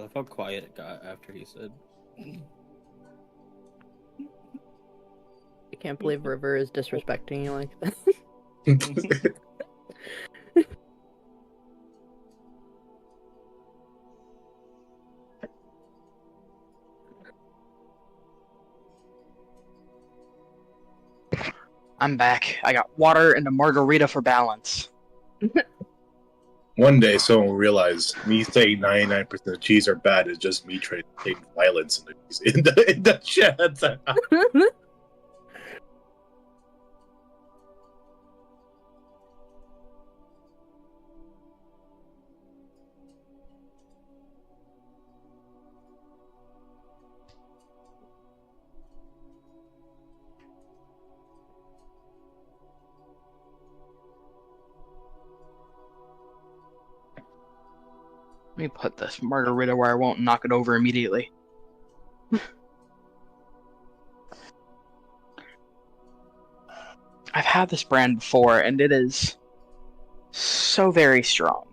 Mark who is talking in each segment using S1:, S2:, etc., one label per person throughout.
S1: love how quiet it got after he said.
S2: I can't believe River is disrespecting you like that.
S3: I'm back. I got water and a margarita for balance.
S4: One day, someone will realize me saying 99% of cheese are bad is just me trading violence in the chat.
S3: Let me put this margarita where I won't knock it over immediately. I've had this brand before, and it is so very strong.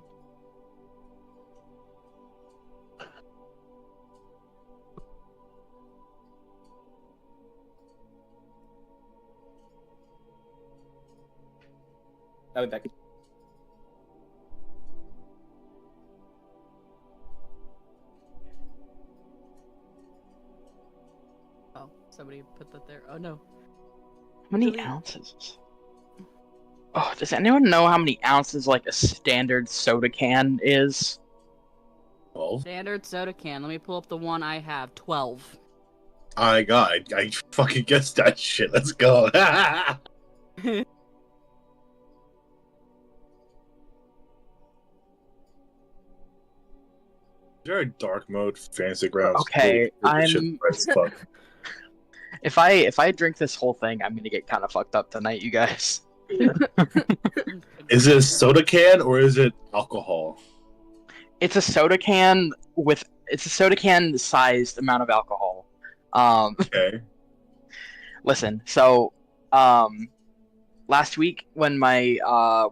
S1: I'll be back.
S2: Oh, somebody put that there. Oh no.
S3: How many ounces? Oh, does anyone know how many ounces like a standard soda can is?
S4: 12?
S5: Standard soda can. Let me pull up the one I have. 12.
S4: I fucking guessed that shit. Let's go. Is there a dark mode fantasy grounds?
S3: Okay,
S4: I'm.
S3: If I drink this whole thing, I'm gonna get kind of fucked up tonight, you guys.
S4: Is it a soda can or is it alcohol?
S3: It's a soda can sized amount of alcohol.
S4: Okay.
S3: Listen, so last week when my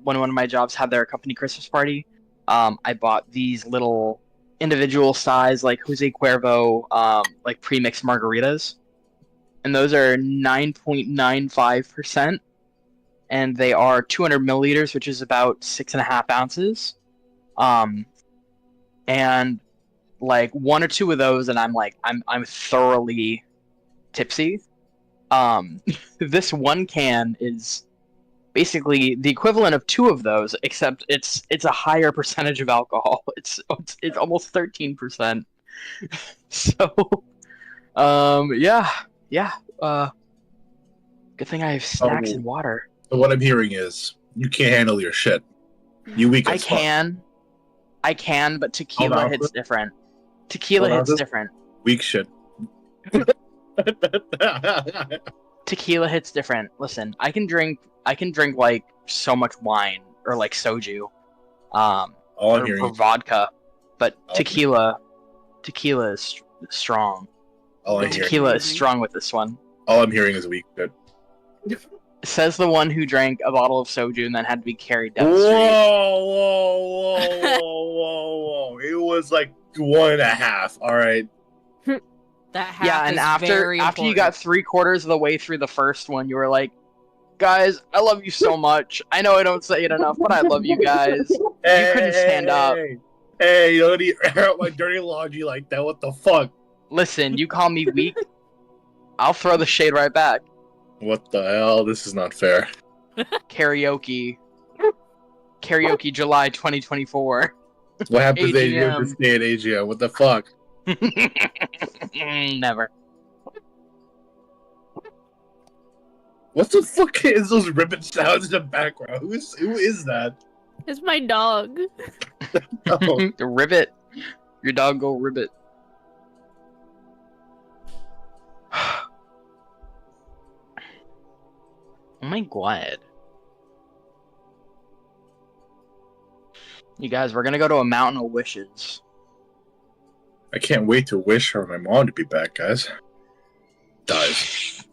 S3: when one of my jobs had their company Christmas party, I bought these little individual size like Jose Cuervo like pre-mixed margaritas, and those are 9.95%, and they are 200 milliliters, which is about 6.5 ounces. And like one or two of those, and I'm thoroughly tipsy. This one can is basically the equivalent of two of those, except it's a higher percentage of alcohol. It's almost 13%. So, yeah. Good thing I have snacks and water.
S4: So what I'm hearing is you can't handle your shit. You weak as fuck.
S3: I can, but tequila hits different. Tequila hits different.
S4: Weak shit.
S3: Tequila hits different. Listen, I can drink like so much wine or like soju, or vodka, but tequila is strong. Tequila is strong with this one.
S4: All I'm hearing is weak shit.
S3: Says the one who drank a bottle of soju and then had to be carried down the
S4: Whoa,
S3: street.
S4: whoa. It was like 1.5, alright?
S5: That half
S3: yeah, and
S5: is
S3: after you got 3/4 of the way through the first one, you were like, guys, I love you so much. I know I don't say it enough, but I love you guys. You couldn't stand up.
S4: Hey, you don't air out my dirty laundry like that. What the fuck?
S3: Listen, you call me weak, I'll throw the shade right back.
S4: What the hell? This is not fair.
S3: Karaoke July 2024.
S4: What happens if you
S3: AGM.
S4: have to stay at AGM? What the fuck?
S3: Never.
S4: What the fuck is those ribbon sounds in the background? Who is that?
S2: It's my dog.
S4: Oh.
S3: Ribbit. Your dog go ribbit. Oh my god. You guys, we're gonna go to a mountain of wishes.
S4: I can't wait to wish for my mom to be back, guys. Dies.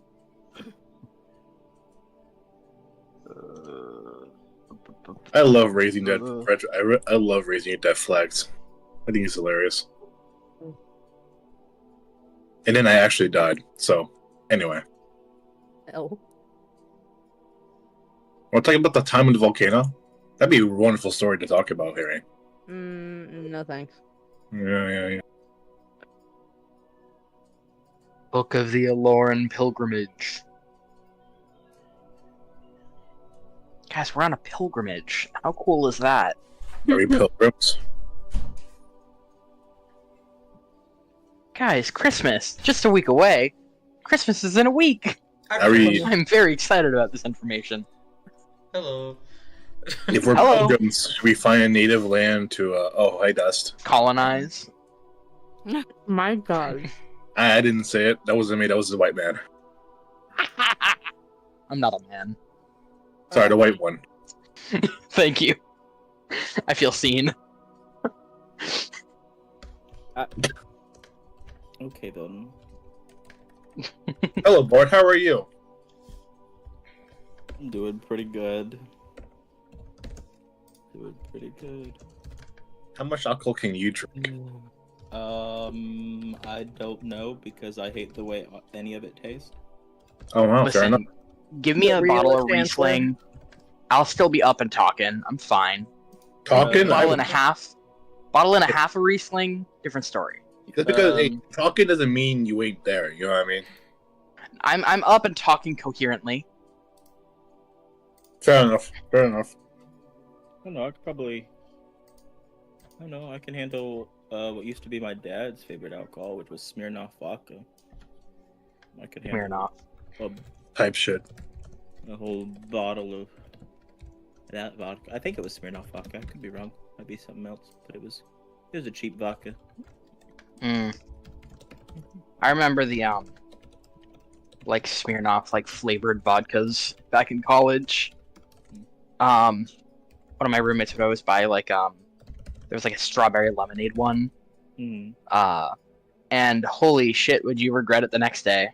S4: I love raising dead. I love raising dead flags. I think it's hilarious. and then I actually died. So, anyway,
S2: Oh.
S4: we're talking about the time of the volcano. That'd be a wonderful story to talk about, Harry.
S2: No thanks.
S4: Yeah.
S3: Book of the Aloran Pilgrimage. Guys, we're on a pilgrimage. How cool is that?
S4: Are we pilgrims?
S3: Guys, Christmas. Just a week away. Christmas is in a week.
S4: Are we?
S3: I'm very excited about this information.
S6: Hello.
S4: If we're
S3: Hello.
S4: pilgrims, should we find a native land to? Oh, hi, Dust.
S3: Colonize.
S2: My God.
S4: I didn't say it. That wasn't me. That was the white man.
S3: I'm not a man.
S4: Sorry, the white one.
S3: Thank you. I feel seen.
S1: Okay then.
S4: Hello, Bart. How are you?
S1: I'm doing pretty good.
S4: How much alcohol can you drink?
S1: I don't know because I hate the way any of it tastes.
S4: Oh wow, fair enough.
S3: Listen, give me a
S2: Realist
S3: bottle of
S2: answer.
S3: Riesling. I'll still be up and talking. I'm fine.
S4: Talking,
S3: Bottle and a half. Bottle and a half of Riesling. Different story.
S4: Just because hey,
S1: Um,
S4: talking doesn't mean you ain't there. You know what I mean?
S3: I'm up and talking coherently.
S4: Fair enough. Fair enough.
S1: I don't know. I could probably. I don't know. I can handle what used to be my dad's favorite alcohol, which was Smirnoff vodka. I could handle
S3: Smirnoff.
S4: Type shit.
S1: a whole bottle of that vodka. I think it was Smirnoff vodka. I could be wrong. Might be something else, but it was a cheap vodka.
S3: I remember the like Smirnoff like flavored vodkas back in college. One of my roommates would always buy like there was like a strawberry lemonade one.
S1: Hmm.
S3: And holy shit, would you regret it the next day?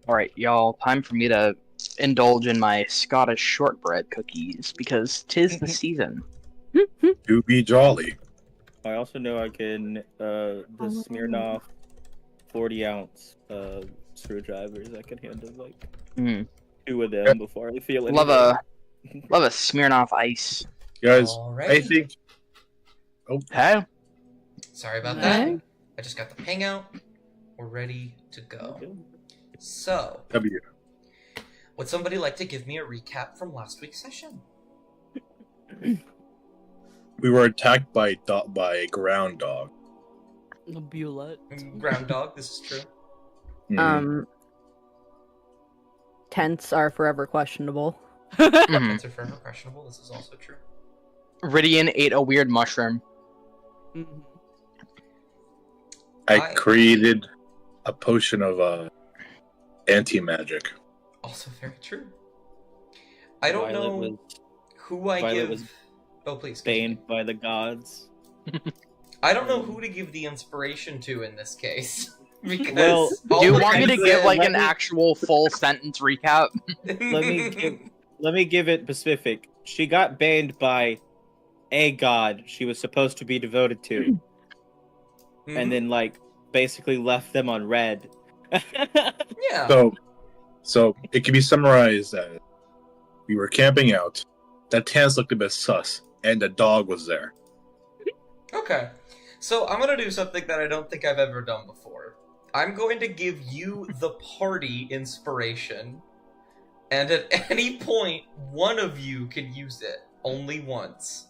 S3: Alright, y'all, time for me to indulge in my Scottish shortbread cookies because 'tis the season.
S4: To be jolly.
S1: I also know I can the Smirnoff 40-ounce screwdrivers. I can handle like
S3: Mm.
S1: 2 of them before I feel
S3: Love
S1: anything.
S3: a Smirnoff Ice.
S4: Guys, I
S6: Alright.
S4: think
S3: Hey,
S6: Sorry about
S2: Okay.
S6: that. I just got the hangout. We're ready to go. So,
S4: W.
S6: would somebody like to give me a recap from last week's session?
S4: We were attacked by a ground dog.
S5: A Bullet.
S6: Ground dog, this is true.
S4: Mhm.
S2: Tents are forever questionable.
S3: Mhm.
S6: That's forever questionable. This is also true.
S3: Ridian ate a weird mushroom.
S5: Mhm.
S4: I created a potion of anti-magic.
S6: Also very true. I don't know
S1: Was
S6: who I
S1: Violet
S6: give.
S1: was
S6: Oh, please. continue.
S1: banned by the gods.
S6: I don't know who to give the inspiration to in this case. Because
S1: Well,
S6: all
S3: Do you
S6: the
S3: want me to
S6: things
S3: give like
S1: let
S3: an
S1: me-
S3: actual full sentence recap?
S1: Let me give it specific. She got banned by a god she was supposed to be devoted to,
S6: Mhm.
S1: and then like basically left them on red.
S6: yeah.
S4: So it can be summarized as we were camping out. That Tans looked a bit sus, and the dog was there.
S6: Okay. So I'm gonna do something that I don't think I've ever done before. I'm going to give you the party inspiration, and at any point, one of you can use it only once.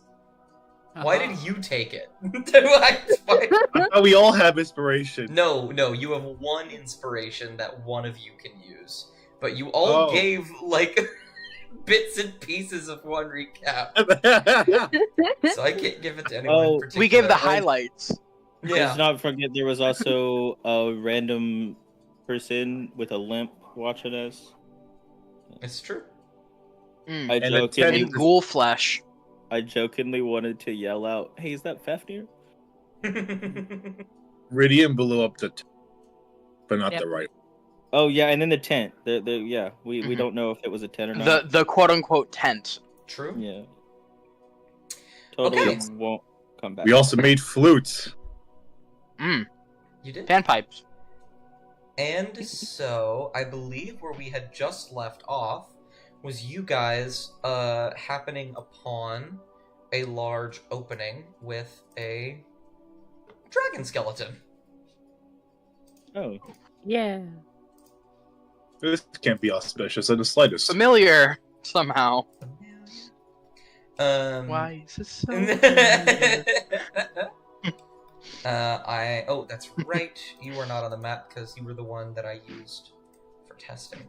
S6: Why did you take it?
S4: I thought we all have inspiration.
S6: No, you have one inspiration that one of you can use. But you all
S4: Oh.
S6: gave, like, bits and pieces of one recap. So I can't give it to anyone in
S1: Oh,
S6: particular.
S3: We give the highlights.
S6: Yeah.
S1: Let's not forget there was also a random person with a limp watching us.
S6: It's true.
S3: Mm.
S1: I
S4: And a
S1: jokingly,
S3: And ghoul flesh.
S1: I jokingly wanted to yell out, "Hey, is that Fafnir?"
S4: Ridian blew up the but not
S5: Yep.
S4: the right.
S1: Oh yeah, and then the tent. Yeah, we
S3: Mhm.
S1: don't know if it was a tent or not.
S3: The quote unquote tent.
S6: True.
S1: Yeah, Totally
S6: Okay.
S1: won't come back.
S4: We also made flutes.
S3: Mm.
S6: You did.
S3: Panpipes.
S6: And so, I believe where we had just left off was you guys happening upon a large opening with a dragon skeleton.
S1: Oh,
S2: Yeah.
S4: This can't be auspicious in the slightest.
S3: Familiar somehow.
S6: Why
S3: is this so familiar?
S6: Oh, that's right. You were not on the map because you were the one that I used for testing.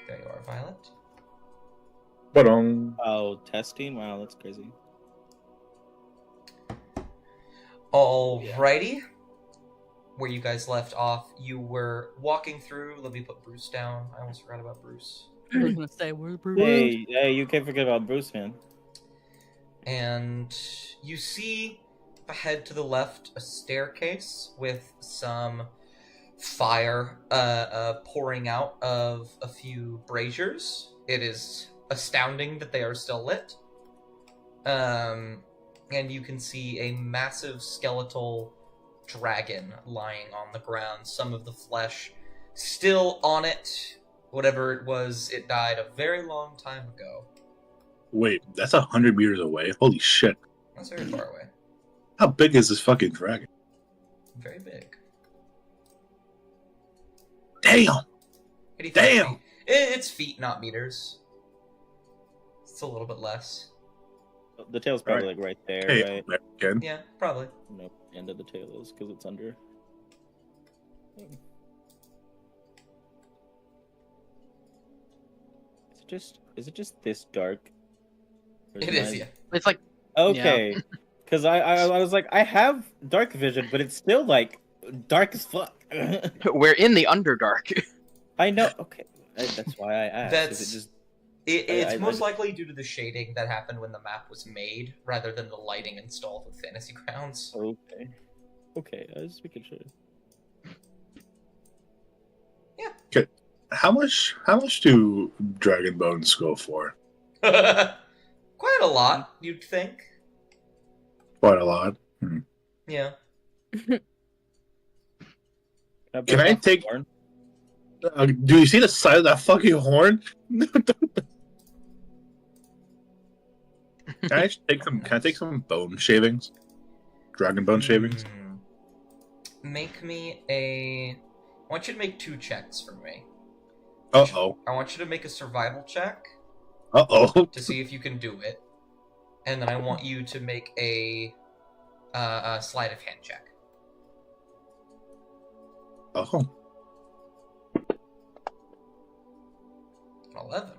S6: There you are, Violet.
S4: But
S1: oh, testing. Wow, that's crazy.
S6: Alrighty. Where you guys left off, you were walking through. Let me put Bruce down. I almost forgot about Bruce.
S5: I was gonna say, where's Bruce?
S1: Hey, you can't forget about Bruce, man.
S6: And you see ahead to the left a staircase with some fire pouring out of a few braziers. It is astounding that they are still lit. And you can see a massive skeletal dragon lying on the ground. Some of the flesh still on it. Whatever it was, it died a very long time ago.
S4: wait, that's 100 meters away. Holy shit!
S6: That's very far away.
S4: How big is this fucking dragon?
S6: Very big.
S4: Damn!
S6: 85
S4: Damn!
S6: feet. It's feet, not meters. It's a little bit less.
S1: The tail's probably like right there,
S4: Hey,
S1: right?
S4: American.
S6: Yeah, probably.
S1: Nope, the end of the tail is because it's under. Is it just this dark? Or
S6: It
S1: am
S6: is,
S1: I-
S6: yeah.
S3: It's like
S1: Okay, because I was like, I have dark vision, but it's still like dark as fuck.
S3: we're in the Underdark.
S1: I know. Okay, that's why I asked.
S6: That's-
S1: Is it just
S6: It's
S1: I-
S6: most likely due to the shading that happened when the map was made, rather than the lighting installed with Fantasy Grounds.
S1: okay? Okay, I was making sure.
S4: How much do dragon bones go for?
S6: Quite a lot, you'd think.
S4: Quite a lot.
S6: Yeah.
S4: Can I
S1: break off the
S4: take-
S1: horn?
S4: Do you see the size of that fucking horn? Can I take some bone shavings? Dragon bone shavings?
S6: Make me a... I want you to make 2 checks for me.
S4: Uh-oh.
S6: I want you to make a survival check
S4: Uh-oh.
S6: to see if you can do it. And then I want you to make a sleight of hand check.
S4: Oh.
S6: 11.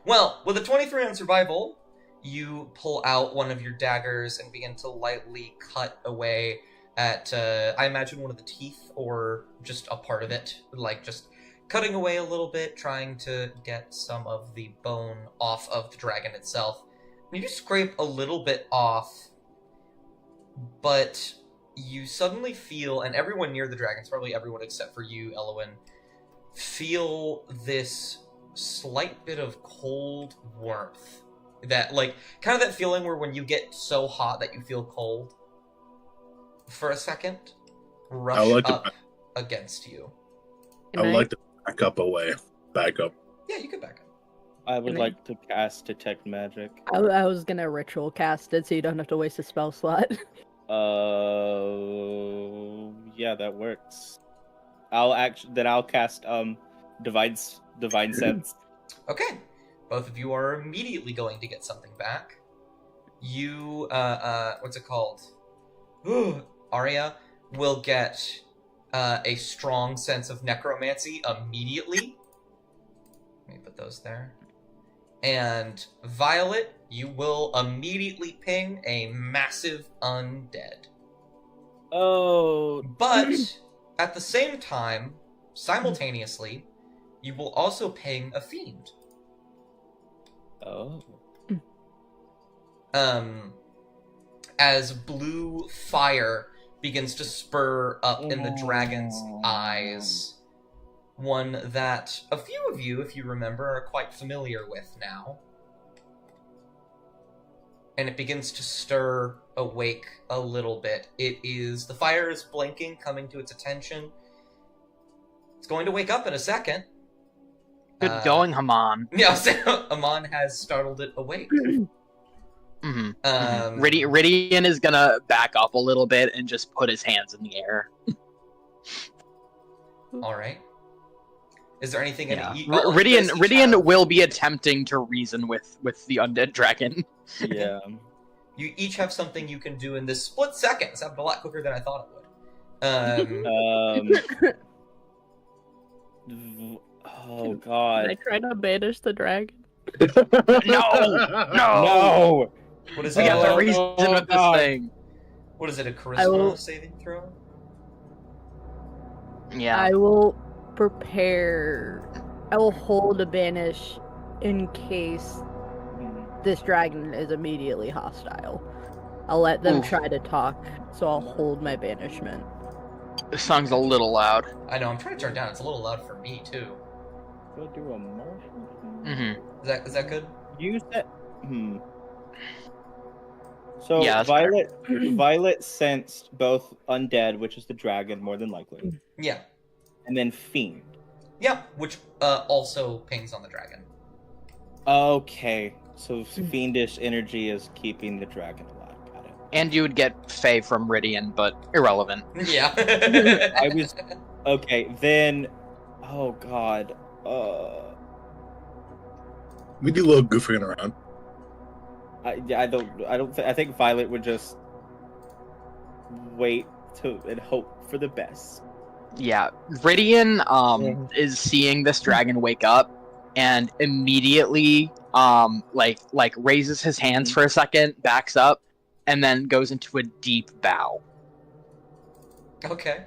S6: Well, with a 23 on survival, you pull out one of your daggers and begin to lightly cut away at, I imagine, one of the teeth or just a part of it. Like, just cutting away a little bit, trying to get some of the bone off of the dragon itself. And you just scrape a little bit off, but you suddenly feel, and everyone near the dragon, probably everyone except for you, Elowin, feel this slight bit of cold warmth. That, like, kind of that feeling where when you get so hot that you feel cold for a second, rush
S4: like to-
S6: up against you.
S4: I would like to back up.
S6: Yeah, you could back up.
S1: I would
S2: Can I-
S1: like to cast detect magic.
S2: I was gonna ritual cast it so you don't have to waste a spell slot.
S1: Yeah, that works. I'll cast divine sense.
S6: Okay. Both of you are immediately going to get something back. You, what's it called? Arya will get a strong sense of necromancy immediately. Let me put those there. And Violet, you will immediately ping a massive undead.
S1: Oh,
S6: But at the same time, simultaneously, you will also ping a fiend.
S1: oh.
S6: As blue fire begins to spur up in the dragon's eyes. One that a few of you, if you remember, are quite familiar with now. and it begins to stir awake a little bit. The fire is blinking, coming to its attention. It's going to wake up in a second.
S3: Good going, Haman.
S6: Yeah, so Amon has startled it awake.
S3: Ridian is gonna back up a little bit and just put his hands in the air.
S6: All right. Is there anything?
S3: Yeah. Ridian will be attempting to reason with the undead dragon.
S1: Yeah.
S6: You each have something you can do in this split second. It's happened a lot quicker than I thought it would.
S1: Oh God!
S2: I try to banish the dragon.
S1: No!
S6: What is
S3: We
S6: it?
S3: got the reason with this thing.
S6: What is it? A charisma saving throw?
S3: Yeah.
S2: I will prepare. I will hold a banish in case this dragon is immediately hostile. I'll let them try to talk, so I'll hold my banishment.
S3: This song's a little loud.
S6: I know. I'm trying to turn it down. It's a little loud for me too.
S1: Go do a motion.
S6: Is that good?
S1: Use that. So
S3: Yeah,
S1: Violet sensed both undead, which is the dragon, more than likely.
S6: Yeah.
S1: And then fiend.
S6: Yeah, which also pings on the dragon.
S1: Okay, so fiendish energy is keeping the dragon alive. Got it.
S3: And you would get Faye from Ridian, but irrelevant.
S6: Yeah.
S1: I was okay. Then, oh God.
S4: We do a little goofing around.
S1: I think Violet would just wait and hope for the best.
S3: Yeah, Ridian is seeing this dragon wake up and immediately like raises his hands for a second, backs up, and then goes into a deep bow.
S6: Okay.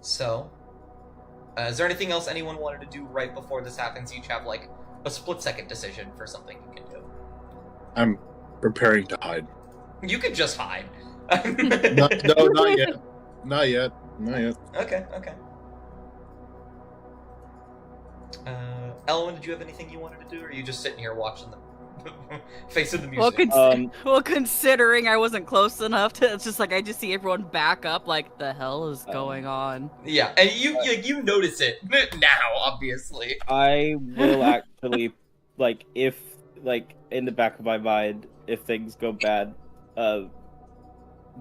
S6: So, is there anything else anyone wanted to do right before this happens? You each have like a split-second decision for something you can do.
S4: I'm preparing to hide.
S6: You could just hide.
S4: No, not yet. Not yet.
S6: Okay. Elwyn, did you have anything you wanted to do, or are you just sitting here watching the face of the music?
S5: Well, considering I wasn't close enough to, it's just like I just see everyone back up. Like, the hell is going on?
S6: Yeah, and you notice it now, obviously.
S1: I will actually, if in the back of my mind, if things go bad,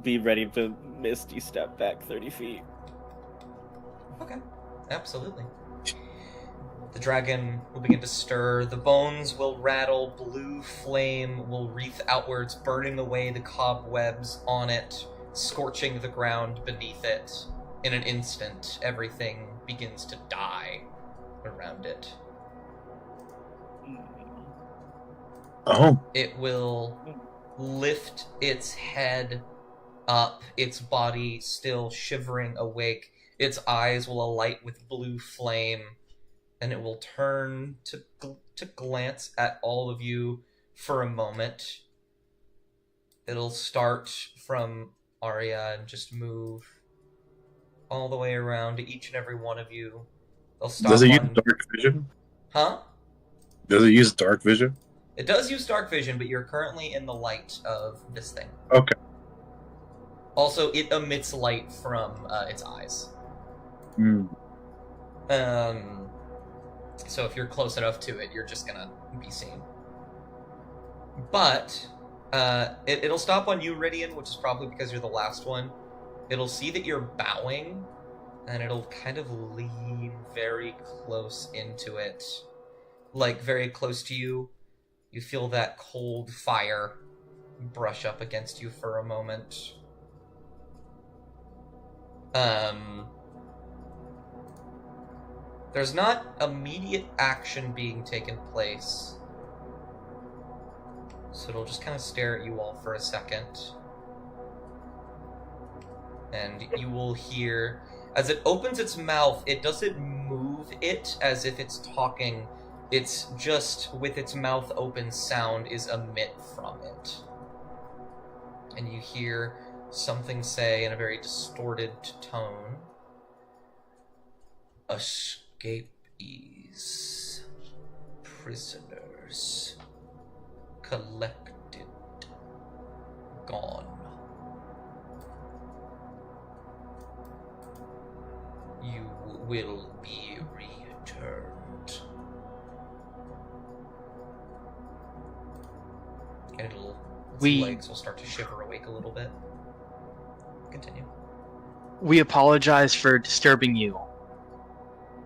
S1: be ready to Misty step back 30 feet.
S6: Okay, absolutely. The dragon will begin to stir, the bones will rattle, blue flame will wreath outwards, burning away the cobwebs on it, scorching the ground beneath it. In an instant, everything begins to die around it.
S4: Oh.
S6: It will lift its head up, its body still shivering awake. Its eyes will alight with blue flame, and it will turn to glance at all of you for a moment. It'll start from Arya and just move all the way around to each and every one of you. They'll stop.
S4: Does it use dark vision?
S6: Huh?
S4: Does it use dark vision?
S6: It does use dark vision, but you're currently in the light of this thing.
S4: Okay.
S6: Also, it emits light from its eyes. So if you're close enough to it, you're just gonna be seen. But it'll stop on you, Ridian, which is probably because you're the last one. It'll see that you're bowing, and it'll kind of lean very close into it. Like, very close to you. You feel that cold fire brush up against you for a moment. There's not immediate action being taken place, so it'll just kind of stare at you all for a second. And you will hear, as it opens its mouth, it doesn't move it as if it's talking. It's just, with its mouth open, sound is emit from it. And you hear something say in a very distorted tone, "Escapees, prisoners, collected gone. You will be returned. And its legs will start to shiver awake a little bit. Continue.
S3: We apologize for disturbing you.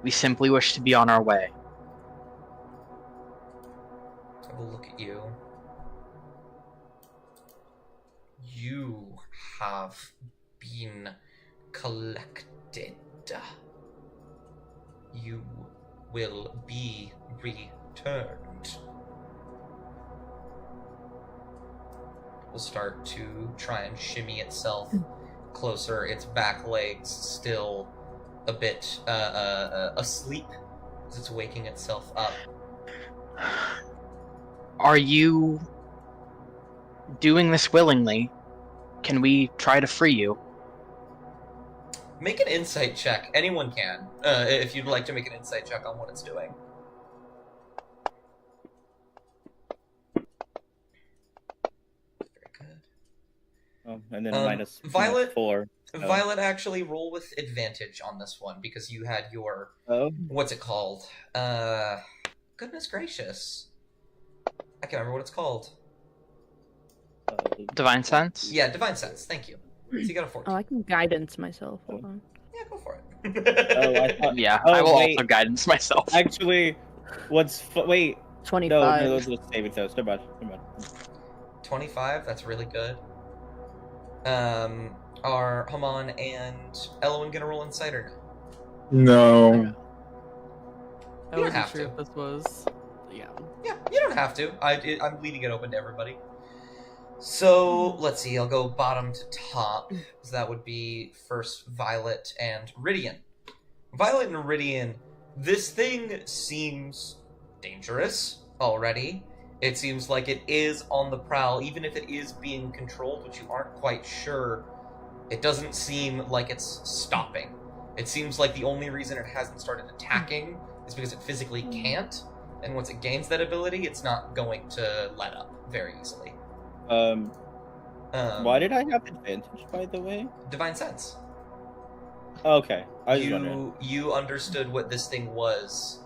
S3: We simply wish to be on our way.
S6: I will look at you. You have been collected. You will be returned. Will start to try and shimmy itself closer, its back legs still a bit asleep as it's waking itself up.
S3: Are you doing this willingly? Can we try to free you?
S6: Make an insight check. Anyone can, if you'd like to make an insight check on what it's doing. Very good.
S1: Oh, and then minus
S6: Violet,
S1: 4.
S6: Violet, actually roll with advantage on this one because you had your what's it called? Goodness gracious, I can't remember what it's called.
S3: Divine Sense?
S6: Yeah, Divine Sense. Thank you. So you got a 14.
S2: Oh, I can guidance myself. Hold on.
S6: Yeah, go for it.
S1: I thought...
S3: Yeah,
S1: Oh,
S3: I will
S1: wait.
S3: also guidance myself.
S1: Actually, wait.
S2: 25.
S1: No, those are the saving throws. Too bad.
S6: 25. That's really good. Are Haman and Elwyn gonna roll insight or no?
S4: No.
S5: I
S6: You don't
S5: wasn't
S6: have
S5: sure
S6: to.
S5: if this was. Yeah.
S6: Yeah, you don't have to. I'm leaving it open to everybody. So, let's see, I'll go bottom to top. So that would be first Violet and Ridian. Violet and Ridian, this thing seems dangerous already. It seems like it is on the prowl, even if it is being controlled, which you aren't quite sure. It doesn't seem like it's stopping. It seems like the only reason it hasn't started attacking is because it physically can't. And once it gains that ability, it's not going to let up very easily.
S1: Why did I have advantage, by the way?
S6: Divine Sense.
S1: Okay, I was wondering.
S6: You understood what this thing was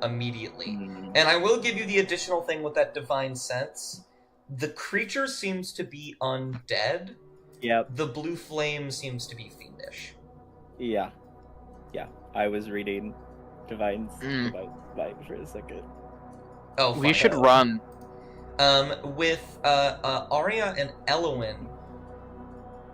S6: immediately. And I will give you the additional thing with that Divine Sense. The creature seems to be undead.
S1: Yep.
S6: The blue flame seems to be fiendish.
S1: Yeah. I was reading Divine Vibe for a second.
S6: Oh,
S3: We
S6: fine.
S3: should run.
S6: With Arya and Elwyn,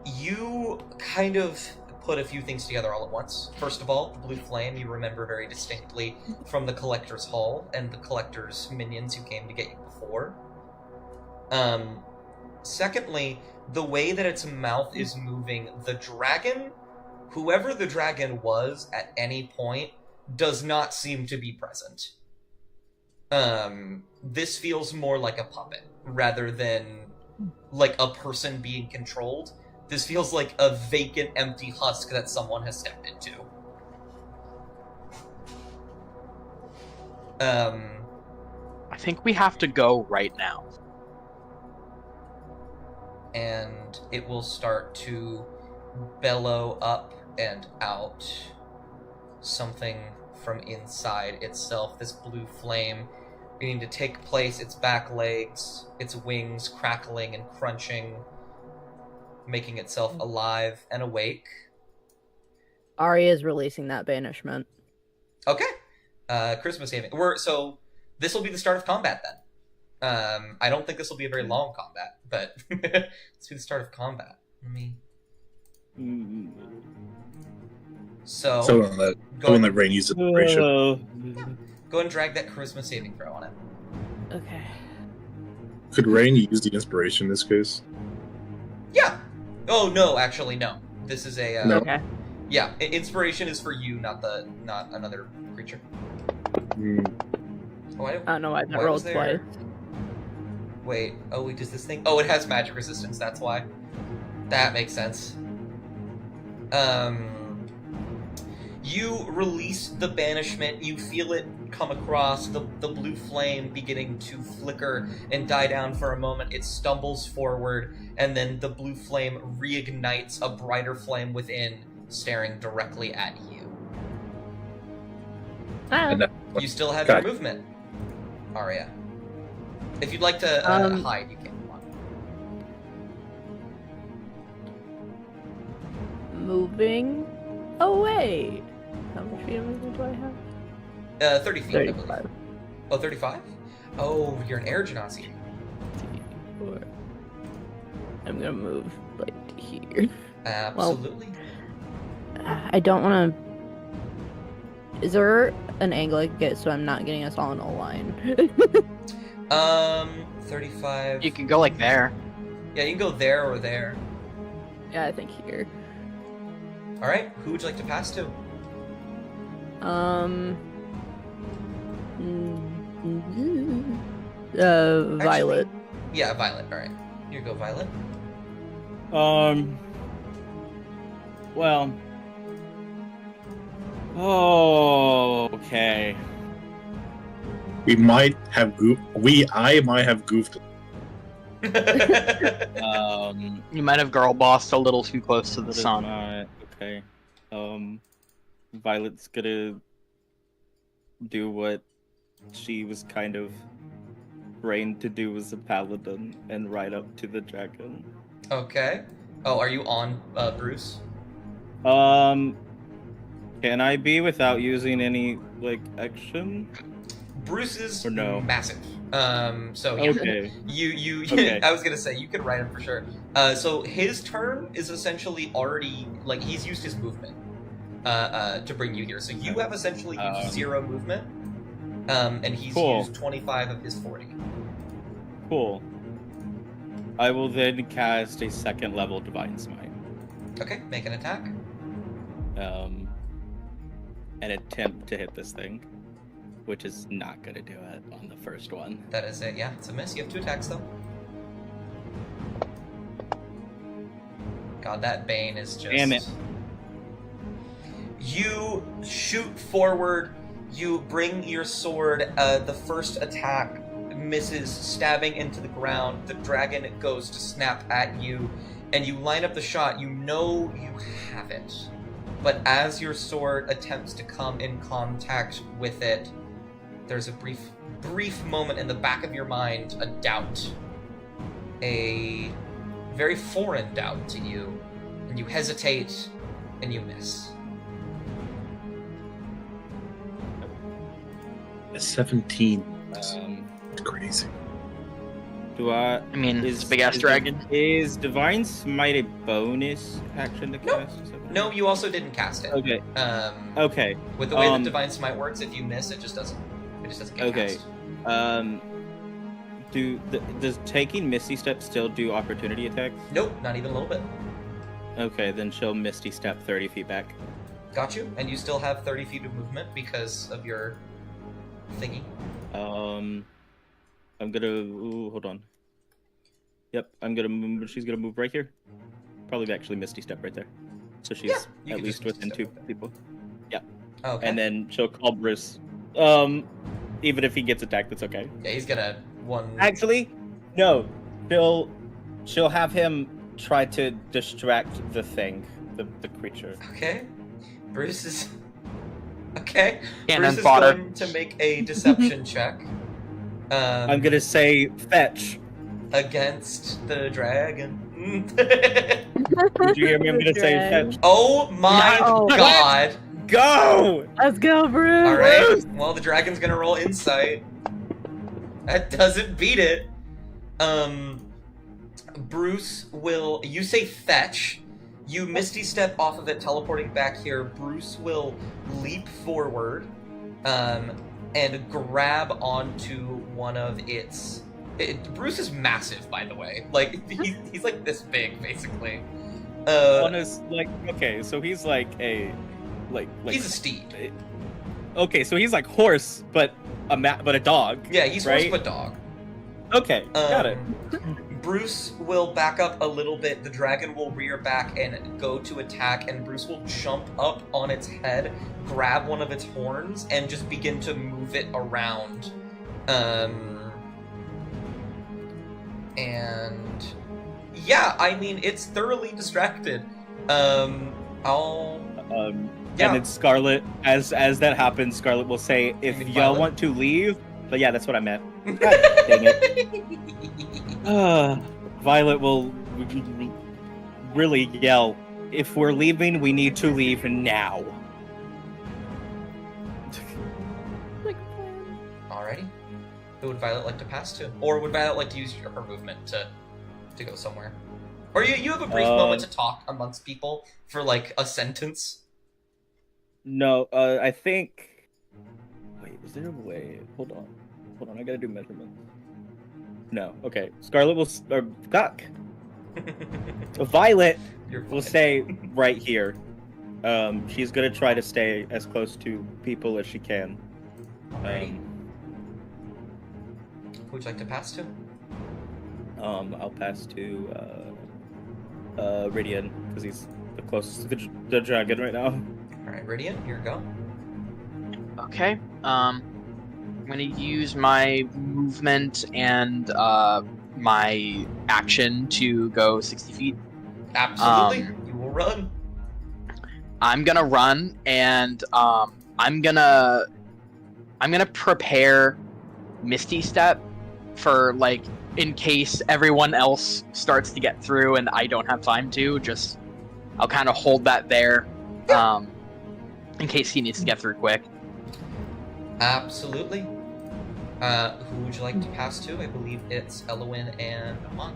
S6: you kind of put a few things together all at once. First of all, the blue flame you remember very distinctly from the Collector's Hall and the Collector's minions who came to get you before. Secondly, the way that its mouth is moving, the dragon, whoever the dragon was at any point, does not seem to be present. This feels more like a puppet rather than like a person being controlled. This feels like a vacant, empty husk that someone has stepped into.
S3: I think we have to go right now.
S6: And it will start to bellow up and out something from inside itself. This blue flame beginning to take place, its back legs, its wings crackling and crunching, making itself alive and awake.
S2: Arya is releasing that banishment.
S6: Okay. Charisma saving. So this will be the start of combat then. I don't think this will be a very long combat, but let's be the start of combat. Let me. So
S4: go and let Rain use inspiration.
S6: go and drag that charisma saving throw on it.
S2: Okay.
S4: Could Rain use the inspiration in this case?
S6: Yeah. Oh no, actually no. This is a
S4: No.
S2: Okay.
S6: Yeah, inspiration is for you, not another creature. Oh,
S2: I don't know why that
S6: why
S2: rolled
S6: was there-
S2: twice.
S6: Wait, does this thing? Oh, it has magic resistance, that's why. That makes sense. You release the banishment, you feel it come across, the blue flame beginning to flicker and die down for a moment. It stumbles forward, and then the blue flame reignites a brighter flame within, staring directly at you. You still have your movement, Arya. If you'd like to hide, you can.
S2: Moving away. How much feet of movement do I have?
S6: 30 feet,
S2: 35.
S6: I believe. Oh, 35? Oh, you're an air genasi.
S2: I'm gonna move like here.
S6: Absolutely.
S2: Well, I don't want to. Is there an angle I could get so I'm not getting us all in a line?
S6: 35.
S3: You can go like there.
S6: Yeah, you can go there or there.
S2: Yeah, I think here.
S6: All right, who would you like to pass to?
S2: Violet.
S6: Yeah, Violet. All right, here you go, Violet.
S1: Well. Oh, okay.
S4: I might have goofed.
S3: You might have girl bossed a little too close to the
S1: That is
S3: sun.
S1: not okay. Violet's gonna do what she was kind of trained to do as a paladin and ride up to the dragon.
S6: Okay. Oh, are you on Bruce?
S1: Can I be without using any like action?
S6: Bruce is
S1: Or no?
S6: massive. So yeah.
S1: Okay.
S6: You
S1: Okay.
S6: I was gonna say you could ride him for sure. So his turn is essentially already like he's used his movement to bring you here. So you have essentially used 0 movement. And he's
S1: Cool.
S6: used 25 of his 40.
S1: Cool. I will then cast a 2nd level Divine Smite.
S6: Okay, make an attack.
S1: And attempt to hit this thing, which is not gonna do it on the first one.
S6: That is it. Yeah, it's a miss. You have 2 attacks though. God, that Bane is just.
S1: Damn it.
S6: You shoot forward. You bring your sword. The first attack misses, stabbing into the ground. The dragon goes to snap at you, and you line up the shot. You know you have it, but as your sword attempts to come in contact with it, there's a brief moment in the back of your mind, a doubt, a very foreign doubt to you, and you hesitate, and you miss.
S4: A 17.
S1: Um,
S4: It's crazy.
S1: do I?
S3: I mean, it's a big ass
S1: is
S3: dragon.
S1: Is Divine Smite a bonus action to
S6: No.
S1: cast?
S6: No, you also didn't cast it.
S1: Okay.
S6: Okay. With the way that
S1: Um,
S6: Divine Smite works, if you miss, it just doesn't get
S1: Okay.
S6: cast.
S1: Does taking Misty Step still do opportunity attacks?
S6: Nope, not even a little bit.
S1: Okay, then she'll Misty Step 30 feet back.
S6: Got you. And you still have 30 feet of movement because of your thingy.
S1: I'm gonna. Ooh, hold on. Yep, I'm gonna move. She's gonna move right here. Probably actually Misty Step right there. So she's
S6: Yeah, you
S1: at
S6: can
S1: least
S6: just
S1: within
S6: Misty
S1: 2
S6: Step.
S1: people.
S6: Okay.
S1: And then she'll call Bruce. Even if he gets attacked, that's okay.
S6: Yeah, he's gonna one.
S1: Actually, no. She'll have him try to distract the thing, the creature.
S6: Okay. Bruce is. Okay.
S3: Cannon
S6: Bruce is
S3: fodder.
S6: going to make a deception check.
S1: I'm gonna say fetch.
S6: Against the dragon.
S1: Did you hear me? I'm gonna say fetch.
S6: Oh my
S2: No.
S6: god!
S1: Go!
S2: Let's go, Bruce.
S6: All right. Well, the dragon's gonna roll insight. That doesn't beat it. Bruce will. You say fetch. You Misty Step off of it, teleporting back here. Bruce will leap forward, and grab onto one of its. Bruce is massive, by the way. Like he's like this big, basically.
S1: Honest, like, okay, so he's like a, like
S6: He's a steed.
S1: Okay, so he's like horse, but a dog.
S6: Yeah, he's
S1: right?
S6: horse but dog.
S1: Okay, got it.
S6: Bruce will back up a little bit. The dragon will rear back and go to attack, and Bruce will jump up on its head, grab one of its horns, and just begin to move it around. And Yeah, I mean, it's thoroughly distracted. I'll...
S1: And then Scarlet, as that happens, Scarlet will say, if
S6: mean
S1: y'all
S6: Violet?
S1: want to leave... But yeah, that's what I meant. God dang it. Violet will really yell, if we're leaving, we need to leave now.
S6: Alrighty. Who would Violet like to pass to? Or would Violet like to use her movement to go somewhere? Or you have a brief moment to talk amongst people for, like, a sentence?
S1: No, I think... Wait, is there a way? Hold on, I gotta do measurements. No, okay. Scarlet will... Fuck! Violet will stay right here. She's gonna try to stay as close to people as she can.
S6: Alrighty. Who would you like to pass to?
S1: I'll pass to Radian because he's the closest to the dragon right now.
S6: Alright, Radiant, here you go.
S3: Okay. I'm gonna use my movement and my action to go 60 feet.
S6: Absolutely. You will run.
S3: I'm gonna run and I'm gonna prepare Misty Step for, like, in case everyone else starts to get through and I don't have time to. Just I'll kind of hold that there, in case he needs to get through quick.
S6: Absolutely. Who would you like to pass to? I believe it's Elowin and Amon.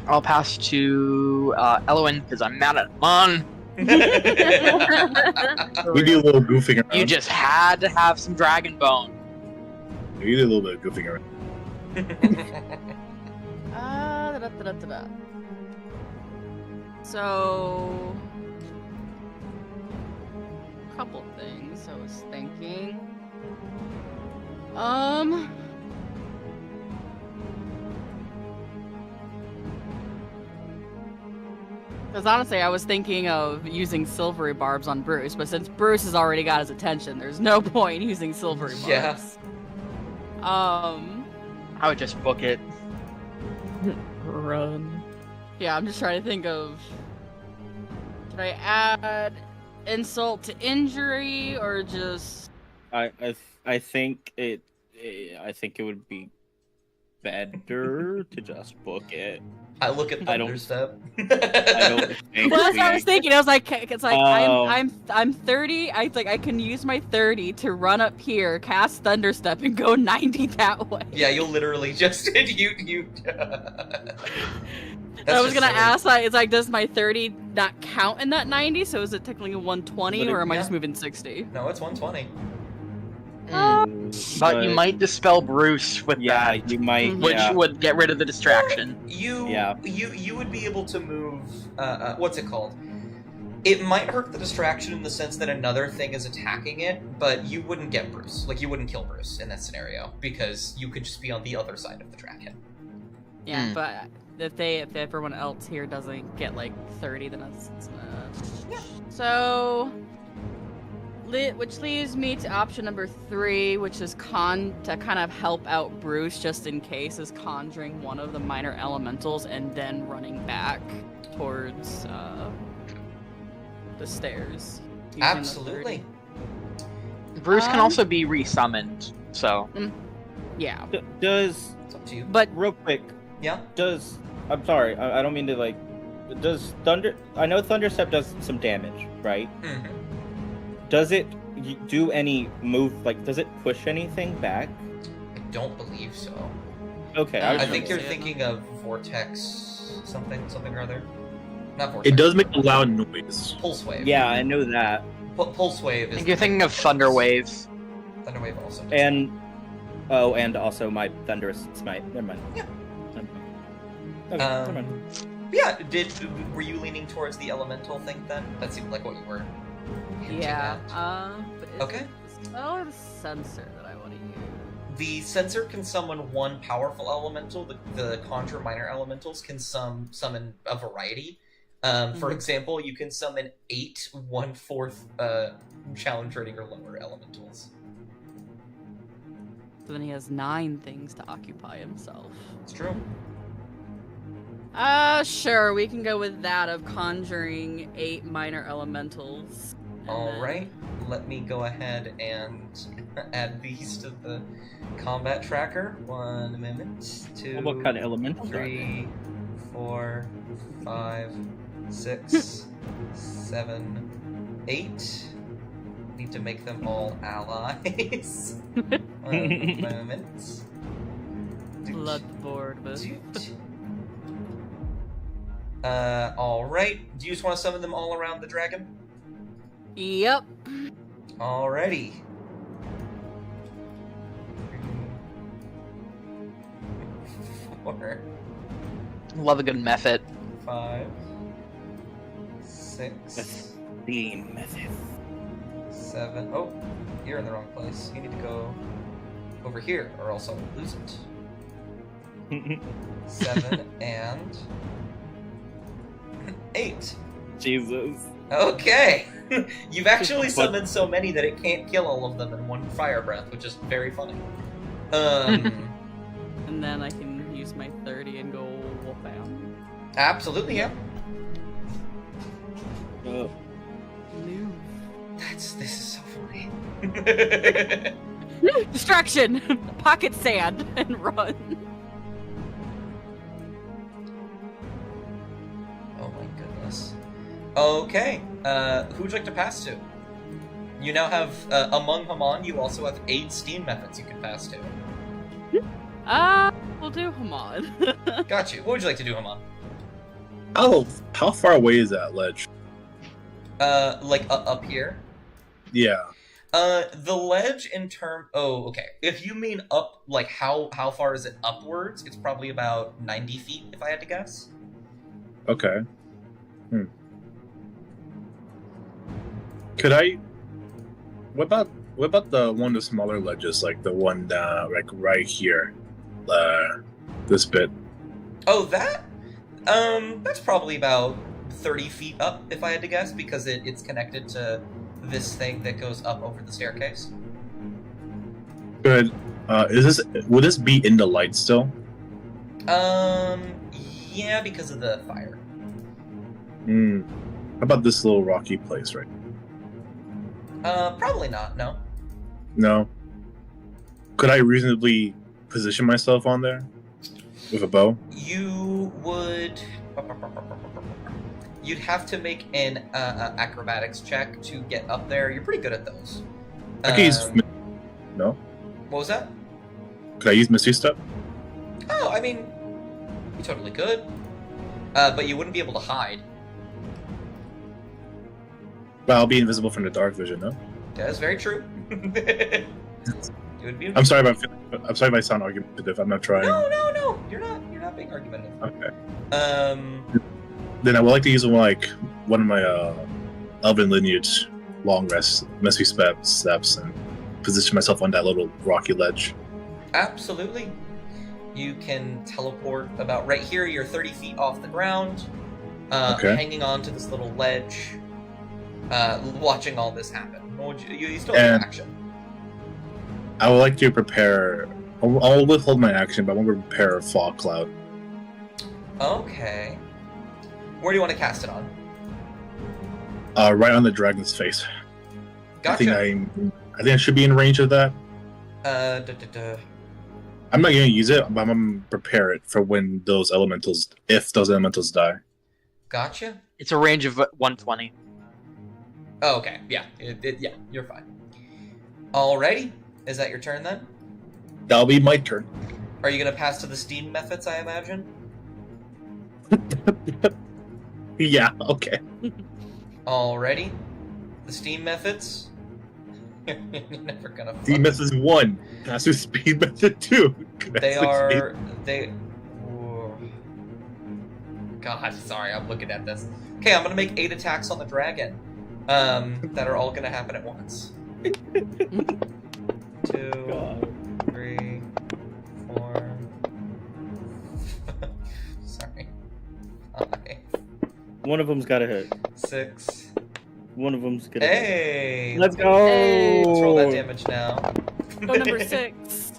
S3: I'll pass to Elowin because I'm mad at Mon.
S4: We do a little goofing around.
S3: You just had to have some dragon bone.
S4: We do a little bit of goofing around.
S5: So, couple things I was thinking. Because honestly, I was thinking of using silvery barbs on Bruce, but since Bruce has already got his attention, there's no point using silvery barbs.
S6: Yeah.
S3: I would just book it.
S2: Run.
S5: Yeah, I'm just trying to think of... Should I add insult to injury, or just...
S1: I think it would be better to just book it.
S6: I look at
S1: I don't-
S6: Thunderstep.
S1: I don't think
S5: Well, that's what I
S1: we-
S5: was thinking. I was like, it's like
S1: Oh.
S5: I'm 30. I can use my 30 to run up here, cast Thunderstep, and go 90 that way.
S6: Yeah, you'll literally just you.
S5: I was gonna ask, like, it's like, does my 30 not count in that 90? So is it technically 120,
S1: But it-
S5: or am I
S6: yeah.
S5: just moving 60?
S6: No, it's 120.
S3: But you might dispel Bruce with
S1: Yeah,
S3: that,
S1: you might.
S3: which
S1: yeah.
S3: would get rid of the distraction.
S6: You
S1: Yeah.
S6: you would be able to move. What's it called? It might hurt the distraction in the sense that another thing is attacking it, but you wouldn't get Bruce. Like, you wouldn't kill Bruce in that scenario because you could just be on the other side of the dragon.
S5: Yeah, but if everyone else here doesn't get like 30, then it's So, which leaves me to option number 3, which is to kind of help out Bruce just in case, is conjuring one of the minor elementals and then running back towards the stairs. using the
S6: Absolutely.
S5: 30.
S3: Bruce can also be resummoned, so...
S5: Yeah,
S1: Does
S6: It's up to you.
S5: but
S1: real quick?
S6: Yeah.
S1: I'm sorry. I don't mean to like. Does Thunder? I know Thunderstep does some damage, right?
S6: Mhm.
S1: Does it do any move? Like, does it push anything back?
S6: I don't believe so.
S1: Okay,
S5: I
S1: was
S6: I
S5: don't
S6: think
S1: just-
S6: you're
S5: see it,
S6: thinking of Vortex something or other. Not Vortex.
S4: It does make a loud noise.
S6: Pulse Wave.
S1: Yeah, I know that.
S6: Pulse Wave
S3: I
S6: is.
S3: think you're thinking of Thunder Waves.
S6: Thunder Wave also.
S1: And and also my Thunderous Smite. Never mind.
S6: Yeah.
S1: Okay, never mind.
S6: Yeah. Were you leaning towards the elemental thing then? That seemed like what you were. hinting
S5: yeah.
S6: at.
S5: But is
S6: Okay.
S5: it the spell or the sensor that I want to use?
S6: The sensor can summon one powerful elemental. The conjure minor elementals can summon a variety. For example, you can summon 8 1/4 challenge rating or lower elementals.
S5: So then he has 9 things to occupy himself.
S6: It's true.
S5: Sure, we can go with that of conjuring 8 minor elementals.
S6: Alright, let me go ahead and add these to the combat tracker. 1 minute, 2,
S1: What kind of elementals?
S6: 3, 4, 5, 6, 7, 8. Need to make them all allies. 1 moment.
S5: Blood board with.
S6: Alright. Do you just want to summon them all around the dragon?
S5: Yep.
S6: Alrighty. 4,
S3: Love a good method.
S6: 5, 6,
S1: The method.
S6: 7. Oh, you're in the wrong place. You need to go over here, or else I'll lose it. 7 and 8.
S1: Jesus.
S6: Okay. You've actually summoned so many that it can't kill all of them in one fire breath, which is very funny.
S5: And then I can use my 30 and go bam.
S6: Absolutely, yeah.
S1: Oh.
S6: This is so funny.
S5: Distraction! Pocket sand and run.
S6: Oh my goodness. Okay, who would you like to pass to? You now have, among Haman, you also have 8 steam methods you can pass to.
S5: We'll do Hamad.
S6: Got you. What would you like to do, Haman?
S4: How far away is that ledge?
S6: Like, up here?
S4: Yeah.
S6: The ledge in term... Oh, okay. If you mean up, like, how far is it upwards? It's probably about 90 feet, if I had to guess.
S4: Okay. Could I... What about the one of the smaller ledges, like the one, like, right here? This bit.
S6: Oh, that? That's probably about 30 feet up, if I had to guess, because it's connected to this thing that goes up over the staircase.
S4: Good. Would this be in the light still?
S6: Yeah, because of the fire.
S4: How about this little rocky place, right?
S6: Probably not, no.
S4: No. Could I reasonably position myself on there? With a bow?
S6: You would... You'd have to make an acrobatics check to get up there. You're pretty good at those.
S4: I could use... No?
S6: What was that?
S4: Could I use Misty Step?
S6: Oh, I mean... You totally could. But you wouldn't be able to hide.
S4: Well, I'll be invisible from the dark vision, no?
S6: That is very true. It would be...
S4: I'm sorry if I sound argumentative. I'm not trying.
S6: No. You're not being argumentative.
S4: Okay.
S6: Then
S4: I would like to use one of my elven lineage long rest messy steps and position myself on that little rocky ledge.
S6: Absolutely. You can teleport about right here. You're 30 feet off the ground, hanging on to this little ledge, watching all this happen. What would you still have action.
S4: I would like to prepare... I'll withhold my action, but I want to prepare a fog cloud.
S6: Okay. Where do you want to cast it on?
S4: Right on the dragon's face.
S6: Gotcha.
S4: I think I should be in range of that. I'm not going to use it, but I'm going to prepare it for when those elementals, if those elementals die.
S6: Gotcha.
S3: It's a range of 120.
S6: Oh, okay. Yeah. Yeah, you're fine. Alrighty. Is that your turn then?
S4: That'll be my turn.
S6: Are you going to pass to the steam methods, I imagine?
S4: Yeah, okay.
S6: Alrighty. The steam methods. You're never gonna.
S4: Steam method 1. Pass with speed method 2.
S6: They are. Whoa. God, sorry, I'm looking at this. Okay, I'm gonna make 8 attacks on the dragon. That are all gonna happen at once. 2, 3, 4. Sorry. 5.
S1: One of them's got to hit.
S6: 6.
S1: One of them's gonna
S6: Hey!
S1: hit. Let's go!
S5: Hey.
S6: Let's roll that damage now.
S5: Go number 6.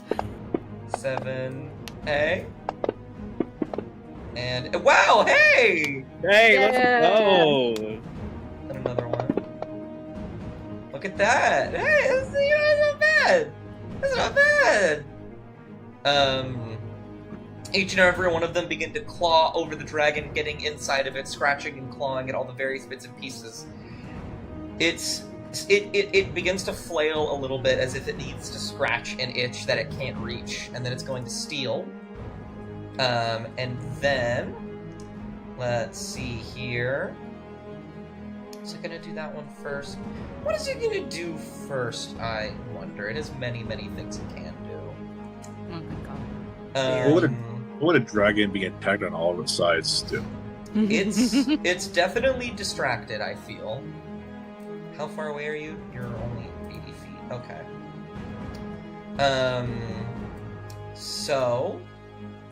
S6: 7. Hey. And wow, hey!
S1: Hey, let's
S2: Yeah.
S1: go!
S6: And another one. Look at that! Hey, that's not bad. That's not bad. Each and every one of them begin to claw over the dragon, getting inside of it, scratching and clawing at all the various bits and pieces. It begins to flail a little bit as if it needs to scratch an itch that it can't reach, and then it's going to steal. And then let's see here. Is it gonna do that one first? What is it gonna do first? I wonder. It has many, many things it can do.
S5: Oh my god.
S4: What would a dragon being attacked on all of its sides do?
S6: It's definitely distracted, I feel. How far away are you? You're only 80 feet. Okay. So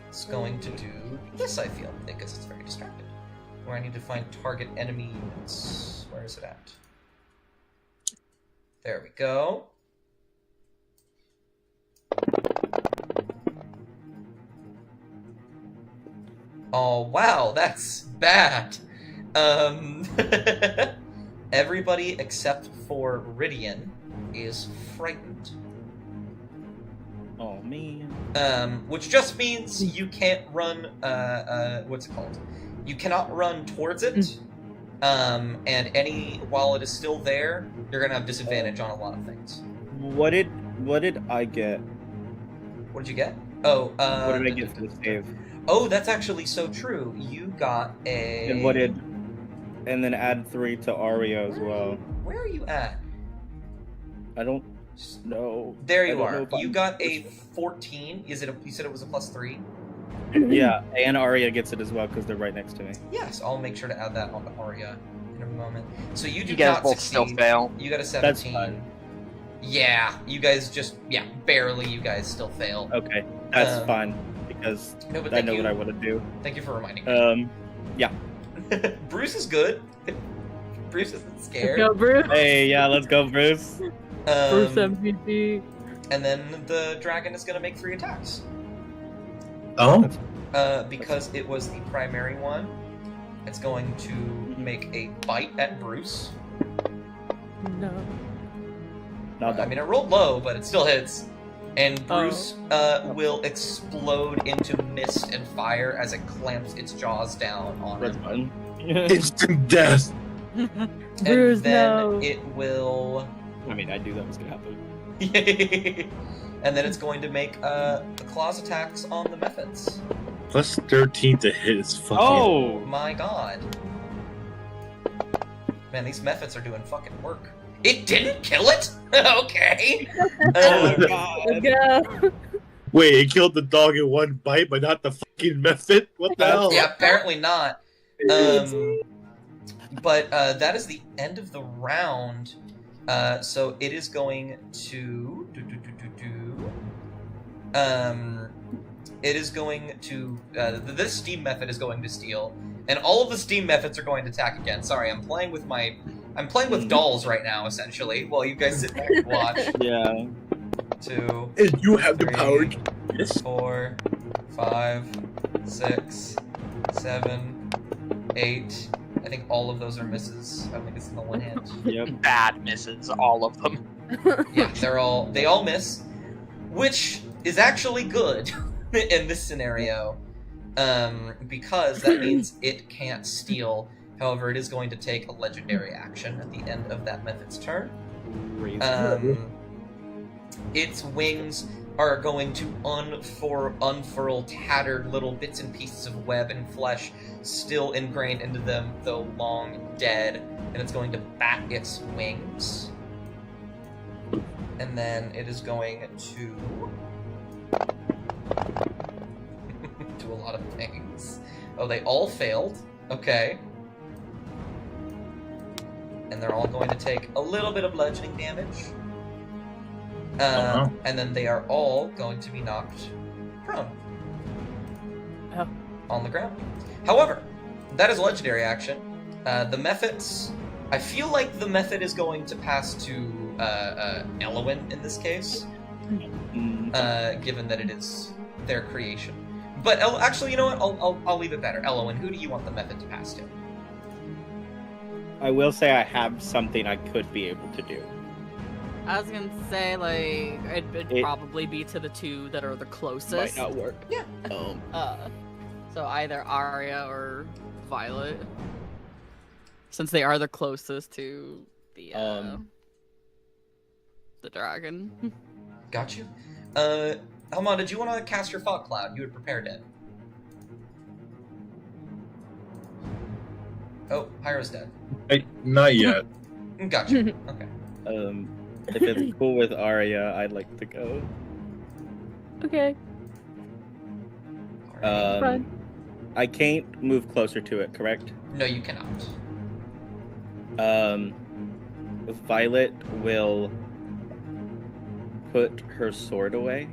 S6: it's going to do this, I feel, because it's very distracted. Where I need to find target enemy units. Where is it at? There we go. Oh, wow, that's bad. Everybody except for Rydian is frightened.
S1: Oh, man.
S6: Which just means you can't run, what's it called? You cannot run towards it, and while it is still there, you're gonna have disadvantage on a lot of things.
S1: What did I get?
S6: What did you get? Oh,
S1: What did I get for the save?
S6: Oh, that's actually so true. You got a...
S1: And then add 3 to Aria as well.
S6: Where are you at?
S1: I don't know.
S6: There
S1: I
S6: you
S1: don't know
S6: are.
S1: if
S6: You
S1: I'm-
S6: got a 14. You said it was a +3?
S1: Yeah, and Aria gets it as well because they're right next to me.
S6: Yes, I'll make sure to add that onto Arya in a moment. So you do
S3: You guys
S6: not
S3: both
S6: succeed.
S3: still fail.
S6: You got a
S1: That's
S6: 17.
S1: fine.
S6: Yeah, you guys barely. You guys still fail.
S1: Okay, that's
S6: Um,
S1: fine because
S6: No, but
S1: I
S6: thank
S1: know
S6: you.
S1: what I want to do.
S6: Thank you for reminding me.
S1: Yeah.
S6: Bruce is good. Bruce isn't scared.
S2: Go, Bruce.
S1: Hey, yeah, let's go, Bruce.
S2: Bruce MVP.
S6: And then the dragon is going to make 3 attacks.
S4: Oh,
S6: Because it was the primary one, it's going to make a bite at Bruce.
S2: No.
S1: Not
S6: I
S1: that.
S6: mean, it rolled low, but it still hits. And Bruce will explode into mist and fire as it clamps its jaws down on
S1: Red
S6: him.
S1: button.
S4: instant death.
S2: Bruce,
S6: And then
S2: no.
S6: it will...
S1: I mean, I knew that was gonna happen.
S6: And then it's going to make the claws attacks on the methods.
S4: Plus 13 to hit is fucking.
S1: Oh,
S6: My god. Man, these methods are doing fucking work. It didn't kill it? Okay.
S1: oh
S6: Um,
S1: God.
S2: Let's go.
S4: Wait, it killed the dog in one bite, but not the fucking method? What the hell?
S6: yeah, apparently not. But that is the end of the round. So it is going to it is going to this steam method is going to steal, and all of the steam methods are going to attack again. Sorry, I'm playing with dolls right now, essentially, while you guys sit back and watch.
S1: Yeah.
S6: 2,
S4: And you have the
S6: 3,
S4: power to this?
S6: 4, 5, 6, 7, 8. I think all of those are misses. I think it's in the one hand.
S1: Yep.
S3: Bad misses, all of them.
S6: Yeah, they all miss, which is actually good in this scenario, because that means it can't steal. However, it is going to take a legendary action at the end of that method's turn. Its wings are going to unfurl tattered little bits and pieces of web and flesh still ingrained into them, though long dead, and it's going to bat its wings. And then it is going to do a lot of things. Oh, they all failed. Okay. And they're all going to take a little bit of bludgeoning damage. And then they are all going to be knocked prone.
S2: Oh.
S6: On the ground. However, that is a legendary action. The methods... I feel like the method is going to pass to Elowin in this case, given that it is their creation. But actually, you know what? I'll leave it better. Elowen, who do you want the method to pass to?
S1: I will say I have something I could be able to do.
S5: I was gonna say, like, it'd probably be to the two that are the closest.
S1: Might not work.
S6: Yeah.
S5: So either Arya or Violet, since they are the closest to the dragon.
S6: Got you. Helma, did you want to cast your fog cloud? You had prepared it. Oh, Hyra's dead.
S4: Not yet.
S6: Gotcha. Okay.
S1: If it's cool with Arya, I'd like to go.
S2: Okay. Fine.
S1: I can't move closer to it, correct?
S6: No, you cannot.
S1: Violet will put her sword away.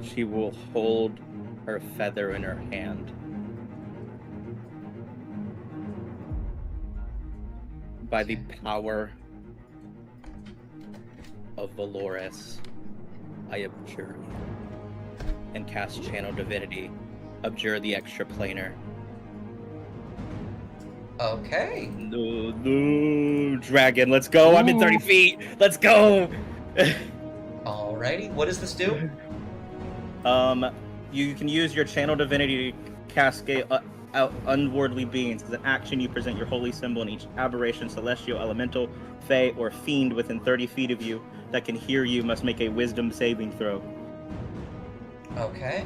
S1: She will hold her feather in her hand. By the power of Valores, I abjure you. And cast Channel Divinity. Abjure the extra planar.
S6: Okay.
S1: No, dragon, let's go. I'm in 30 feet. Let's go.
S6: Alrighty. What does this do?
S1: You can use your Channel Divinity to cascade out unworldly beings. As an action, you present your holy symbol, and each aberration, celestial, elemental, fey, or fiend within 30 feet of you that can hear you must make a wisdom saving throw.
S6: Okay.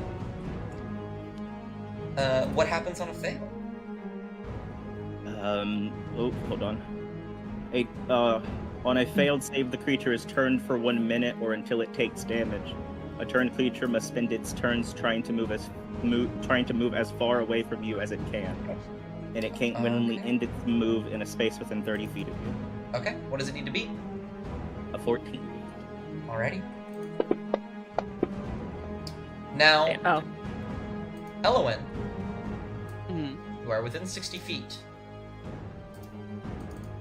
S6: What happens on a fail?
S1: Oh, hold on. On a failed save, the creature is turned for 1 minute or until it takes damage. A turned creature must spend its turns trying to move as far away from you as it can, and it can't only end its move in a space within 30 feet of you.
S6: Okay. What does it need to be?
S1: A 14.
S6: Alrighty. Now, Elowen, you are within 60 feet.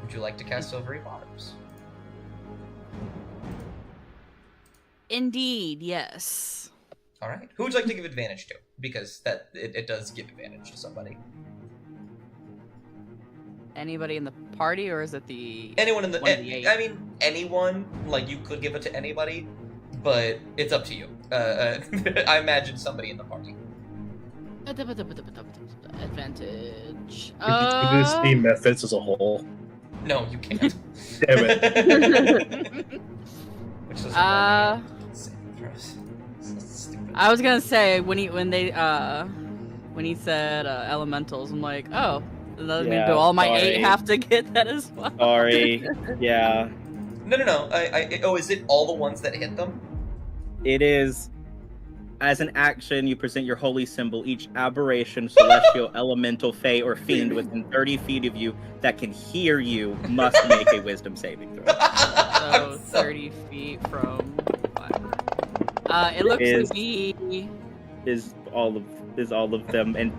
S6: Would you like to cast Silvery Barbs?
S5: Indeed, yes.
S6: Alright. Who would you like to give advantage to? Because it does give advantage to somebody.
S5: Anybody in the party, or is it the...
S6: Anyone in the... I mean, anyone. Like, you could give it to anybody, but it's up to you. I imagine somebody in the party.
S5: Advantage.
S4: Could this be methods as a whole?
S6: No, you can't.
S4: Damn it.
S6: Which is saving throws. So stupid.
S5: I was gonna say when he said elementals, I'm like, oh, does that mean do all my 8 have to get that as well?
S1: Sorry. Yeah.
S6: No. Is it all the ones that hit them?
S1: It is. As an action, you present your holy symbol. Each aberration, celestial, elemental, fey, or fiend within 30 feet of you that can hear you must make a wisdom saving throw.
S5: So 30 feet from 5. It looks to be
S1: is all of them, and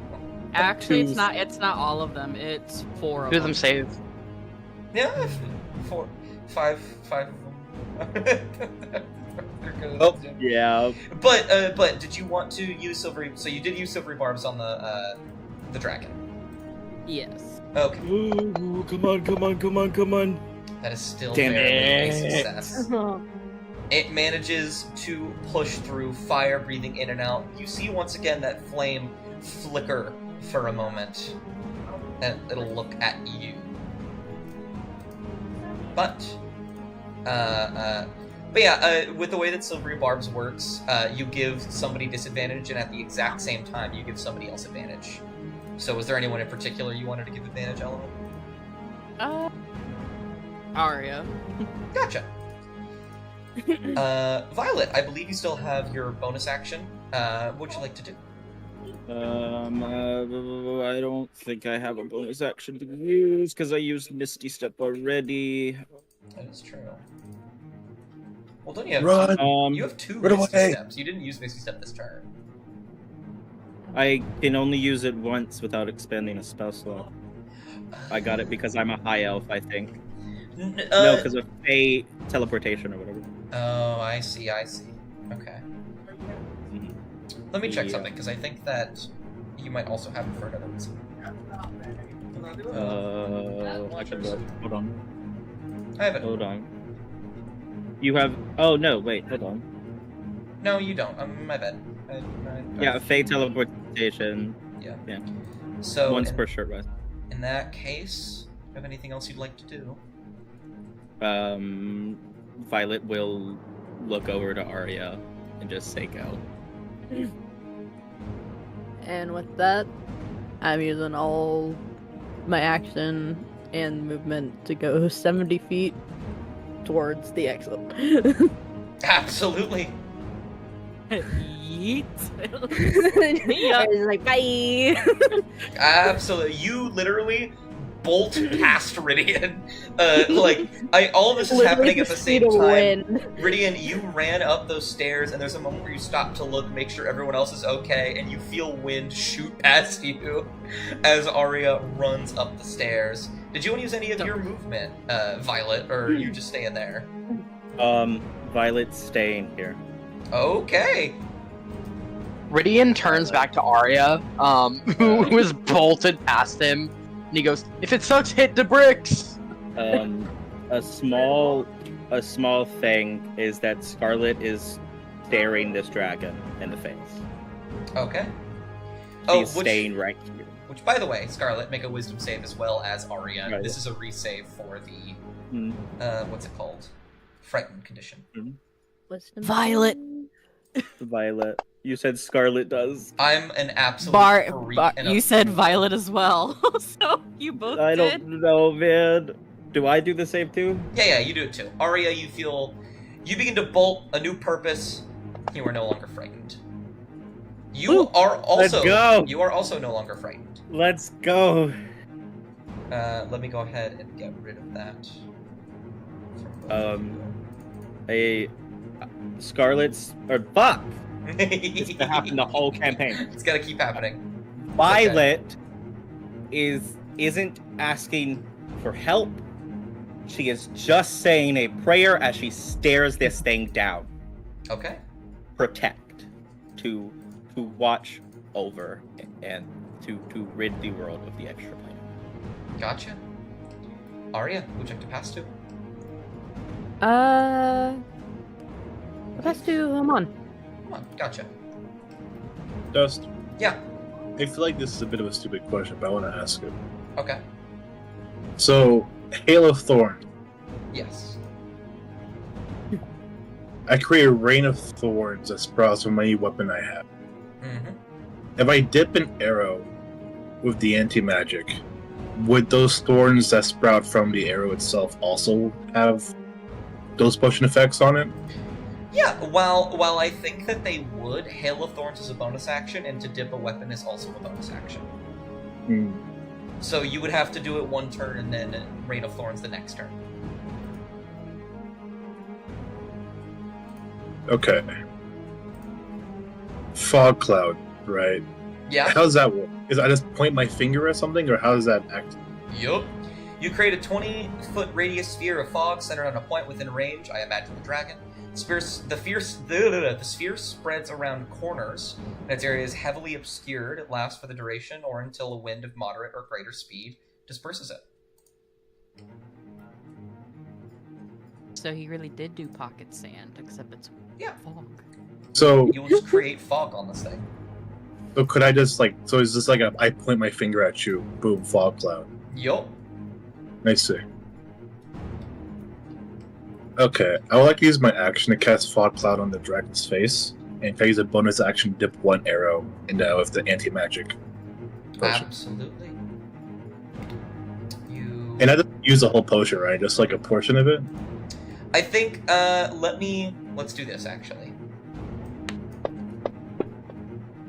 S5: actually it's not all of them. It's 4 of them.
S3: Do them save.
S6: Yeah, 4, 5 of them.
S1: Oh, yeah.
S6: But did you want to use silvery? So you did use silvery barbs on the dragon.
S5: Yes.
S6: Okay.
S1: Ooh, come on.
S6: That is still
S1: Damn
S6: very
S1: it.
S6: success. It manages to push through, fire breathing in and out. You see once again that flame flicker for a moment, and it'll look at you. But yeah, with the way that Silvery Barbs works, you give somebody disadvantage, and at the exact same time, you give somebody else advantage. So was there anyone in particular you wanted to give advantage, Element?
S5: Arya.
S6: Gotcha. Violet, I believe you still have your bonus action. What would you like to do?
S1: I don't think I have a bonus action to use, because I used Misty Step already.
S6: That is true. Well, don't you have you have 2 Misty Steps. You didn't use Misty Step this turn.
S1: I can only use it once without expending a spell slot. I got it because I'm a high elf, I think. No, because of teleportation or whatever.
S6: Oh, I see. Okay. Let me check
S1: Yeah.
S6: something, because I think that you might also have it for another reason.
S1: I can look. Hold on.
S6: I have it.
S1: Hold on. You have. Oh no! Wait. Hold on.
S6: No, you don't. I'm in my bed.
S1: Yeah, Fey teleportation.
S6: So
S1: Once
S6: in,
S1: per short rest.
S6: in that case, do you have anything else you'd like to do?
S1: Violet will look over to Arya and just say go.
S2: And with that, I'm using all my action and movement to go 70 feet towards the exit.
S6: Absolutely.
S5: Yeet.
S2: I was like, bye.
S6: Absolutely. You literally bolt past Ridian. All of this is happening at the same time. Ridian, you ran up those stairs, and there's a moment where you stop to look, make sure everyone else is okay, and you feel wind shoot past you as Arya runs up the stairs. Did you want to use any of your movement, Violet, or are you just staying there?
S1: Violet's staying here.
S6: Okay.
S3: Ridian turns back to Arya, who was bolted past him, and he goes, "If it sucks, hit the bricks."
S1: A small thing is that Scarlet is staring this dragon in the face.
S6: Okay.
S1: She's staying right here.
S6: Which, by the way, Scarlet, make a wisdom save as well as Arya.
S1: Right.
S6: This is a resave for the what's it called? Frightened condition.
S5: Violet.
S1: Violet. You said Scarlet does.
S6: I'm an absolute freak.
S5: You said Violet as well, so you both
S1: I
S5: did.
S1: don't know, man. Do I do the same too?
S6: Yeah, you do it too. Arya, you begin to bolt a new purpose. You are no longer frightened. You are also no longer frightened.
S1: Let's go.
S6: Let me go ahead and get rid of that.
S1: Scarlet's or fuck. It's gonna happen the whole campaign.
S6: It's gonna keep happening.
S1: Violet isn't asking for help. She is just saying a prayer as she stares this thing down.
S6: Okay.
S1: Protect, to watch over, and to rid the world of the extra planet.
S6: Gotcha. Arya, would you like to pass to?
S2: Let's do. I'm on.
S6: Come on, gotcha.
S4: Dust.
S6: Yeah.
S4: I feel like this is a bit of a stupid question, but I want to ask it.
S6: Okay.
S4: So, Hail of Thorn.
S6: Yes.
S4: I create a rain of thorns that sprouts from any weapon I have.
S6: Mm-hmm.
S4: If I dip an arrow with the anti-magic, would those thorns that sprout from the arrow itself also have those potion effects on it?
S6: Yeah, while I think that they would, Hail of Thorns is a bonus action, and to dip a weapon is also a bonus action.
S4: Hmm.
S6: So you would have to do it one turn and then Rain of Thorns the next turn.
S4: Okay. Fog cloud, right?
S6: Yeah.
S4: How does that work? Is I just point my finger at something, or how does that act?
S6: Yup. You create a 20-foot radius sphere of fog centered on a point within range. I imagine the dragon. The sphere spreads around corners, and its area is heavily obscured. It lasts for the duration or until a wind of moderate or greater speed disperses it.
S5: So he really did do pocket sand, except it's fog.
S4: So
S6: You'll just create fog on this thing.
S4: So could I just so is this I point my finger at you, boom, fog cloud.
S6: Yup.
S4: I see. Okay, I would like to use my action to cast fog cloud on the dragon's face, and can I use a bonus action to dip one arrow into with the anti-magic potion.
S6: Absolutely.
S4: And I just use the whole potion, right? Just a portion of it?
S6: I think, let's do this, actually.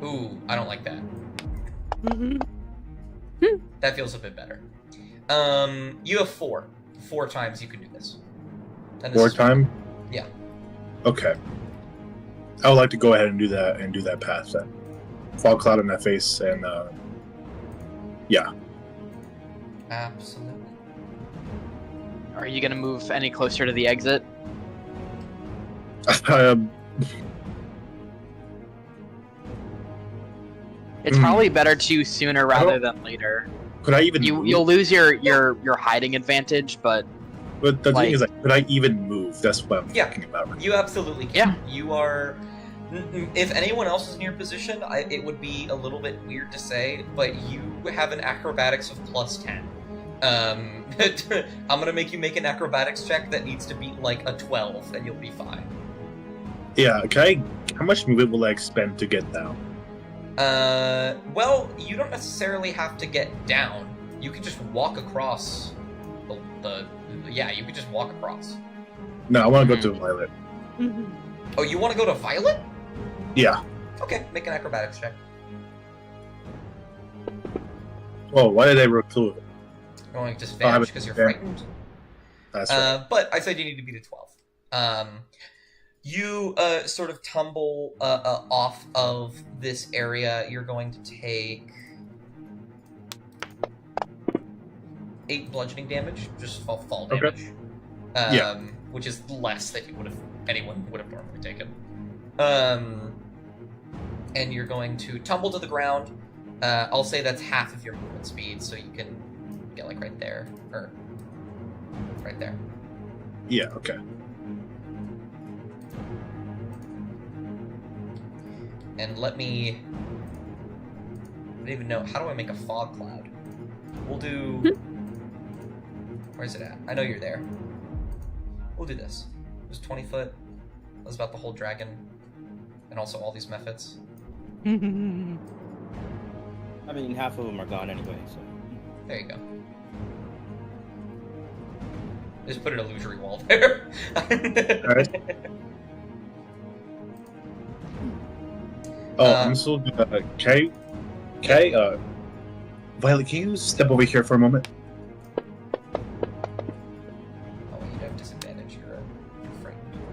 S6: Ooh, I don't like that. That feels a bit better. You have 4. 4 times you can do this. And this
S4: 4
S6: is-
S4: time?
S6: Yeah.
S4: Okay. I would like to go ahead and do that path then. Fog cloud in that face, and yeah.
S6: Absolutely.
S3: Are you gonna move any closer to the exit? It's probably better to sooner rather than later.
S4: Could I even move?
S3: You'll lose your hiding advantage, but
S4: But the
S3: like-
S4: thing is, like, could I even move? That's what I'm
S6: Yeah.
S4: thinking about. Right?
S6: You absolutely can. You are. If anyone else is in your position, it would be a little bit weird to say, but you have an acrobatics of +10. I'm gonna make you make an acrobatics check that needs to beat like a 12, and you'll be fine.
S4: Yeah. How much movement will I expend to get down?
S6: Well, you don't necessarily have to get down. You can just walk across yeah, you can just walk across.
S4: No, I want to go to Violet.
S6: Oh, you want to go to Violet?
S4: Yeah.
S6: Okay, make an acrobatics check.
S4: Oh, why did I reclude?
S6: You're going to disadvantage because you're frightened.
S4: That's right.
S6: But I said you need to beat a 12. You sort of tumble off of this area. You're going to take 8 bludgeoning damage, just fall damage.
S4: Yeah.
S6: Which is less than anyone would have normally taken. And you're going to tumble to the ground. I'll say that's half of your movement speed, so you can get like right there, or right there.
S4: Yeah. Okay.
S6: And let me... I don't even know. How do I make a fog cloud? We'll do... Where's it at? I know you're there. We'll do this. It was 20 foot. That was about the whole dragon. And also all these methods.
S1: I mean, half of them are gone anyway, so.
S6: There you go. Just put an illusory wall there.
S4: Alright. Oh, I'm still. Okay. Violet, can you step over here for a moment?
S6: Oh, you have disadvantage. You're frightened.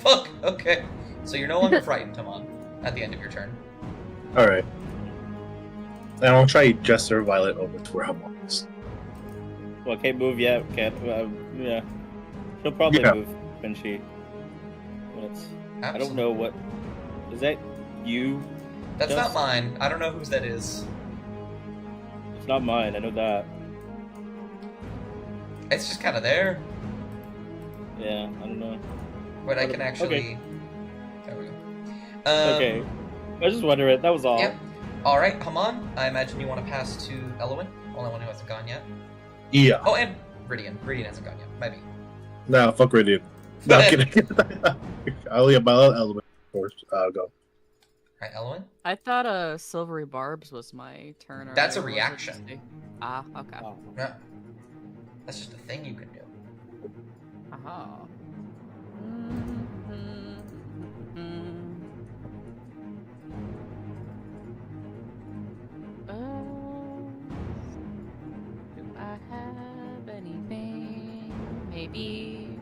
S6: Fuck! Okay. So you're no longer frightened, come on. At the end of your turn.
S4: Alright. And I'll try gesture Violet over to where I'm on this.
S1: Well, can't move yet. Can't. Yeah. She'll probably
S4: Yeah.
S1: move when she. When it's. I don't
S6: Absolutely.
S1: know what. Is that you?
S6: That's
S1: Just-
S6: not mine. I don't know whose that is.
S1: It's not mine. I know that.
S6: It's just kind of there.
S1: Yeah. I don't know.
S6: But I can actually... There we go.
S1: Okay. I was just wondering. That was all.
S6: Yep. Alright, Haman, I imagine you want to pass to Elwyn. Only one who hasn't gone yet.
S4: Yeah.
S6: Oh, and Ridian. Ridian hasn't gone yet. Maybe.
S4: No, fuck Ridian. No, I'm kidding. I'll leave Violet element, of course. Go.
S6: Alright, Elwyn?
S5: I thought Silvery Barbs was my turn. or
S6: That's a
S5: was it
S6: reaction.
S5: just Ah, okay.
S1: Oh.
S6: No. That's just a thing you can do.
S5: Aha. Do I have anything? Maybe.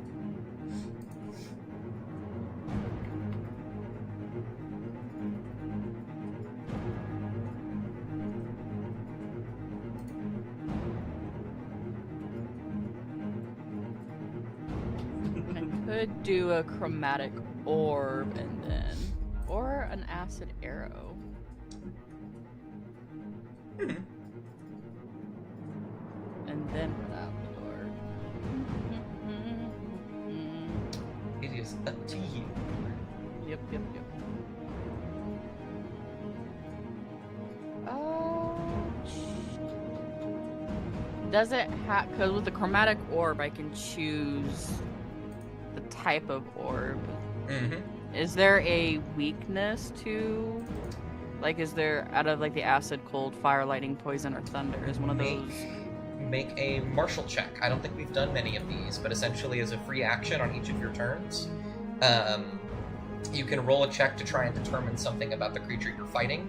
S5: I could do a chromatic orb and then, or an acid arrow.
S6: Hmm.
S5: And then put out the door.
S6: It is up to you.
S5: Yep. Does it have, because with the chromatic orb I can choose the type of orb.
S6: Mm-hmm.
S5: Is there a weakness to, like, is there, out of like the acid, cold, fire, lightning, poison, or thunder, is one of those?
S6: Make a martial check. I don't think we've done many of these, but essentially as a free action on each of your turns, you can roll a check to try and determine something about the creature you're fighting,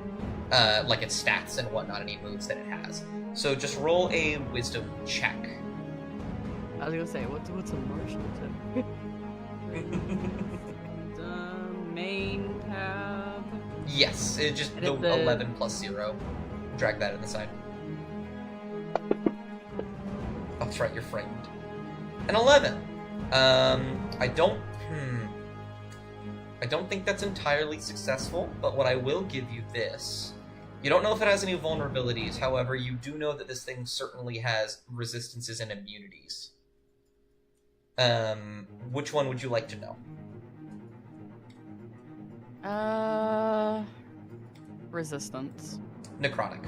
S6: like its stats and whatnot, any moves that it has. So just roll a wisdom check.
S5: I was gonna say, what's a martial check? The main tab.
S6: Yes, it just
S5: And
S6: the
S5: if the-
S6: 11 plus 0. Drag that in the side. Oh, that's right, you're frightened. An 11. I I don't think that's entirely successful, but what I will give you this. You don't know if it has any vulnerabilities, however, you do know that this thing certainly has resistances and immunities. Which one would you like to know?
S5: Resistance.
S6: Necrotic.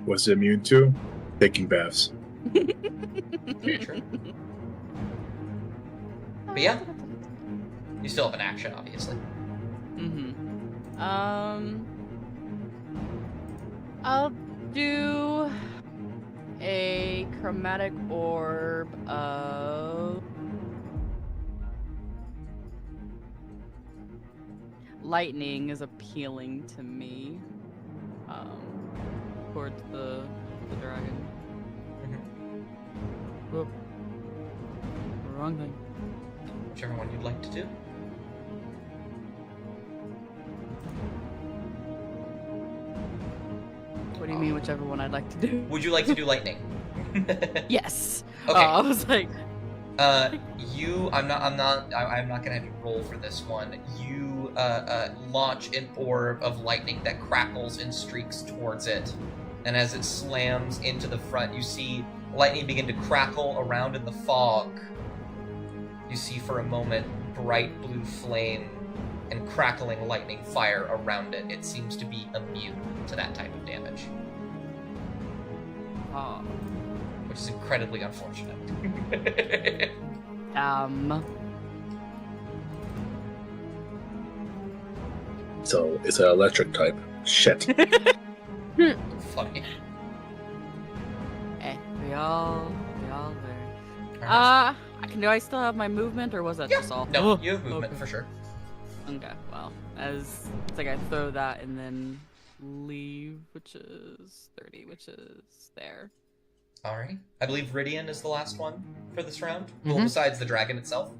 S4: Was it immune to? Taking baths.
S6: Very true. But yeah, you still have an action, obviously.
S5: Mm-hmm. I'll do a chromatic orb of lightning is appealing to me. Towards the dragon.
S6: Mm-hmm.
S5: Whoop. Wrong thing.
S6: Whichever one you'd like to do.
S5: What do you mean, whichever one I'd like to do?
S6: Would you like to do lightning?
S5: Yes.
S6: Okay.
S5: I was like,
S6: I'm not gonna have you roll for this one. You launch an orb of lightning that crackles and streaks towards it, and as it slams into the front, you see lightning begin to crackle around in the fog. You see for a moment bright blue flame and crackling lightning fire around it. It seems to be immune to that type of damage, which is incredibly unfortunate.
S4: So it's an electric type. Shit.
S6: Funny.
S5: we all there.
S6: Alright.
S5: Do I still have my movement, or was that
S6: Yeah.
S5: just all?
S6: No, you have movement
S5: Okay.
S6: for sure.
S5: Okay, well, as it's like I throw that and then leave, which is 30, which is there.
S6: Alright. I believe Ridian is the last one for this round. Well,
S3: Mhm.
S6: besides the dragon itself.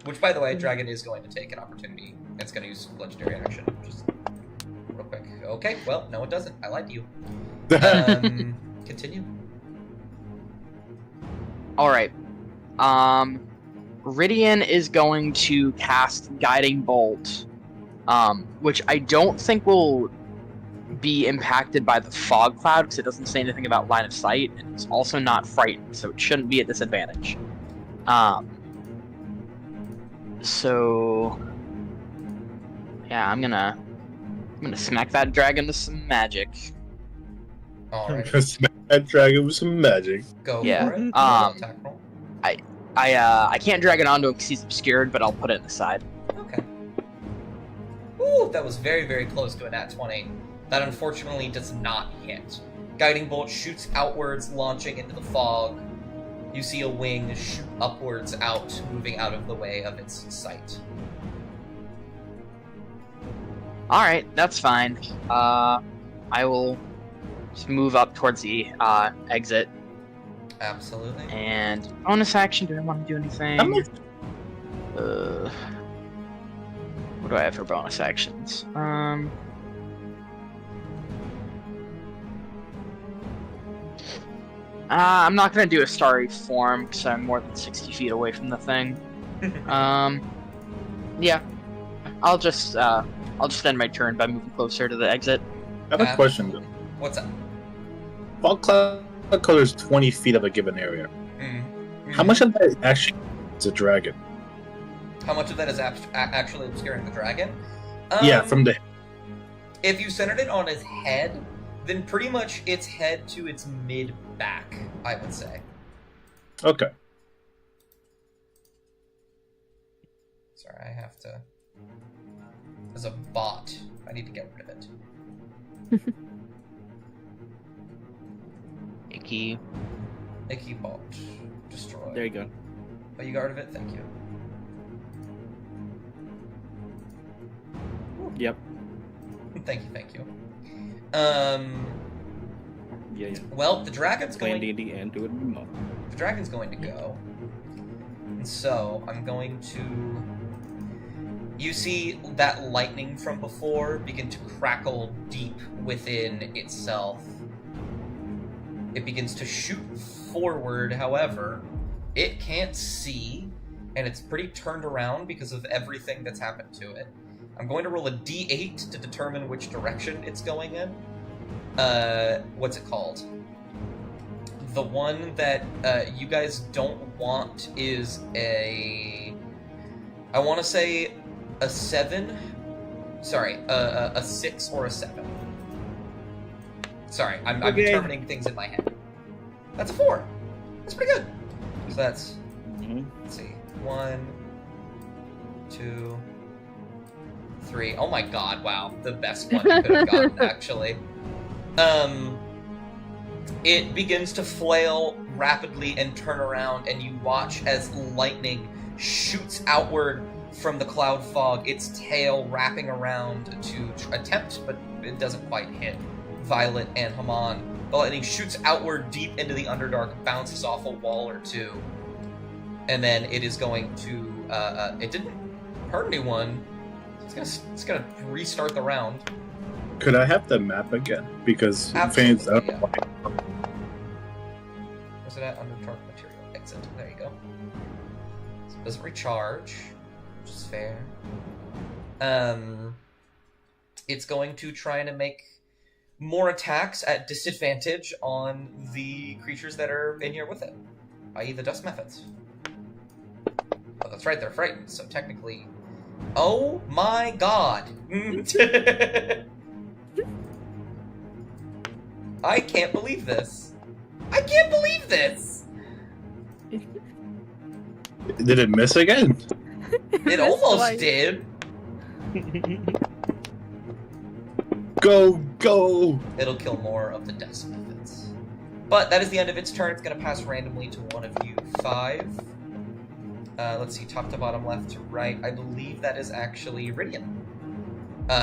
S6: Which, by the way, dragon is going to take an opportunity. It's going to use legendary action. Just real quick. Okay, well, no, it doesn't. I lied to you. Continue.
S3: Alright. Ridian is going to cast Guiding Bolt, which I don't think will be impacted by the fog cloud, because it doesn't say anything about line of sight, and it's also not frightened, so it shouldn't be at disadvantage. So yeah, I'm gonna smack that dragon with some magic.
S6: Alright.
S4: Smack that dragon with some magic.
S6: Go
S3: Yeah,
S6: for it. Attack roll.
S3: I can't drag it onto him because he's obscured, but I'll put it in the side.
S6: Okay. Ooh, that was very, very close to a nat 20. That unfortunately does not hit. Guiding Bolt shoots outwards, launching into the fog. You see a wing shoot upwards out, moving out of the way of its sight.
S3: Alright, that's fine. I will just move up towards the exit.
S6: Absolutely.
S3: And bonus action, do I want to do anything? What do I have for bonus actions? I'm not gonna do a starry form because I'm more than 60 feet away from the thing. Yeah, I'll just end my turn by moving closer to the exit.
S4: I have a question though.
S6: What's up?
S4: Fog cloud covers 20 feet of a given area.
S6: Mm.
S4: How much of that actually is a dragon?
S6: How much of that is actually obscuring the dragon?
S4: Yeah, from the.
S6: If you centered it on his head, then pretty much its head to its mid-back, I would say.
S4: Okay.
S6: Sorry, I have to... There's a bot. I need to get rid of it.
S3: Icky.
S6: Icky bot. Destroy.
S1: There you go.
S6: Oh, you got rid of it? Thank you.
S1: Yep.
S6: Thank you.
S1: Yeah.
S6: Well, the dragon's
S1: Playing
S6: going...
S1: D&D and do it remote.
S6: The dragon's going to go. And so, I'm going to You see that lightning from before begin to crackle deep within itself. It begins to shoot forward, however. It can't see, and it's pretty turned around because of everything that's happened to it. I'm going to roll a d8 to determine which direction it's going in. What's it called? The one that you guys don't want is I want to say a 7. Sorry, a 6 or a 7. Sorry, I'm determining things in my head. That's a 4. That's pretty good. So that's, let's see, 1, 2, 3. Oh my god, wow. The best one you could have gotten, actually. It begins to flail rapidly and turn around, and you watch as lightning shoots outward from the cloud fog, its tail wrapping around to attempt, but it doesn't quite hit Violet and Haman. The lightning shoots outward deep into the Underdark, bounces off a wall or two, and then it is going to, it didn't hurt anyone. It's gonna restart the round.
S4: Could I have the map again? Because
S6: Absolutely,
S4: fans,
S6: yeah. Where's it at? Underdark material. Exit. There you go. So it doesn't recharge, which is fair. It's going to try to make more attacks at disadvantage on the creatures that are in here with it, i.e. the dust methods. Oh, that's right, they're frightened, so technically... Oh my god! I can't believe this! I can't believe this!
S4: Did it miss again?
S6: It almost did!
S4: Go!
S6: It'll kill more of the dust methods. But that is the end of its turn. It's going to pass randomly to one of you 5. Let's see, top to bottom, left to right. I believe that is actually Rydian.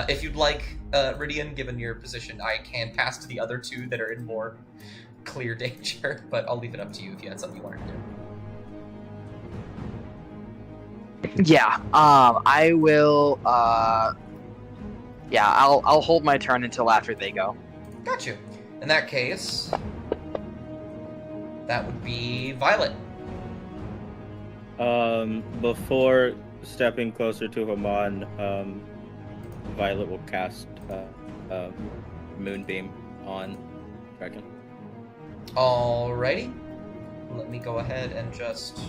S6: If you'd like, Rydian, given your position, I can pass to the other 2 that are in more clear danger, but I'll leave it up to you if you had something you wanted to do.
S3: Yeah, I will, yeah, I'll hold my turn until after they go.
S6: Got you. In that case, that would be Violet.
S1: Before stepping closer to Haman, Violet will cast Moonbeam on Dragon.
S6: Alrighty. Let me go ahead and just...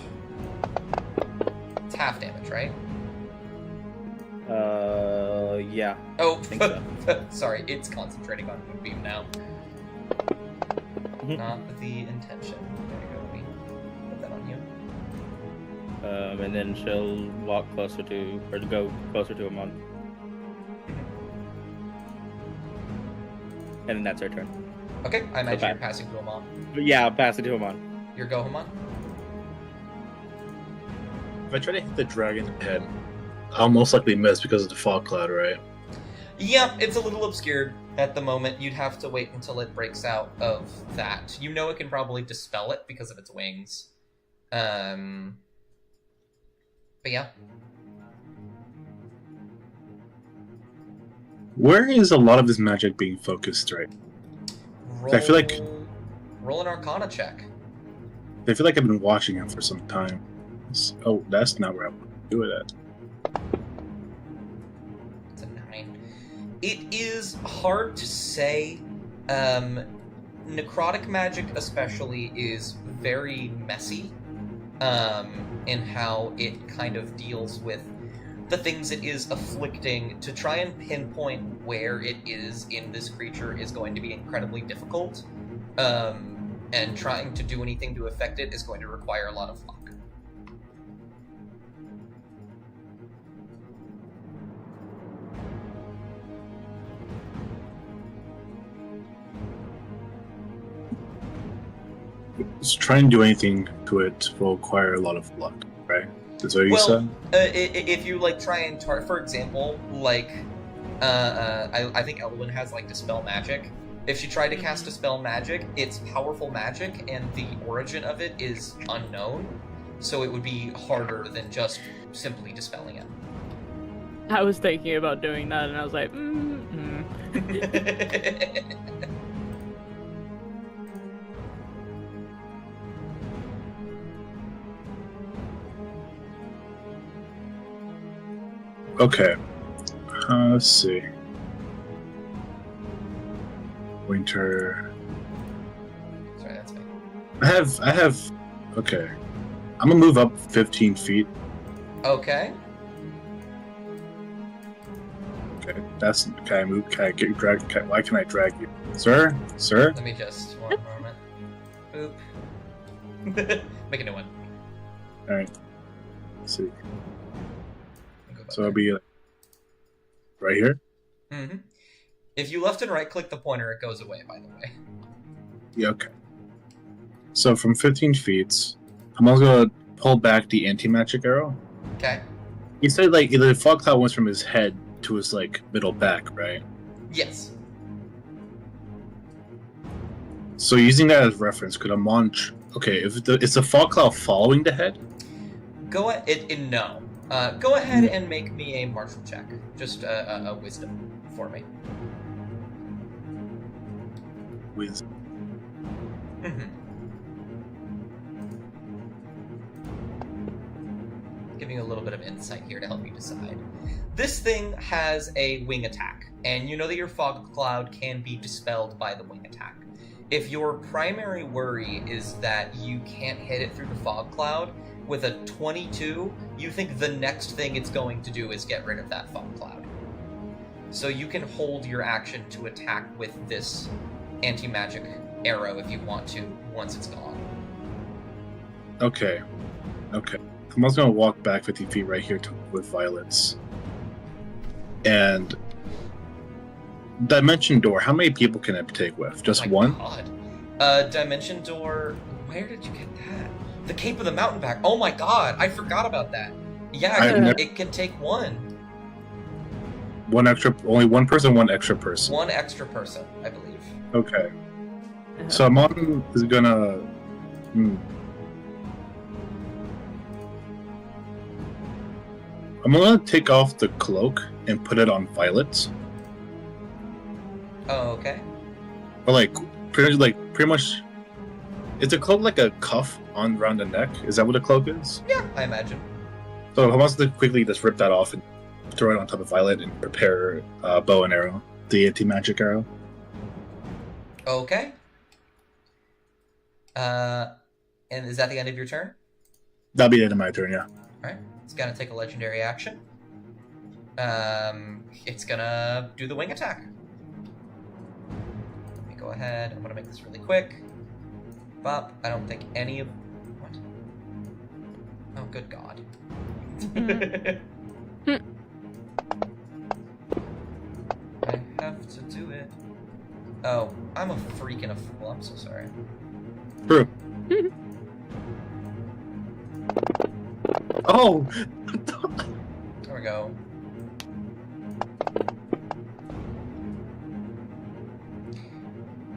S6: It's half damage, right?
S1: Yeah.
S6: Oh,
S1: I think so.
S6: sorry, it's concentrating on Moonbeam now. Not the intention. There you go, let me put that on you.
S1: And then she'll walk closer to, or go closer to Haman. And then that's her turn.
S6: Okay, I imagine
S1: Okay.
S6: you're passing to Haman.
S1: But yeah, I'll pass it to Haman.
S6: Your go, Haman?
S4: If I try to hit the dragon head, I'll most likely miss because of the fog cloud, right?
S6: Yeah, it's a little obscured at the moment. You'd have to wait until it breaks out of that. You know it can probably dispel it because of its wings. But yeah.
S4: Where is a lot of this magic being focused, right?
S6: Roll,
S4: I feel like-
S6: Roll an Arcana check.
S4: I feel like I've been watching him for some time. Oh, that's not where I want to do it at.
S6: It's a 9. It is hard to say. Necrotic magic especially is very messy in how it kind of deals with the things it is afflicting. To try and pinpoint where it is in this creature is going to be incredibly difficult, and trying to do anything to affect it is going to require a lot of luck.
S4: Just trying to do anything to it will require a lot of luck, right? That's what you
S6: Well,
S4: said?
S6: if you like try and for example, like I think Elwyn has like Dispel Magic. If she tried to cast Dispel Magic, it's powerful magic, and the origin of it is unknown, so it would be harder than just simply dispelling it.
S2: I was thinking about doing that, and I was like,
S4: Okay. Let's see. Winter.
S6: Sorry, that's me.
S4: I have. Okay. I'm gonna move up 15 feet.
S6: Okay.
S4: Okay. Can I move? Can I get dragged? Why can I drag you, sir? Sir?
S6: Let me just one moment. Boop. Make a new one.
S4: All right. Let's see.
S6: Go
S4: So I'll be right here.
S6: Mm-hmm. If you left and right click the pointer, it goes away. By the way.
S4: Yeah. Okay. So from 15 feet, I'm also gonna pull back the anti-magic arrow.
S6: Okay.
S4: You said like the fog cloud went from his head to his like middle back, right?
S6: Yes.
S4: So using that as reference, could a monch? Okay, if it's a fog cloud following the head.
S6: Go ahead. No. Go ahead and make me a martial check. Just a wisdom for me.
S4: With
S6: Mm-hmm. Giving you a little bit of insight here to help you decide. This thing has a wing attack, and you know that your fog cloud can be dispelled by the wing attack. If your primary worry is that you can't hit it through the fog cloud, with a 22, you think the next thing it's going to do is get rid of that fog cloud. So you can hold your action to attack with this anti-magic arrow if you want to, once it's gone.
S4: okay. I'm also gonna walk back 50 feet right here with violets. And dimension door. How many people can it take with? Just
S6: Oh my
S4: one?
S6: God. Dimension door. Where did you get that? The Cape of the Mountain Pack. Oh my God, I forgot about that. Yeah, it can take one.
S4: One extra. Only one person. One extra person.
S6: One extra person, I believe.
S4: Okay. So Amon is gonna. I'm gonna take off the cloak and put it on Violet.
S6: Oh, okay.
S4: Or like pretty much. Is the cloak like a cuff on around the neck? Is that what a cloak is?
S6: Yeah, I imagine.
S4: So I want to quickly just rip that off and throw it on top of Violet and prepare bow and arrow, the anti-magic arrow.
S6: Okay. And is that the end of your turn?
S4: That'll be the end of my turn, yeah.
S6: Alright. It's gonna take a legendary action. It's gonna do the wing attack. Let me go ahead. I'm gonna make this really quick. Bop. I don't think any of... What? Oh, good God. I have to do it. Oh, I'm a freak and a fool. I'm so sorry.
S4: True. Oh!
S6: There we go.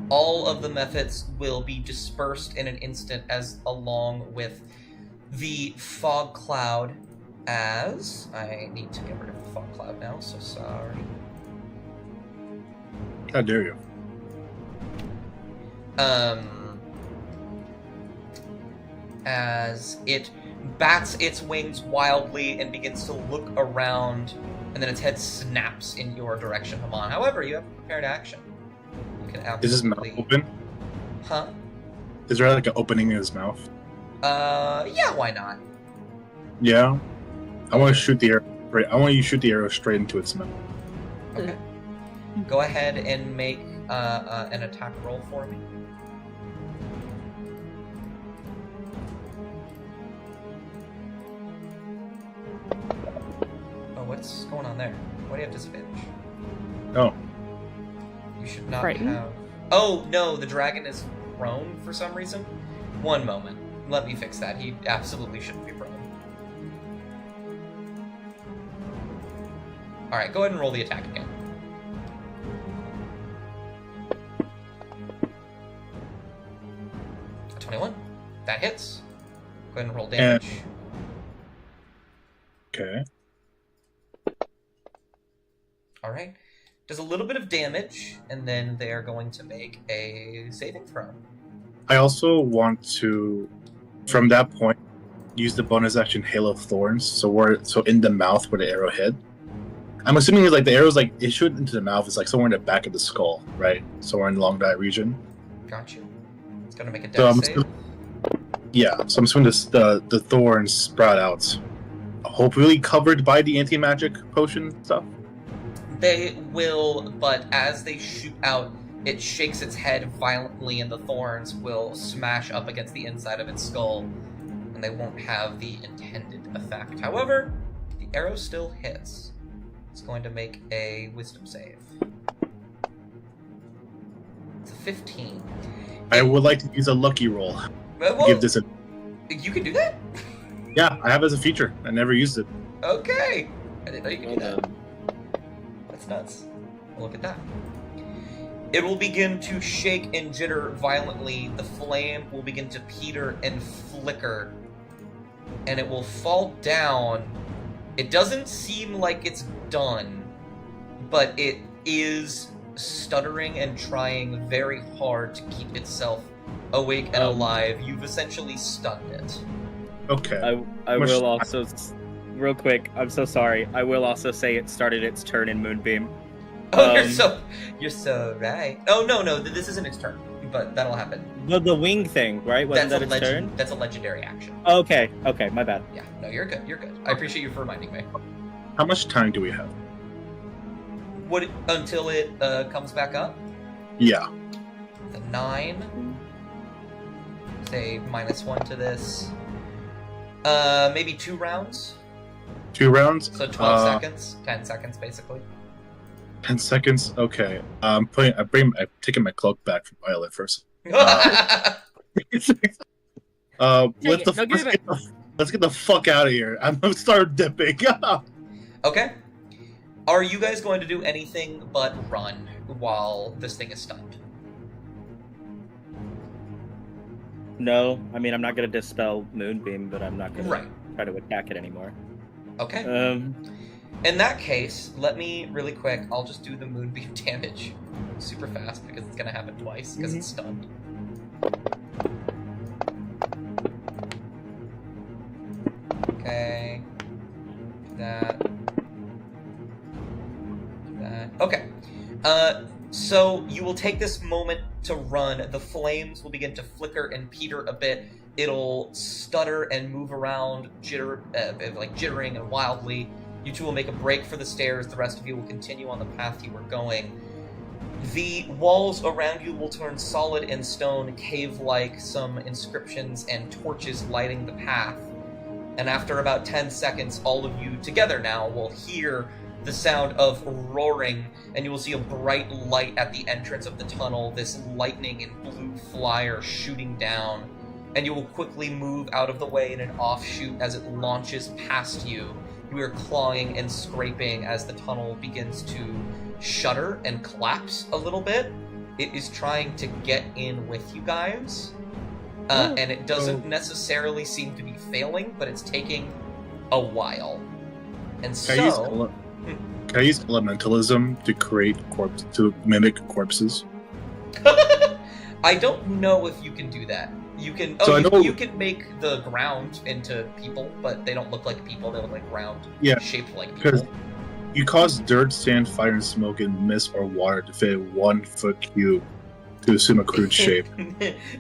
S6: All of the methods will be dispersed in an instant as along with the fog cloud as... I need to get rid of the fog cloud now, so sorry.
S4: How dare you?
S6: As it bats its wings wildly and begins to look around, and then its head snaps in your direction, Haman. However, you have a prepared action. You can absolutely...
S4: Is his mouth open?
S6: Huh?
S4: Is there like an opening in his mouth?
S6: Yeah, why not?
S4: Yeah. I want to shoot the arrow. Right. I want you to shoot the arrow straight into its mouth.
S6: Okay. Go ahead and make an attack roll for me. Oh, what's going on there? Why do you have disadvantage?
S4: Oh.
S6: You should not
S2: Frightened?
S6: have... Oh, no, the dragon is prone for some reason? One moment. Let me fix that. He absolutely shouldn't be prone. Alright, go ahead and roll the attack again. A 21. That hits. Go ahead and roll damage.
S4: Okay.
S6: All right. Does a little bit of damage, and then they are going to make a saving throw.
S4: I also want to, from that point, use the bonus action Hail of Thorns. So in the mouth where the arrow hit. I'm assuming like the arrow's like it shoot into the mouth is like somewhere in the back of the skull, right? Somewhere in along that region.
S6: Got you. It's gonna make a
S4: So
S6: dex save.
S4: So I'm assuming the thorns sprout out, hopefully covered by the anti-magic potion stuff.
S6: They will, but as they shoot out, it shakes its head violently, and the thorns will smash up against the inside of its skull, and they won't have the intended effect. However, the arrow still hits. It's going to make a wisdom save. It's a 15.
S4: I would like to use a lucky roll.
S6: Well,
S4: Give this a
S6: you can do that?
S4: yeah. I have it as a feature. I never used it.
S6: Okay. I didn't know you could do that.
S1: Well
S6: That's nuts. Look at that. It will begin to shake and jitter violently. The flame will begin to peter and flicker. And it will fall down. It doesn't seem like it's done, but it is stuttering and trying very hard to keep itself awake and alive. You've essentially stunned it.
S4: Okay.
S1: I will also, real quick, I'm so sorry. I will also say it started its turn in Moonbeam.
S6: Oh, you're so right. Oh no, this isn't its turn, but that'll happen.
S1: The wing thing, right? Wasn't that its turn?
S6: That's a legendary action.
S1: Okay, my bad.
S6: Yeah, no, you're good. I appreciate you for reminding me.
S4: How much time do we have?
S6: Until it comes back up?
S4: Yeah.
S6: The 9. Say -1 to this. Maybe 2 rounds.
S4: 2 rounds.
S6: So 12 seconds. 10 seconds, basically.
S4: 10 seconds. Okay. I'm taking my cloak back from Violet first. Let's get the fuck out of here. I'm gonna start dipping.
S6: Okay. Are you guys going to do anything but run while this thing is stunned?
S1: No, I mean I'm not gonna dispel Moonbeam, but I'm not gonna try to attack it anymore.
S6: Okay. In that case, let me really quick. I'll just do the Moonbeam damage super fast because it's gonna happen twice because it's stunned. Okay. That. Okay. So you will take this moment to run. The flames will begin to flicker and peter a bit. It'll stutter and move around, jittering and wildly. You two will make a break for the stairs. The rest of you will continue on the path you were going. The walls around you will turn solid and stone, cave-like, some inscriptions and torches lighting the path. And after about 10 seconds, all of you together now will hear the sound of roaring, and you will see a bright light at the entrance of the tunnel, this lightning and blue flyer shooting down, and you will quickly move out of the way in an offshoot as it launches past you. You are clawing and scraping as the tunnel begins to shudder and collapse a little bit. It is trying to get in with you guys, and it doesn't necessarily seem to be failing, but it's taking a while. And so...
S4: Can I use elementalism to mimic corpses?
S6: I don't know if you can do that. You can. You can make the ground into people, but they don't look like people. They look like ground, shaped like people.
S4: Because you cause dirt, sand, fire, and smoke, and mist or water to fit a 1 foot cube to assume a crude shape.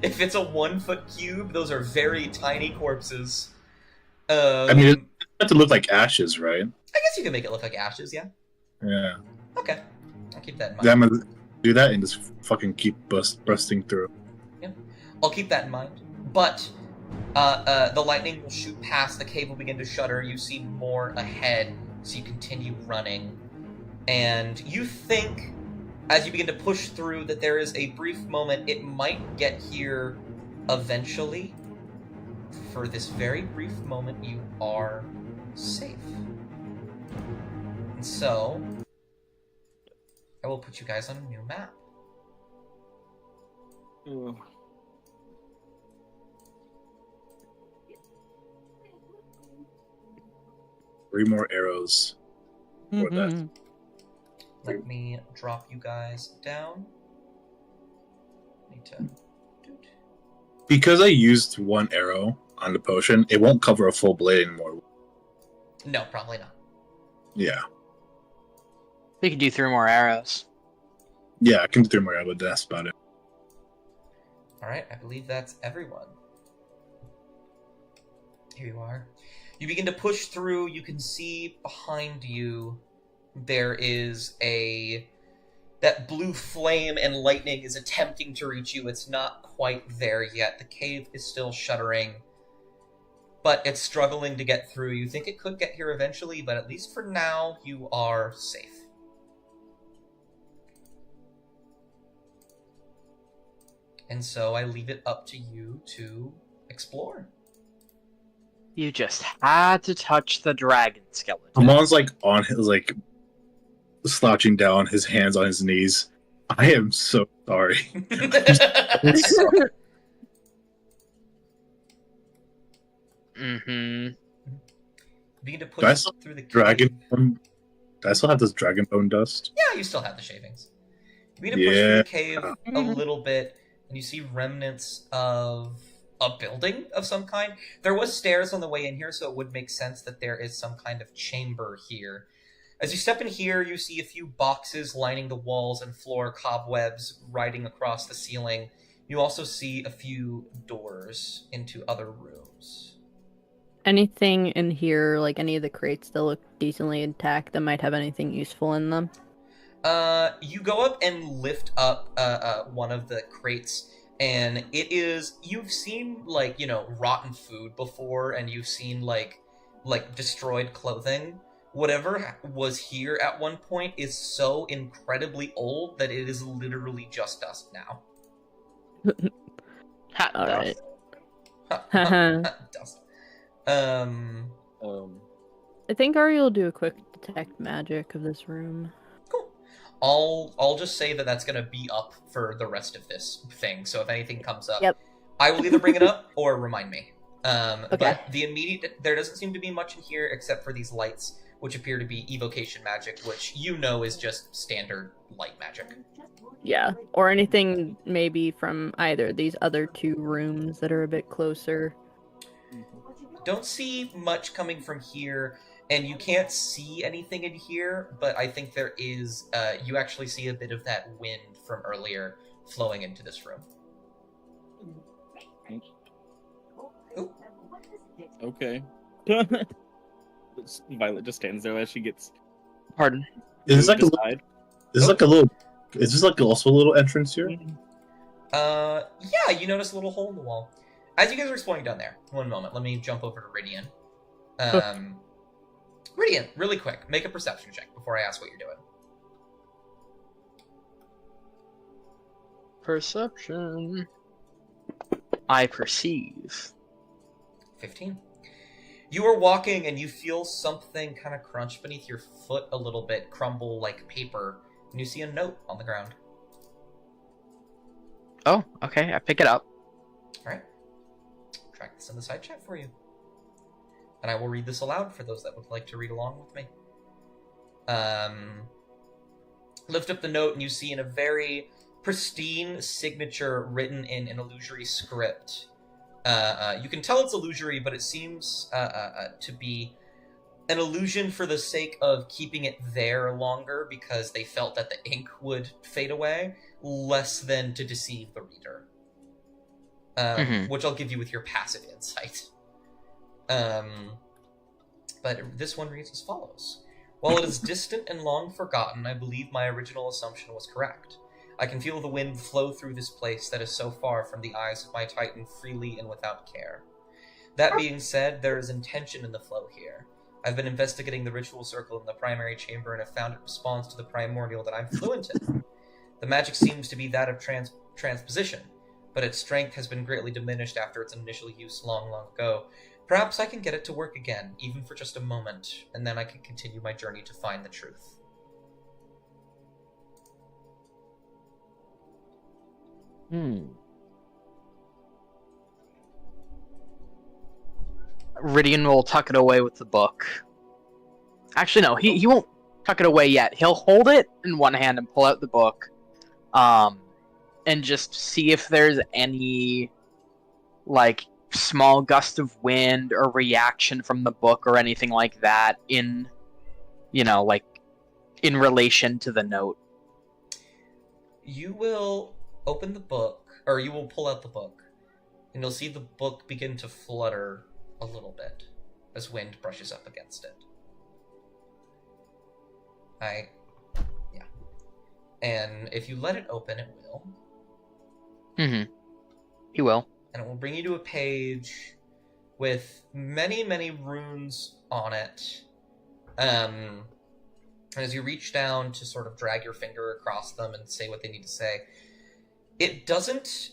S6: If it's a 1 foot cube, those are very tiny corpses.
S4: I mean, it has to look like ashes, right?
S6: I guess you can make it look like ashes, yeah.
S4: Yeah.
S6: Okay. I'll keep that in mind.
S4: I'm gonna do that and just fucking keep busting through.
S6: Yeah. I'll keep that in mind. But the lightning will shoot past, the cave will begin to shudder, you see more ahead, so you continue running. And you think, as you begin to push through, that there is a brief moment, it might get here eventually. For this very brief moment, you are safe. And so, I will put you guys on a new map.
S1: Ooh.
S4: Three more arrows for that.
S6: Let me drop you guys down. Need to...
S4: Because I used one arrow on the potion, it won't cover a full blade anymore.
S6: No, probably not.
S4: Yeah.
S3: We could do 3 more arrows.
S4: Yeah, I can do 3 more arrows, but that's about it.
S6: Alright, I believe that's everyone. Here you are. You begin to push through. You can see behind you there is that blue flame and lightning is attempting to reach you. It's not quite there yet. The cave is still shuddering, but it's struggling to get through. You think it could get here eventually, but at least for now, you are safe. And so I leave it up to you to explore.
S3: You just had to touch the dragon skeleton.
S4: Amon's like on his slouching down, his hands on his knees. I am so sorry.
S3: Mm-hmm.
S6: Begin to
S4: Do I
S6: push
S4: still
S6: through the cave.
S4: dragon bone? Do I still have this dragon bone dust?
S6: Yeah, you still have the shavings. You begin to push through
S4: Yeah.
S6: the cave a little bit, and you see remnants of a building of some kind. There was stairs on the way in here, so it would make sense that there is some kind of chamber here. As you step in here, you see a few boxes lining the walls and floor, cobwebs riding across the ceiling. You also see a few doors into other rooms.
S2: Anything in here, like any of the crates that look decently intact that might have anything useful in them?
S6: You go up and lift up one of the crates, and it is, you've seen, like, you know, rotten food before, and you've seen, like destroyed clothing. Whatever was here at one point is so incredibly old that it is literally just dust now.
S3: Hot
S2: All
S3: dust.
S2: right.
S6: Dust.
S2: I think Ari will do a quick detect magic of this room.
S6: Cool. I'll just say that that's gonna be up for the rest of this thing. So if anything comes up,
S2: Yep.
S6: I will either bring it up or remind me.
S2: Okay.
S6: But there doesn't seem to be much in here except for these lights, which appear to be evocation magic, which you know is just standard light magic.
S2: Yeah, or anything maybe from either of these other 2 rooms that are a bit closer.
S6: Don't see much coming from here, and you can't see anything in here, but I think there is, you actually see a bit of that wind from earlier flowing into this room. Ooh.
S1: Okay. Violet just stands there as she gets
S3: Pardon.
S4: Is this like a
S1: moved
S4: little,
S1: aside.
S4: is this like a little? Is this like also a little entrance here?
S6: Yeah, you notice a little hole in the wall. As you guys are exploring down there, one moment, let me jump over to Rydian. Rydian, really quick, make a perception check before I ask what you're doing.
S3: Perception. I perceive.
S6: 15. You are walking and you feel something kind of crunch beneath your foot a little bit, crumble like paper, and you see a note on the ground.
S3: Oh, okay. I pick it up.
S6: Alright. Track this in the side chat for you. And I will read this aloud for those that would like to read along with me. Lift up the note and you see in a very pristine signature written in an illusory script. You can tell it's illusory, but it seems to be an illusion for the sake of keeping it there longer because they felt that the ink would fade away, less than to deceive the reader. Which I'll give you with your passive insight. But this one reads as follows. While it is distant and long forgotten, I believe my original assumption was correct. I can feel the wind flow through this place that is so far from the eyes of my Titan freely and without care. That being said, there is intention in the flow here. I've been investigating the ritual circle in the primary chamber and have found it responds to the primordial that I'm fluent in. The magic seems to be that of transposition, but its strength has been greatly diminished after its initial use long, long ago. Perhaps I can get it to work again, even for just a moment, and then I can continue my journey to find the truth.
S3: Rydian will tuck it away with the book. Actually, no, he won't tuck it away yet. He'll hold it in one hand and pull out the book, and just see if there's any like small gust of wind or reaction from the book or anything like that in, like in relation to the note.
S6: You will open the book, or you will pull out the book, and you'll see the book begin to flutter a little bit as wind brushes up against it. Yeah. And if you let it open, it will.
S3: Mm-hmm. He will.
S6: And it will bring you to a page with many, many runes on it. And as you reach down to sort of drag your finger across them and say what they need to say, it doesn't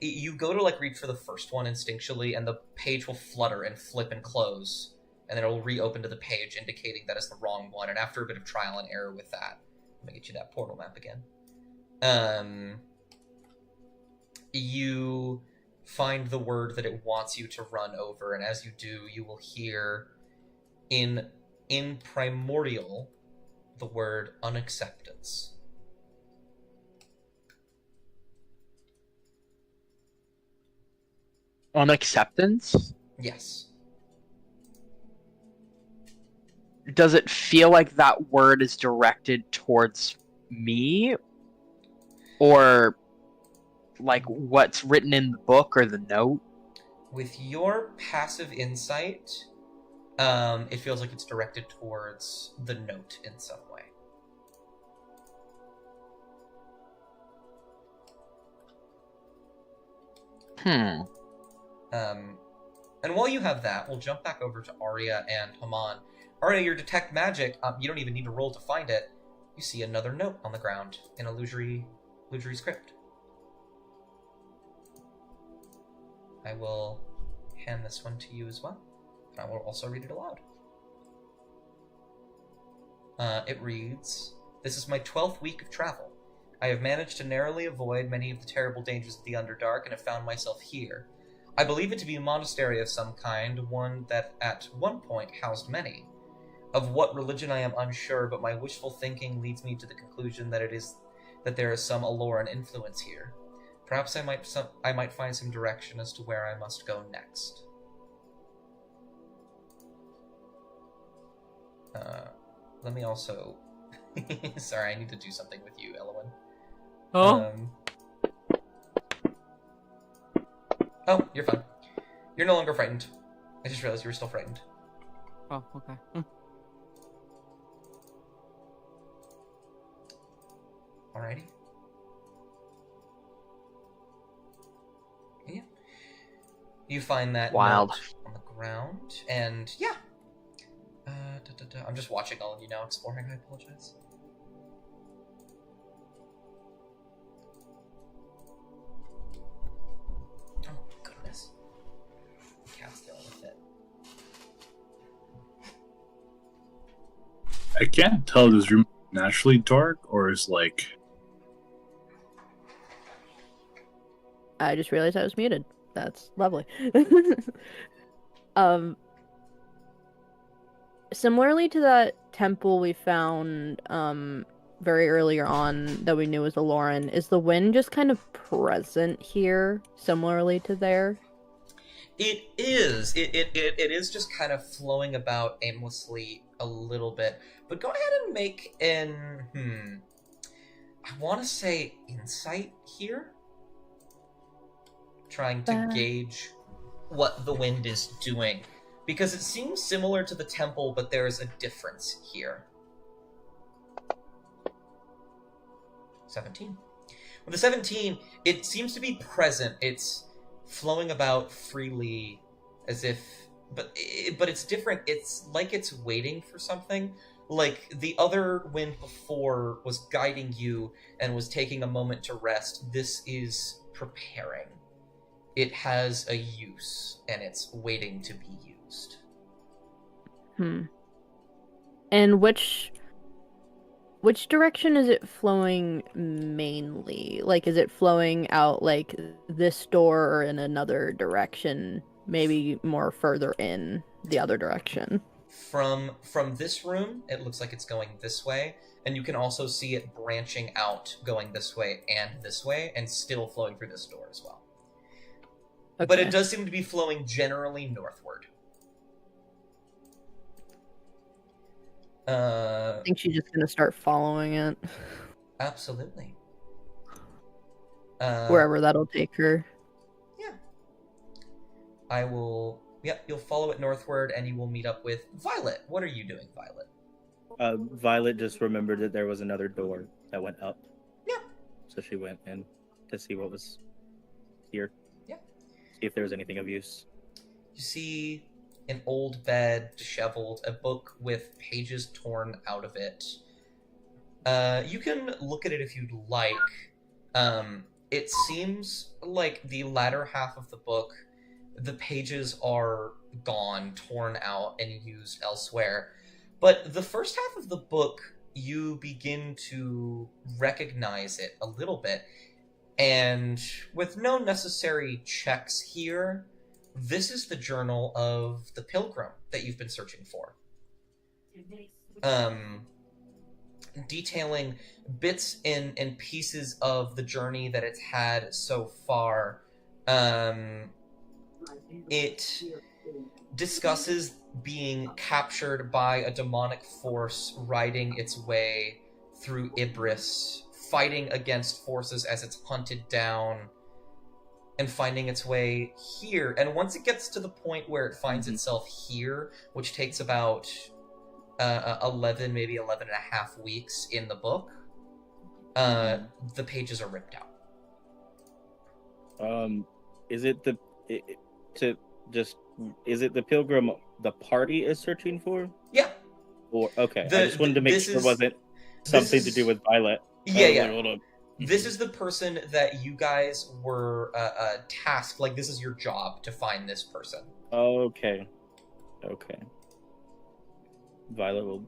S6: you go to reach for the first one instinctually, and the page will flutter and flip and close, and then it will reopen to the page indicating that it's the wrong one. And after a bit of trial and error with that, let me get you that portal map again. You find the word that it wants you to run over, and as you do, you will hear in primordial the word unacceptance.
S3: Unacceptance?
S6: Yes.
S3: Does it feel like that word is directed towards me? Or like what's written in the book or the note?
S6: With your passive insight, it feels like it's directed towards the note in some way. And while you have that, we'll jump back over to Arya and Haman. Arya, your detect magic, you don't even need to roll to find it. You see another note on the ground in illusory script. I will hand this one to you as well, and I will also read it aloud. It reads, "This is my 12th week of travel. I have managed to narrowly avoid many of the terrible dangers of the Underdark and have found myself here. I believe it to be a monastery of some kind, one that at one point housed many. Of what religion I am unsure, but my wishful thinking leads me to the conclusion that there is some Aloran influence here. Perhaps I might find some direction as to where I must go next." Let me also... Sorry, I need to do something with you, Elowen.
S5: Oh?
S6: Oh, you're fine. You're no longer frightened. I just realized you were still frightened.
S5: Oh, okay.
S6: Alrighty. Yeah. You find that
S3: Wild.
S6: note on the ground, and yeah. I'm just watching all of you now exploring. I apologize. Oh, goodness. Cat's dealing with it.
S4: I can't tell, this room naturally dark or is like...
S2: I just realized I was muted. That's lovely. Similarly to that temple we found very earlier on that we knew was Aloran, is the wind just kind of present here, similarly to there?
S6: It is. It is just kind of flowing about aimlessly a little bit. But go ahead and make an I want to say insight here. Trying to gauge what the wind is doing. Because it seems similar to the temple, but there's a difference here. 17. With the 17, it seems to be present. It's flowing about freely, as if... But it's different. It's like it's waiting for something. Like, the other wind before was guiding you and was taking a moment to rest. This is preparing. It has a use, and it's waiting to be used.
S2: And which direction is it flowing mainly? Like, is it flowing out like this door or in another direction? Maybe more further in the other direction?
S6: From this room, it looks like it's going this way, and you can also see it branching out, going this way, and still flowing through this door as well.
S2: Okay.
S6: But it does seem to be flowing generally northward.
S2: I think she's just gonna start following it.
S6: Absolutely.
S2: Wherever that'll take her.
S6: Yeah. I will... Yeah, you'll follow it northward, and you will meet up with Violet. What are you doing, Violet?
S1: Violet just remembered that there was another door that went up.
S6: Yeah.
S1: So she went in to see what was here.
S6: Yeah.
S1: See if there was anything of use.
S6: You see an old bed, disheveled, a book with pages torn out of it. You can look at it if you'd like. It seems like the latter half of the book, the pages are gone, torn out, and used elsewhere. But the first half of the book, you begin to recognize it a little bit. And with no necessary checks here, this is the journal of the pilgrim that you've been searching for. Detailing bits and pieces of the journey that it's had so far. It discusses being captured by a demonic force riding its way through Ibris, fighting against forces as it's hunted down, and finding its way here. And once it gets to the point where it finds itself here, which takes about 11, maybe 11 and a half weeks in the book, the pages are ripped out.
S1: Is it is it the pilgrim the party is searching for?
S6: Yeah.
S1: Or okay, I just wanted to make sure it wasn't something to do with Violet.
S6: Yeah.
S1: Hold on.
S6: This is the person that you guys were tasked, like this is your job to find this person.
S1: Okay. Violet will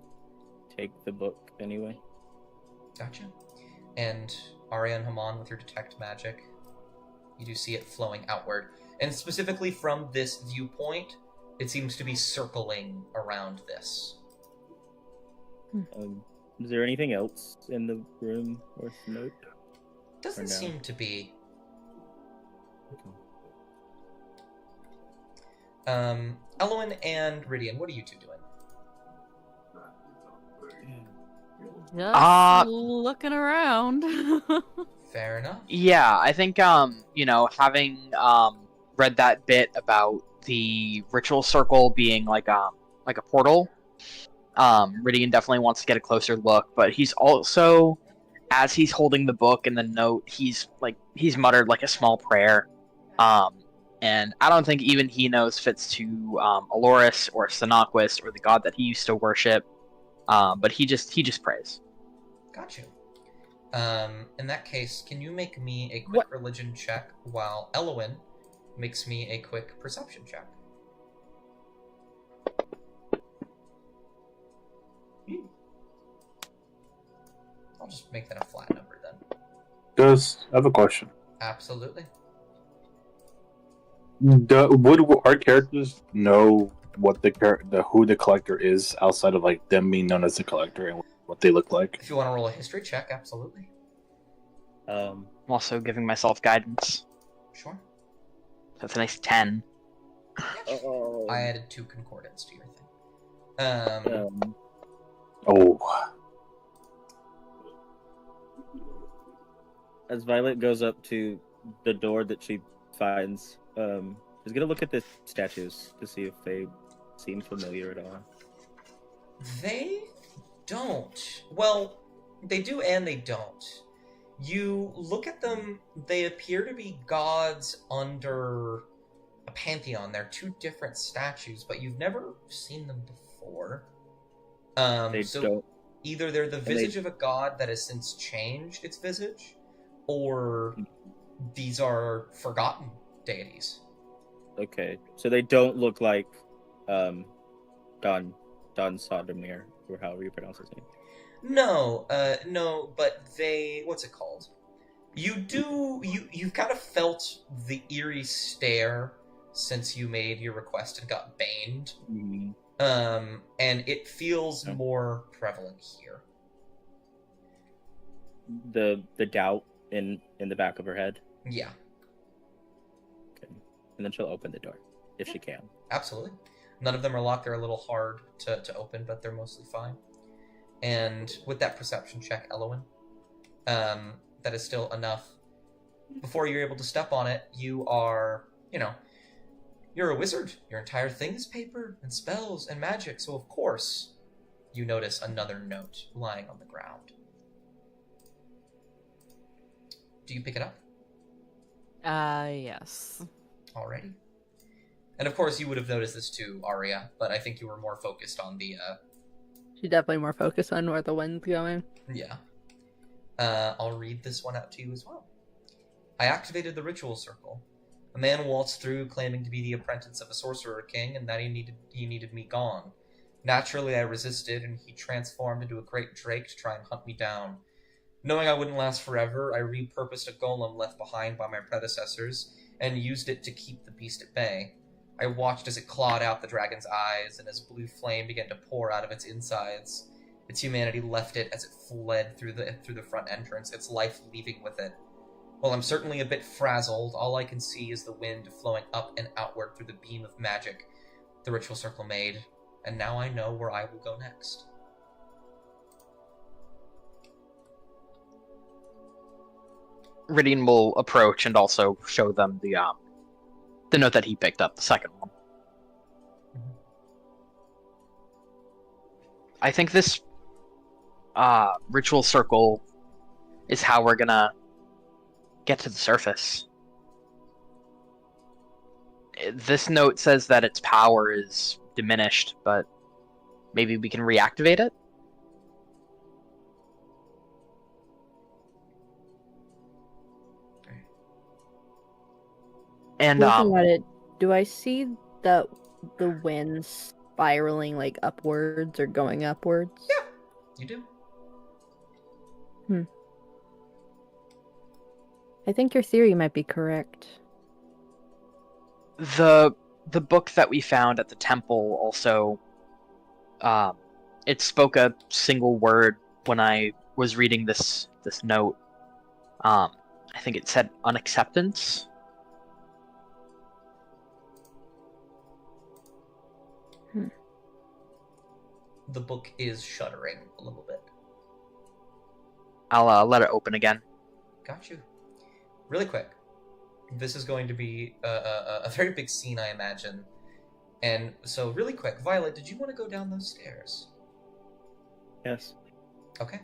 S1: take the book anyway.
S6: Gotcha. And Arya and Haman with your detect magic, you do see it flowing outward. And specifically from this viewpoint, it seems to be circling around this.
S1: Is there anything else in the room worth note?
S6: Doesn't seem to be. Elwyn and Rydian, what are you two doing?
S5: Just looking around.
S6: Fair enough.
S3: Yeah, I think having read that bit about the ritual circle being like a portal, Rydian definitely wants to get a closer look, but he's also, as he's holding the book and the note, he's muttered like a small prayer, and I don't think even he knows if it's to Aloris or Sanaquist or the god that he used to worship, but he just prays.
S6: Got you. In that case, can you make me a quick religion check while Elwyn makes me a quick perception check? I'll just make that a flat number then.
S4: Gus, I have a question.
S6: Absolutely.
S4: Would our characters know what who the collector is outside of like them being known as the collector and what they look like?
S6: If you want to roll a history check, absolutely.
S3: I'm also giving myself guidance.
S6: Sure.
S3: That's a nice 10.
S6: I added 2 concordance to your thing.
S1: As Violet goes up to the door that she finds, she's gonna look at the statues to see if they seem familiar at all.
S6: They don't. Well, they do and they don't. You look at them, they appear to be gods under a pantheon. They're 2 different statues, but you've never seen them before.
S1: They
S6: so
S1: don't.
S6: Either they're the visage of a god that has since changed its visage, or these are forgotten deities.
S1: Okay, so they don't look like Don Sodomir, or however you pronounce his name.
S6: No, but they, what's it called? You've kind of felt the eerie stare since you made your request and got baned.
S1: Mm-hmm.
S6: And it feels more prevalent here.
S1: The doubt in the back of her head.
S6: Yeah.
S1: Okay. And then she'll open the door if she can.
S6: Absolutely. None of them are locked. They're a little hard to open, but they're mostly fine. And with that perception check, Elowen, that is still enough. Before you're able to step on it, you are, you're a wizard. Your entire thing is paper and spells and magic, so of course you notice another note lying on the ground. Do you pick it up?
S5: Yes.
S6: Alrighty. And of course you would have noticed this too, Arya, but I think you were more focused on the,
S2: She's definitely more focused on where the wind's going.
S6: Yeah. I'll read this one out to you as well. I activated the ritual circle. A man waltzed through claiming to be the apprentice of a sorcerer king and that he needed me gone. Naturally, I resisted, and he transformed into a great drake to try and hunt me down. Knowing I wouldn't last forever, I repurposed a golem left behind by my predecessors and used it to keep the beast at bay. I watched as it clawed out the dragon's eyes and as blue flame began to pour out of its insides. Its humanity left it as it fled through the front entrance, its life leaving with it. While I'm certainly a bit frazzled, all I can see is the wind flowing up and outward through the beam of magic the ritual circle made, and now I know where I will go next.
S3: Rydian will approach and also show them the note that he picked up, the second one.
S6: Mm-hmm.
S3: I think this ritual circle is how we're gonna get to the surface. This note says that its power is diminished, but maybe we can reactivate it? And
S2: Looking at it, do I see the wind spiraling like upwards or going upwards?
S6: Yeah, you do.
S2: I think your theory might be correct.
S3: the book that we found at the temple also, it spoke a single word when I was reading this note. I think it said unacceptance.
S6: The book is shuddering a little bit.
S3: I'll let it open again.
S6: Got you. Really quick. This is going to be a very big scene, I imagine. And so, really quick, Violet, did you want to go down those stairs?
S1: Yes.
S6: Okay.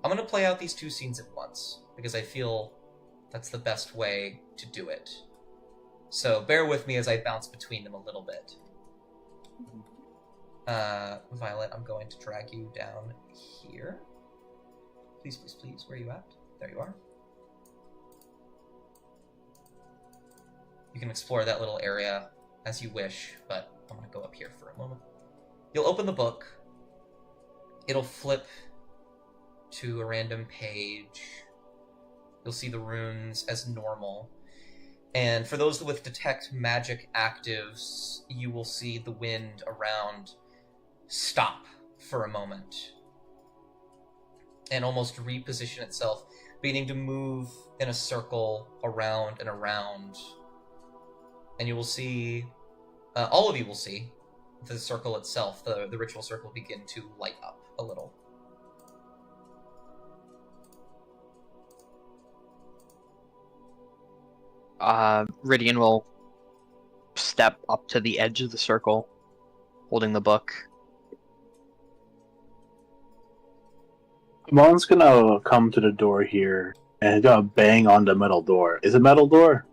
S6: I'm going to play out these two scenes at once, because I feel that's the best way to do it. So, bear with me as I bounce between them a little bit. Violet, I'm going to drag you down here. Please, please, please. Where are you at? There you are. You can explore that little area as you wish, but I'm going to go up here for a moment. You'll open the book. It'll flip to a random page. You'll see the runes as normal. And for those with detect magic actives, you will see the wind around stop for a moment and almost reposition itself, beginning to move in a circle around and around. And you will see, all of you will see, the circle itself, the ritual circle, begin to light up a little.
S3: Rydian will step up to the edge of the circle, holding the book.
S4: Mon's gonna come to the door here and he's gonna bang on the metal door. Is it metal door?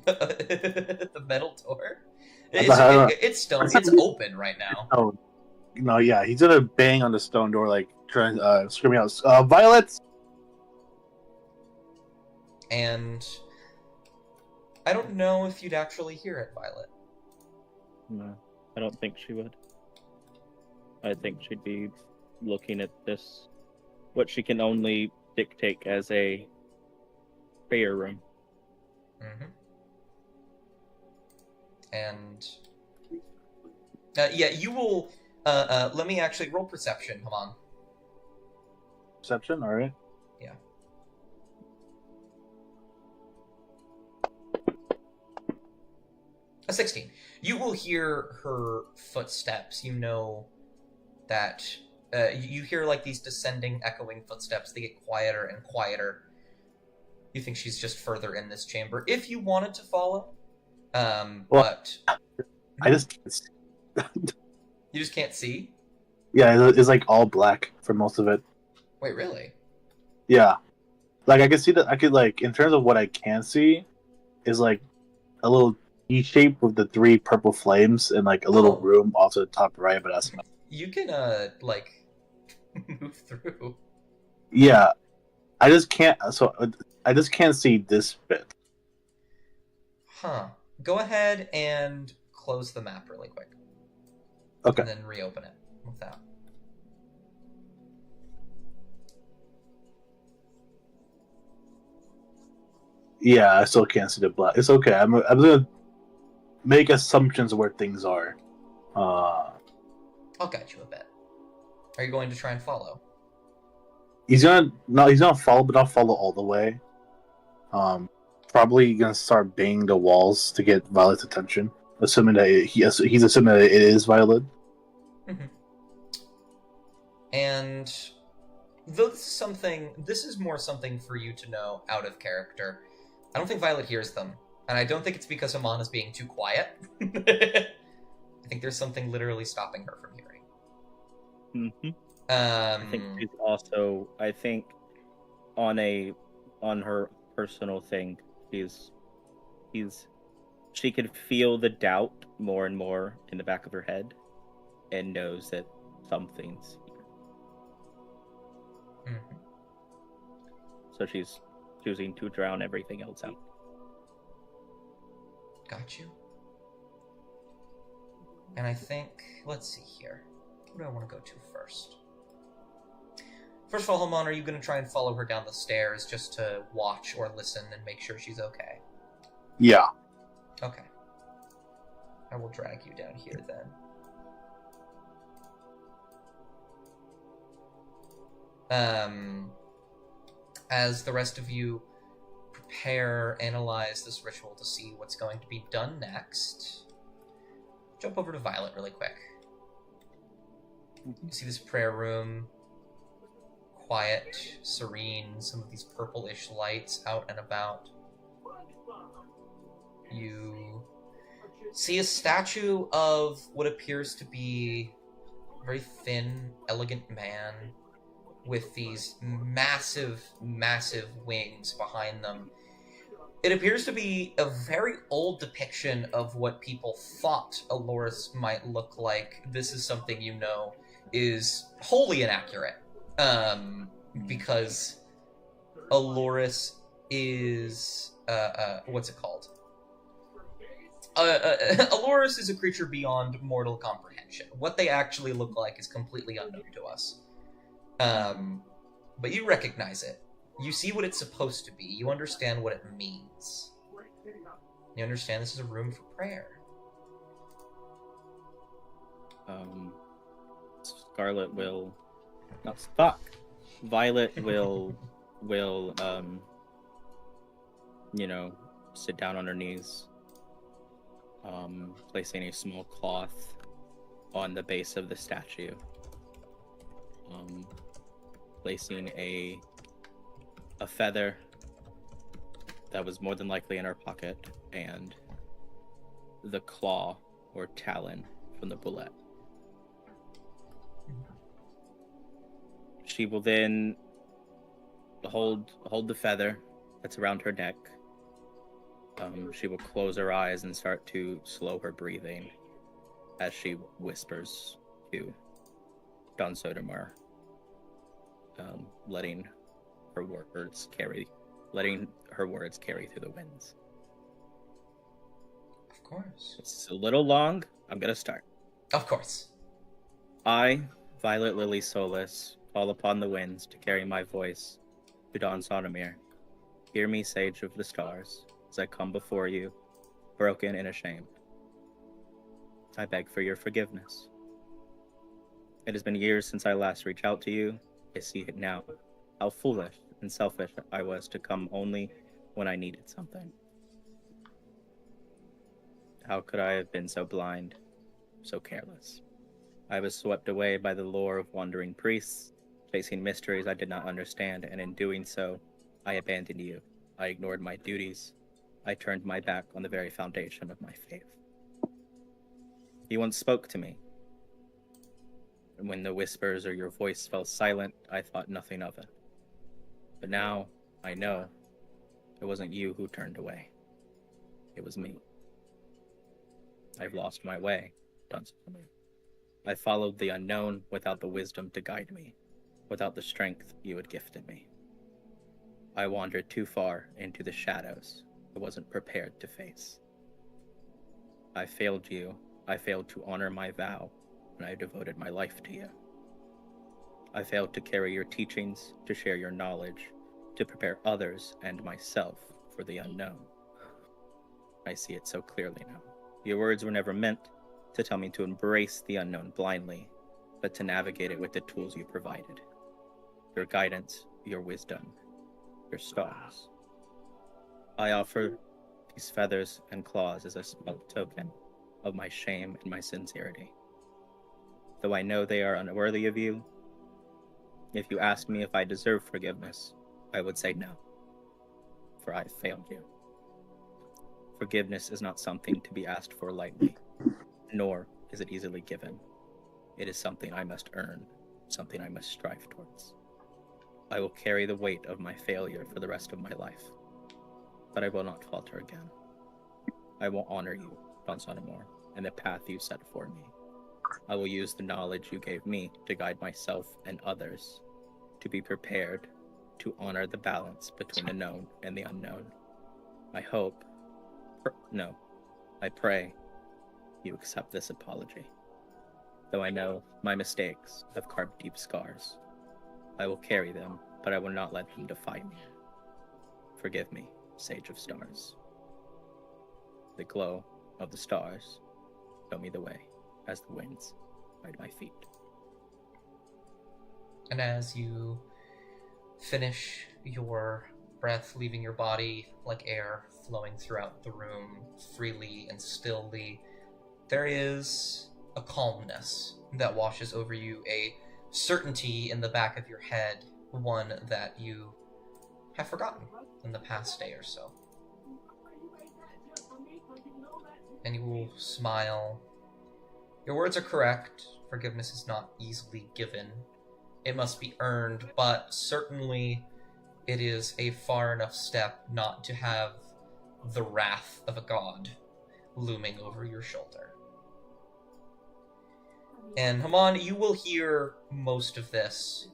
S6: The metal door? It's stone. It's open right now.
S4: Oh, no, yeah. He's gonna bang on the stone door, like trying, screaming out, "Violet!"
S6: And I don't know if you'd actually hear it, Violet.
S1: No, I don't think she would. I think she'd be looking at this, what she can only dictate as a prayer room.
S6: Mm-hmm. And Yeah, you will. Let me actually roll perception. Come on.
S4: Perception, all right.
S6: Yeah. A 16. You will hear her footsteps. You know that you hear like these descending, echoing footsteps. They get quieter and quieter. You think she's just further in this chamber. If you wanted to follow, but
S4: I just can't see.
S6: you just can't see.
S4: Yeah, it's like all black for most of it.
S6: Wait, really?
S4: Yeah, like I could see that. I could like in terms of what I can see, is like a little E shape with the 3 purple flames and like a little room off to the top right. But that's
S6: You can like move through.
S4: yeah. I just can't. So I just can't see this bit.
S6: Huh. Go ahead and close the map really quick.
S4: Okay.
S6: And then reopen it with that.
S4: Yeah, I still can't see the black. It's okay. I'm gonna make assumptions of where things are.
S6: I'll guide you a bit. Are you going to try and follow?
S4: He's gonna follow, but not follow all the way. Probably gonna start banging the walls to get Violet's attention, assuming that he's assuming that it is Violet.
S6: Mm-hmm. And though this is more something for you to know out of character. I don't think Violet hears them, and I don't think it's because Amon is being too quiet. I think there's something literally stopping her from hearing.
S1: Mm-hmm. I think she's also. I think on her personal thing, she could feel the doubt more and more in the back of her head, and knows that something's here.
S6: Mm-hmm.
S1: So she's choosing to drown everything else out.
S6: Got you. And I think, let's see here. What do I want to go to first? First of all, Hamon, are you going to try and follow her down the stairs just to watch or listen and make sure she's okay?
S4: Yeah.
S6: Okay. I will drag you down here then. As the rest of you prepare, analyze this ritual to see what's going to be done next, jump over to Violet really quick. You see this prayer room, quiet, serene, some of these purplish lights out and about. You see a statue of what appears to be a very thin, elegant man with these massive, massive wings behind them. It appears to be a very old depiction of what people thought Aloris might look like. This is something you know is wholly inaccurate. Because Aloris is... what's it called? Aloris is a creature beyond mortal comprehension. What they actually look like is completely unknown to us. But you recognize it. You see what it's supposed to be. You understand what it means. You understand this is a room for prayer.
S1: Scarlet will... Not fuck! Violet will, sit down on her knees, placing a small cloth on the base of the statue. Placing a feather that was more than likely in her pocket, and the claw or talon from the bullet. She will then hold the feather that's around her neck. She will close her eyes and start to slow her breathing as she whispers to Don Sodermar, letting her words carry through the winds.
S6: Of course.
S1: It's a little long. I'm gonna start.
S6: Of course.
S1: I, Violet Lily Solis, call upon the winds to carry my voice to Don Sodermere. Hear me, Sage of the Stars, as I come before you, broken and ashamed. I beg for your forgiveness. It has been years since I last reached out to you. I see it now. How foolish and selfish I was to come only when I needed something. How could I have been so blind, so careless? I was swept away by the lure of wandering priests, chasing mysteries I did not understand, and in doing so, I abandoned you. I ignored my duties. I turned my back on the very foundation of my faith. You once spoke to me. And when the whispers or your voice fell silent, I thought nothing of it. But now, I know, it wasn't you who turned away. It was me. I've lost my way, Dunstan. I followed the unknown without the wisdom to guide me, without the strength you had gifted me. I wandered too far into the shadows I wasn't prepared to face. I failed you. I failed to honor my vow, and I devoted my life to you. I failed to carry your teachings, to share your knowledge, to prepare others and myself for the unknown. I see it so clearly now. Your words were never meant to tell me to embrace the unknown blindly, but to navigate it with the tools you provided. Your guidance, your wisdom, your stars. I offer these feathers and claws as a small token of my shame and my sincerity. Though I know they are unworthy of you, if you asked me if I deserve forgiveness, I would say no, for I failed you. Forgiveness is not something to be asked for lightly, nor is it easily given. It is something I must earn, something I must strive towards. I will carry the weight of my failure for the rest of my life, but I will not falter again. I will honor you, Dunstan, and the path you set for me. I will use the knowledge you gave me to guide myself and others, to be prepared to honor the balance between the known and the unknown. I hope, I pray you accept this apology. Though I know my mistakes have carved deep scars, I will carry them, but I will not let them define me. Forgive me, Sage of Stars. The glow of the stars show me the way as the winds guide my feet.
S6: And as you finish, your breath leaving your body like air flowing throughout the room freely and stillly, there is a calmness that washes over you, a certainty in the back of your head, one that you have forgotten in the past day or so. And you will smile. Your words are correct. Forgiveness is not easily given. It must be earned, but certainly it is a far enough step not to have the wrath of a god looming over your shoulder. And Haman, you will hear most of this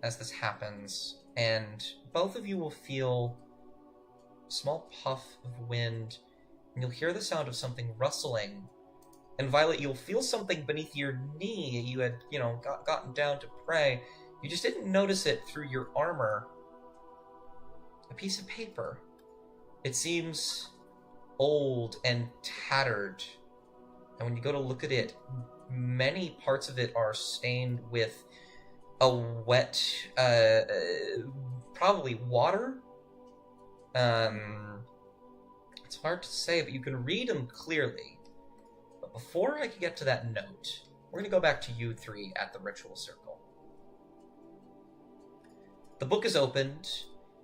S6: as this happens, and both of you will feel a small puff of wind, and you'll hear the sound of something rustling. And Violet, you'll feel something beneath your knee. You had, gotten down to pray. You just didn't notice it through your armor. A piece of paper. It seems old and tattered. And when you go to look at it, many parts of it are stained with a wet, probably water. It's hard to say, but you can read them clearly. But before I can get to that note, we're going to go back to you three at the ritual circle. The book is opened.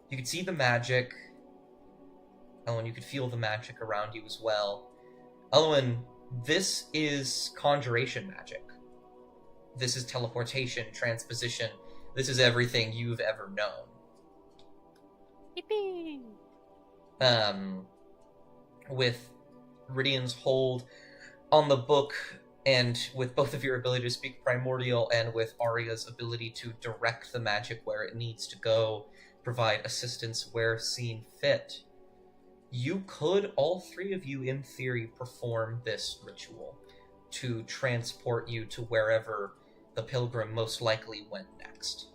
S6: You can see the magic. Elwyn, you could feel the magic around you as well. Elwyn, this is conjuration magic. This is teleportation, transposition. This is everything you've ever known.
S5: Yippee!
S6: With Rydian's hold on the book, and with both of your ability to speak primordial, and with Arya's ability to direct the magic where it needs to go, provide assistance where seen fit, you could, all three of you in theory, perform this ritual to transport you to wherever the pilgrim most likely went next.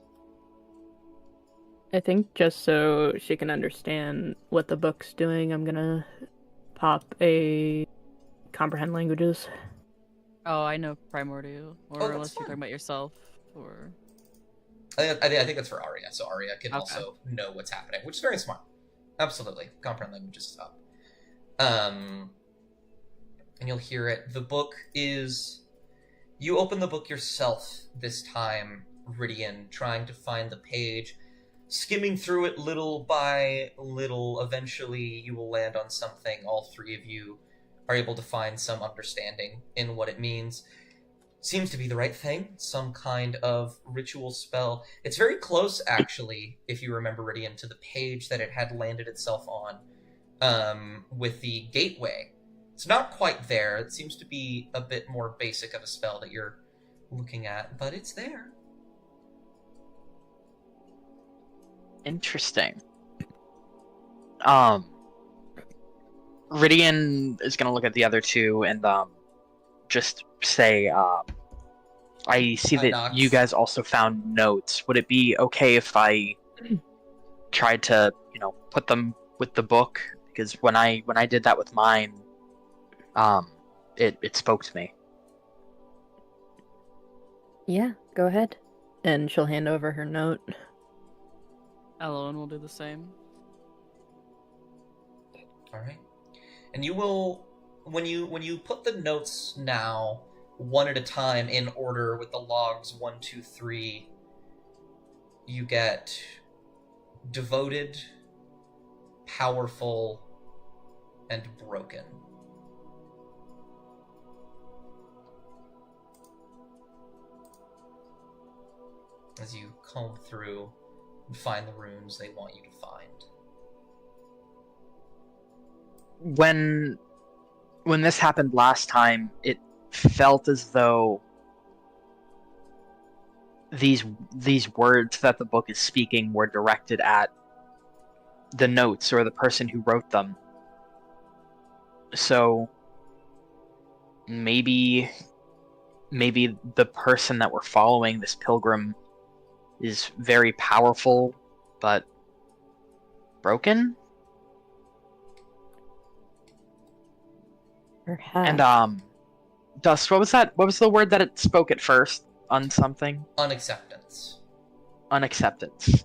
S2: I think just so she can understand what the book's doing, I'm gonna pop a comprehend languages?
S5: Oh, I know primordial. Or
S6: Oh, that's
S5: unless you're
S6: fine.
S5: talking about yourself, or
S6: I think that's for Arya. So Arya can
S5: Okay.
S6: also know what's happening, which is very smart. Absolutely, comprehend languages is up. And you'll hear it. The book is. You open the book yourself this time, Rydian, trying to find the page, skimming through it little by little. Eventually, you will land on something. All three of you are able to find some understanding in what it means. Seems to be the right thing. Some kind of ritual spell. It's very close, actually, if you remember, Rydian, to the page that it had landed itself on, with the gateway. It's not quite there. It seems to be a bit more basic of a spell that you're looking at, but it's there.
S3: Interesting. Rydian is gonna look at the other two and just say, I see that
S6: Nox.
S3: you guys also found notes. Would it be okay if I tried to, put them with the book? Because when I did that with mine, it spoke to me.
S2: Yeah, go ahead. And she'll hand over her note.
S5: Elowen will do the same.
S6: All right. And you will, when you put the notes now, one at a time in order with the logs 1, 2, 3, you get devoted, powerful, and broken. As you comb through and find the runes they want you to find.
S3: When this happened last time, it felt as though these words that the book is speaking were directed at the notes or the person who wrote them. So maybe the person that we're following, this pilgrim, is very powerful but broken.
S2: Perhaps.
S3: And Dust, what was that? What was the word that it spoke at first? On something?
S6: Unacceptance.
S3: Unacceptance.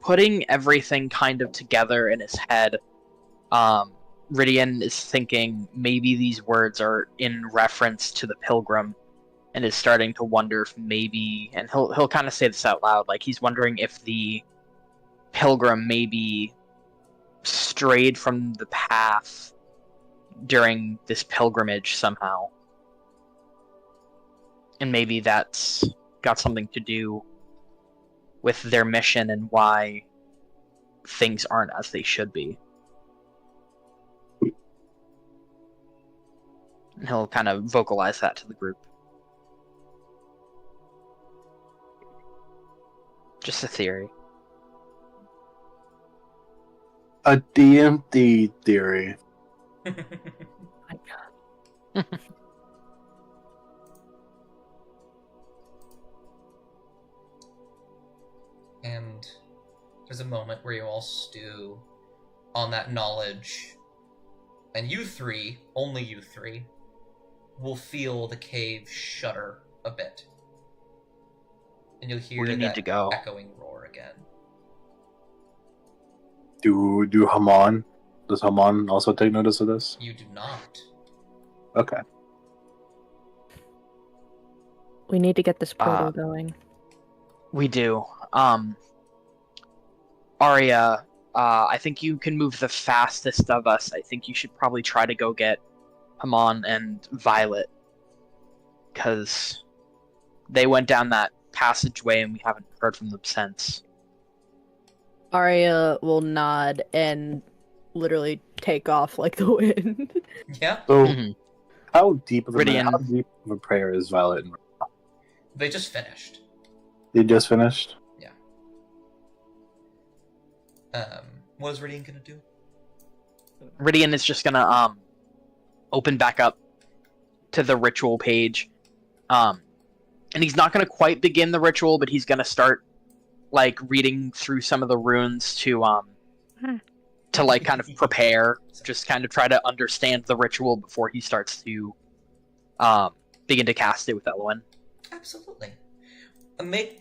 S3: Putting everything kind of together in his head, Rydian is thinking maybe these words are in reference to the pilgrim, and is starting to wonder if maybe, and he'll kind of say this out loud, like he's wondering if the pilgrim maybe strayed from the path during this pilgrimage somehow. And maybe that's got something to do with their mission and why things aren't as they should be. And he'll kind of vocalize that to the group. Just a theory.
S4: A DMD theory.
S2: My God.
S6: And there's a moment where you all stew on that knowledge, and you three, only you three, will feel the cave shudder a bit. And you'll hear
S3: We need
S6: that
S3: to go.
S6: echoing roar again.
S4: Do Haman? Does Haman also take notice of this?
S6: You do not.
S4: Okay.
S2: We need to get this portal going.
S3: We do. Arya, I think you can move the fastest of us. I think you should probably try to go get Haman and Violet, because they went down that passageway and we haven't heard from them since.
S2: Arya will nod and literally take off like the wind.
S6: Yeah?
S4: So,
S3: Mhm.
S4: how deep of
S3: Rydian.
S4: a prayer is Violet? And
S6: They just finished.
S4: they just finished.
S6: What is Rydian gonna do?
S3: Rydian is just gonna open back up to the ritual page, and he's not gonna quite begin the ritual, but he's gonna start like reading through some of the runes to to like kind of prepare, just kind of try to understand the ritual before he starts to begin to cast it with Elwyn.
S6: Absolutely.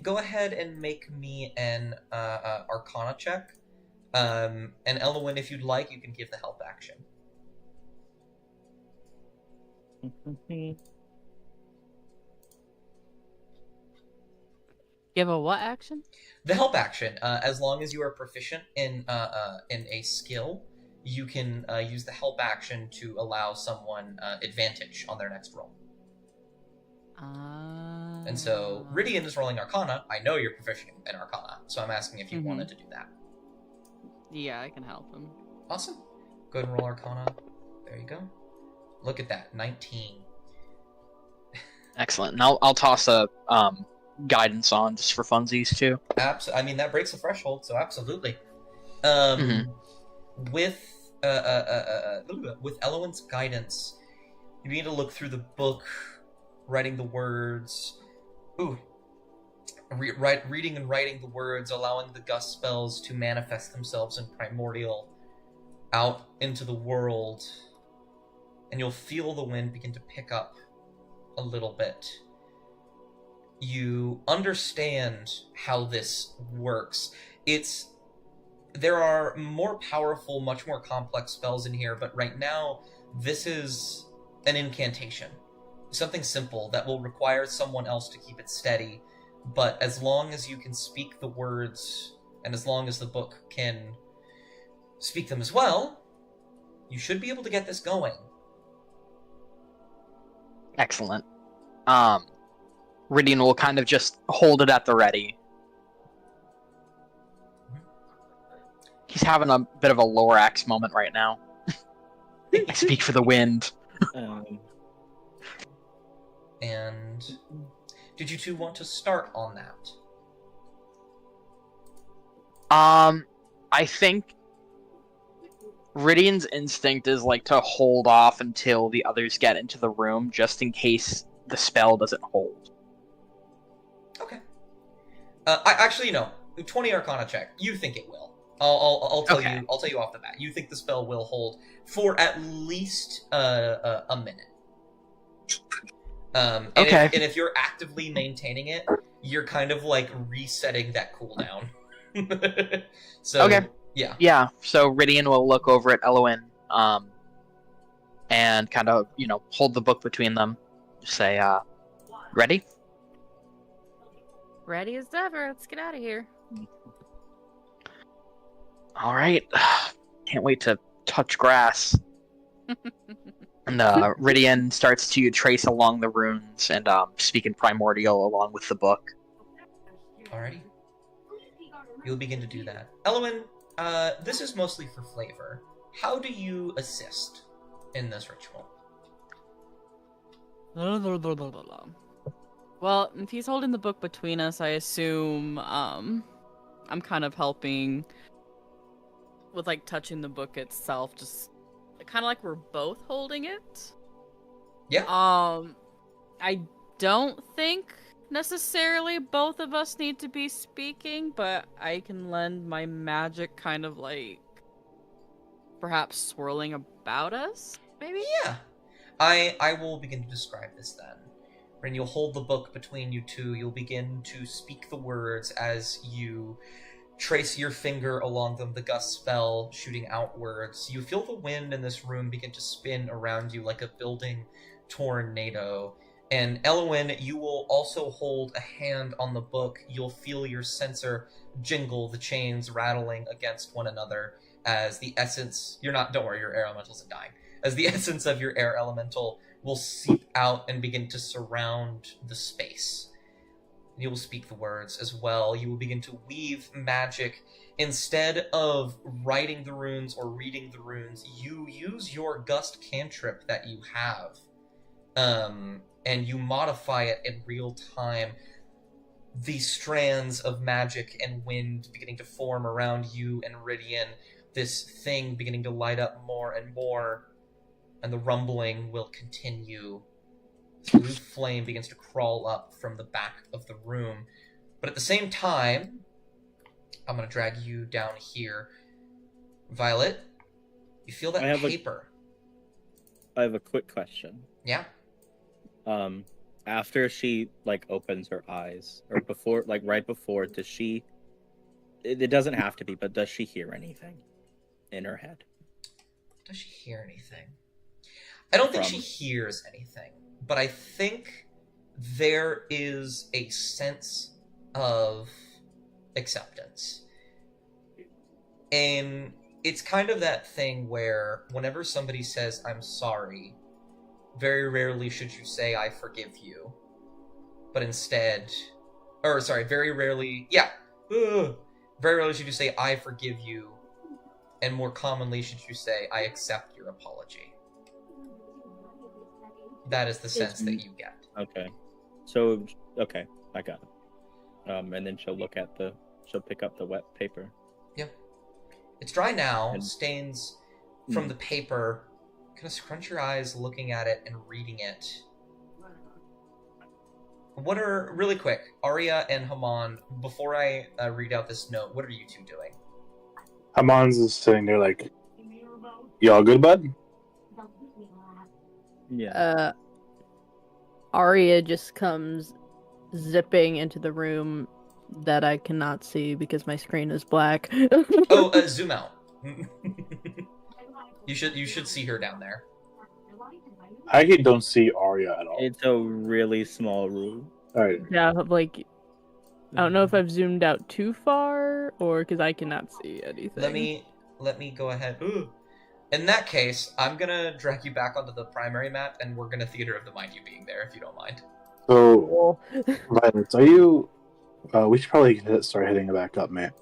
S6: Go ahead and make me an Arcana check. And Elwyn, if you'd like, you can give the help action.
S5: Give a what action?
S6: The help action. As long as you are proficient in a skill, you can use the help action to allow someone advantage on their next roll. And so Rydian is rolling Arcana. I know you're proficient in Arcana, so I'm asking if you wanted to do that.
S5: Yeah, I can help him.
S6: Awesome. Go ahead and roll Arcana. There you go. Look at that, 19.
S3: Excellent. And I'll toss a guidance on just for funsies too.
S6: I mean, that breaks the threshold, so absolutely. With Elwyn's guidance, you begin to look through the book, writing the words. Reading and writing the words, allowing the gust spells to manifest themselves in Primordial out into the world, and you'll feel the wind begin to pick up a little bit. You understand how this works. There are more powerful, much more complex spells in here, but right now, this is an incantation. Something simple that will require someone else to keep it steady, but as long as you can speak the words, and as long as the book can speak them as well, you should be able to get this going.
S3: Excellent. Rydian will kind of just hold it at the ready. He's having a bit of a Lorax moment right now. I speak for the wind.
S6: And did you two want to start on that?
S3: I think Rydian's instinct is like to hold off until the others get into the room, just in case the spell doesn't hold.
S6: Okay. I actually, 20 Arcana check. You think it will. I'll tell you. I'll tell you off the bat. You think the spell will hold for at least a minute. And if you're actively maintaining it, you're kind of like resetting that cooldown. So yeah.
S3: So Rydian will look over at Elwyn, and kind of hold the book between them. Say, ready?
S5: Ready as ever. Let's get out of here.
S3: All right. Can't wait to touch grass. And Rydian starts to trace along the runes and speak in Primordial along with the book.
S6: Alrighty. You'll begin to do that. Elwyn, this is mostly for flavor. How do you assist in this ritual?
S5: Well, if he's holding the book between us, I assume I'm kind of helping with like touching the book itself, just kind of like we're both holding it.
S6: Yeah.
S5: I don't think necessarily both of us need to be speaking, but I can lend my magic kind of like perhaps swirling about us, maybe?
S6: Yeah. I will begin to describe this then. When you'll hold the book between you two, you'll begin to speak the words as you trace your finger along them, the gust spell shooting outwards. You feel the wind in this room begin to spin around you like a building tornado. And Elwyn, you will also hold a hand on the book. You'll feel your sensor jingle, the chains rattling against one another as the essence... Don't worry, your air elemental isn't dying. As the essence of your air elemental will seep out and begin to surround the space. You will speak the words as well. You will begin to weave magic. Instead of writing the runes or reading the runes, you use your gust cantrip that you have. And you modify it in real time. These strands of magic and wind beginning to form around you and Rydian. This thing beginning to light up more and more. And the rumbling will continue. This blue flame begins to crawl up from the back of the room. But at the same time, I'm going to drag you down here. Violet, you feel that
S1: I have
S6: paper.
S1: I have a quick question.
S6: Yeah.
S1: After she like opens her eyes, or before, like right before, does she? It doesn't have to be, but does she hear anything in her head?
S6: Does she hear anything? I don't think
S1: From-
S6: she hears anything, but I think there is a sense of acceptance. And it's kind of that thing where whenever somebody says, I'm sorry, very rarely should you say, I forgive you. But instead, very rarely should you say, I forgive you. And more commonly should you say, I accept your apology. That is the sense that you get.
S1: Okay. So, okay, I got it. And then she'll pick up the wet paper.
S6: Yeah. It's dry now,
S1: And-
S6: stains from the paper. Kind of scrunch your eyes looking at it and reading it. Really quick, Arya and Haman, before I read out this note, what are you two doing?
S4: Hamon's is sitting there like, y'all good, bud?
S1: Yeah.
S2: Arya just comes zipping into the room that I cannot see because my screen is black.
S6: Zoom out. You should see her down there.
S4: I actually don't see Arya at all.
S1: It's a really small room.
S4: Alright.
S2: Yeah, like I don't know if I've zoomed out too far or because I cannot see anything.
S6: Let me go ahead. Ooh. In that case, I'm gonna drag you back onto the primary map, and we're gonna theater of the mind you being there, if you don't mind.
S4: So, Violence, are you... we should probably start hitting it back up, man.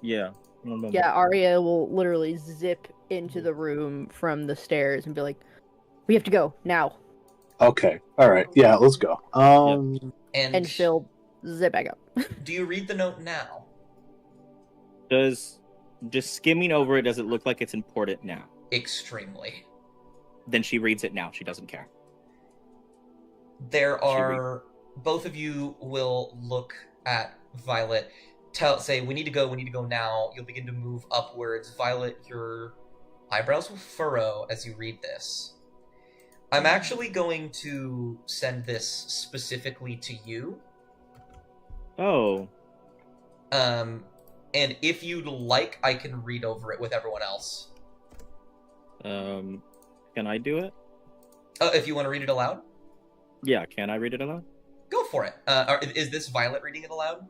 S1: Yeah.
S2: Yeah, Arya will literally zip into the room from the stairs and be like, "We have to go now,"
S4: Okay. Alright. Yeah, let's go.
S2: and she'll zip back up.
S6: Do you read the note now?
S1: Just skimming over it, does it look like it's important now?
S6: Extremely.
S1: Then she reads it now. She doesn't care.
S6: There are... Both of you will look at Violet, say, we need to go now. You'll begin to move upwards. Violet, your eyebrows will furrow as you read this. I'm actually going to send this specifically to you.
S1: Oh.
S6: And if you'd like, I can read over it with everyone else.
S1: Can I do it?
S6: If you want to read it aloud?
S1: Yeah, can I read it aloud?
S6: Go for it. Is this Violet reading it aloud?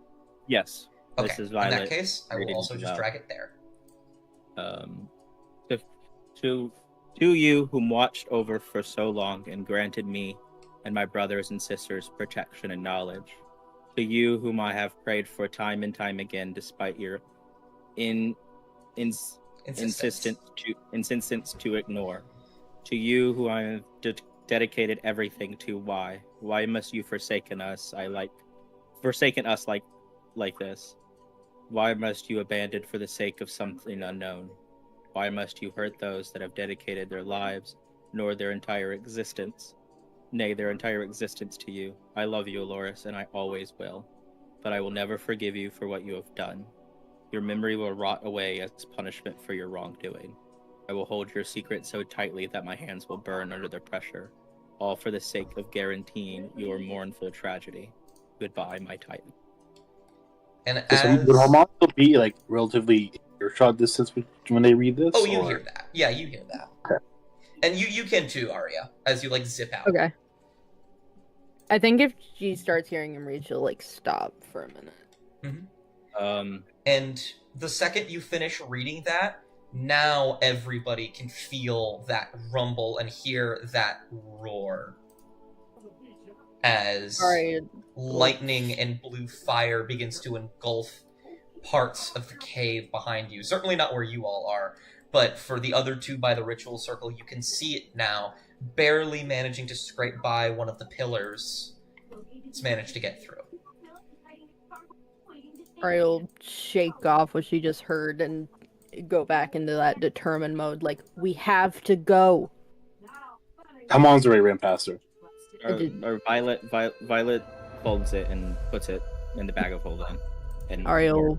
S1: Yes.
S6: Okay,
S1: This is Violet.
S6: in that case, I will
S1: reading
S6: also
S1: it
S6: just
S1: aloud.
S6: drag it there.
S1: To you whom watched over for so long and granted me and my brothers and sisters protection and knowledge. To you whom I have prayed for time and time again, despite your insistence to ignore. To you who I have dedicated everything to. Why must you forsaken us? Forsaken us like this? Why must you abandon for the sake of something unknown? Why must you hurt those that have dedicated their lives, nor their entire existence? Nay, their entire existence to you. I love you, Aloris, and I always will. But I will never forgive you for what you have done. Your memory will rot away as punishment for your wrongdoing. I will hold your secret so tightly that my hands will burn under the pressure, all for the sake of guaranteeing your mournful tragedy. Goodbye, my Titan.
S6: And
S4: Would Hamon still be like relatively earshot distance when they read this?
S6: Oh, you
S4: or-
S6: hear that. Yeah, you hear that.
S4: Okay.
S6: And you can too, Arya, as you like zip out.
S2: Okay. I think if she starts hearing him read, she'll like stop for a minute.
S6: And the second you finish reading that, now everybody can feel that rumble and hear that roar as
S2: Arya,
S6: lightning and blue fire begins to engulf parts of the cave behind you. Certainly not where you all are, but for the other two by the ritual circle, you can see it now, barely managing to scrape by one of the pillars. It's managed to get through.
S2: Arya will shake off what she just heard and go back into that determined mode. Like, we have to go.
S4: Hamon's already ran past her.
S1: Or Violet folds it and puts it in the bag of holding. And
S2: Arya will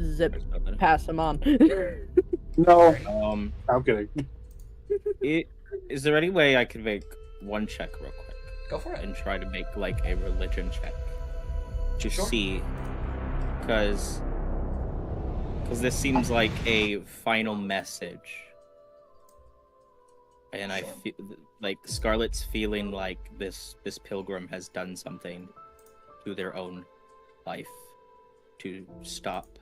S2: zip past him on.
S4: No,
S1: Um,
S4: I'm kidding.
S1: is there any way I could make one check real quick
S6: Go for it.
S1: and try to make like a religion check to
S6: Sure.
S1: see, because this seems like a final message, and I
S6: Sure.
S1: feel like Scarlet's feeling like this pilgrim has done something to their own life to stop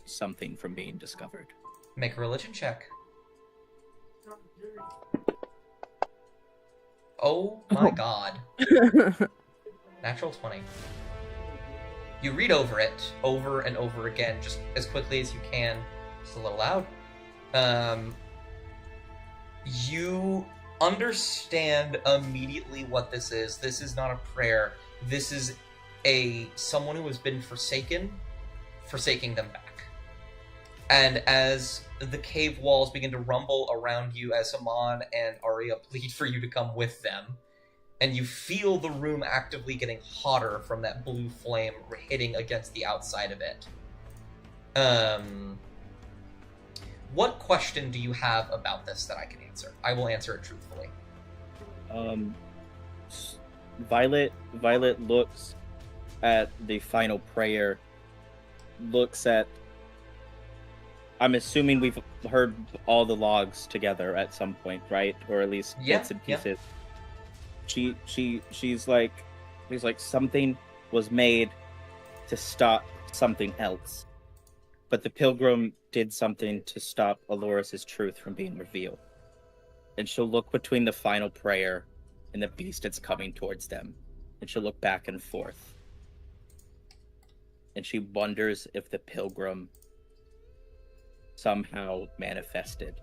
S1: something from being discovered.
S6: Make a religion check. Oh my god. Natural 20. You read over it over and over again, just as quickly as you can. Just a little loud. You understand immediately what this is. This is not a prayer. This is someone who has been forsaking them back. And as the cave walls begin to rumble around you, as Haman and Arya plead for you to come with them, and you feel the room actively getting hotter from that blue flame hitting against the outside of it. What question do you have about this that I can answer? I will answer it truthfully.
S1: Violet looks at the final prayer, looks at, I'm assuming we've heard all the logs together at some point, right? Or at least
S6: Yeah,
S1: bits and
S6: yeah.
S1: pieces. She's like something was made to stop something else. But the pilgrim did something to stop Aloris' truth from being revealed. And she'll look between the final prayer and the beast that's coming towards them. And she'll look back and forth. And she wonders if the pilgrim somehow manifested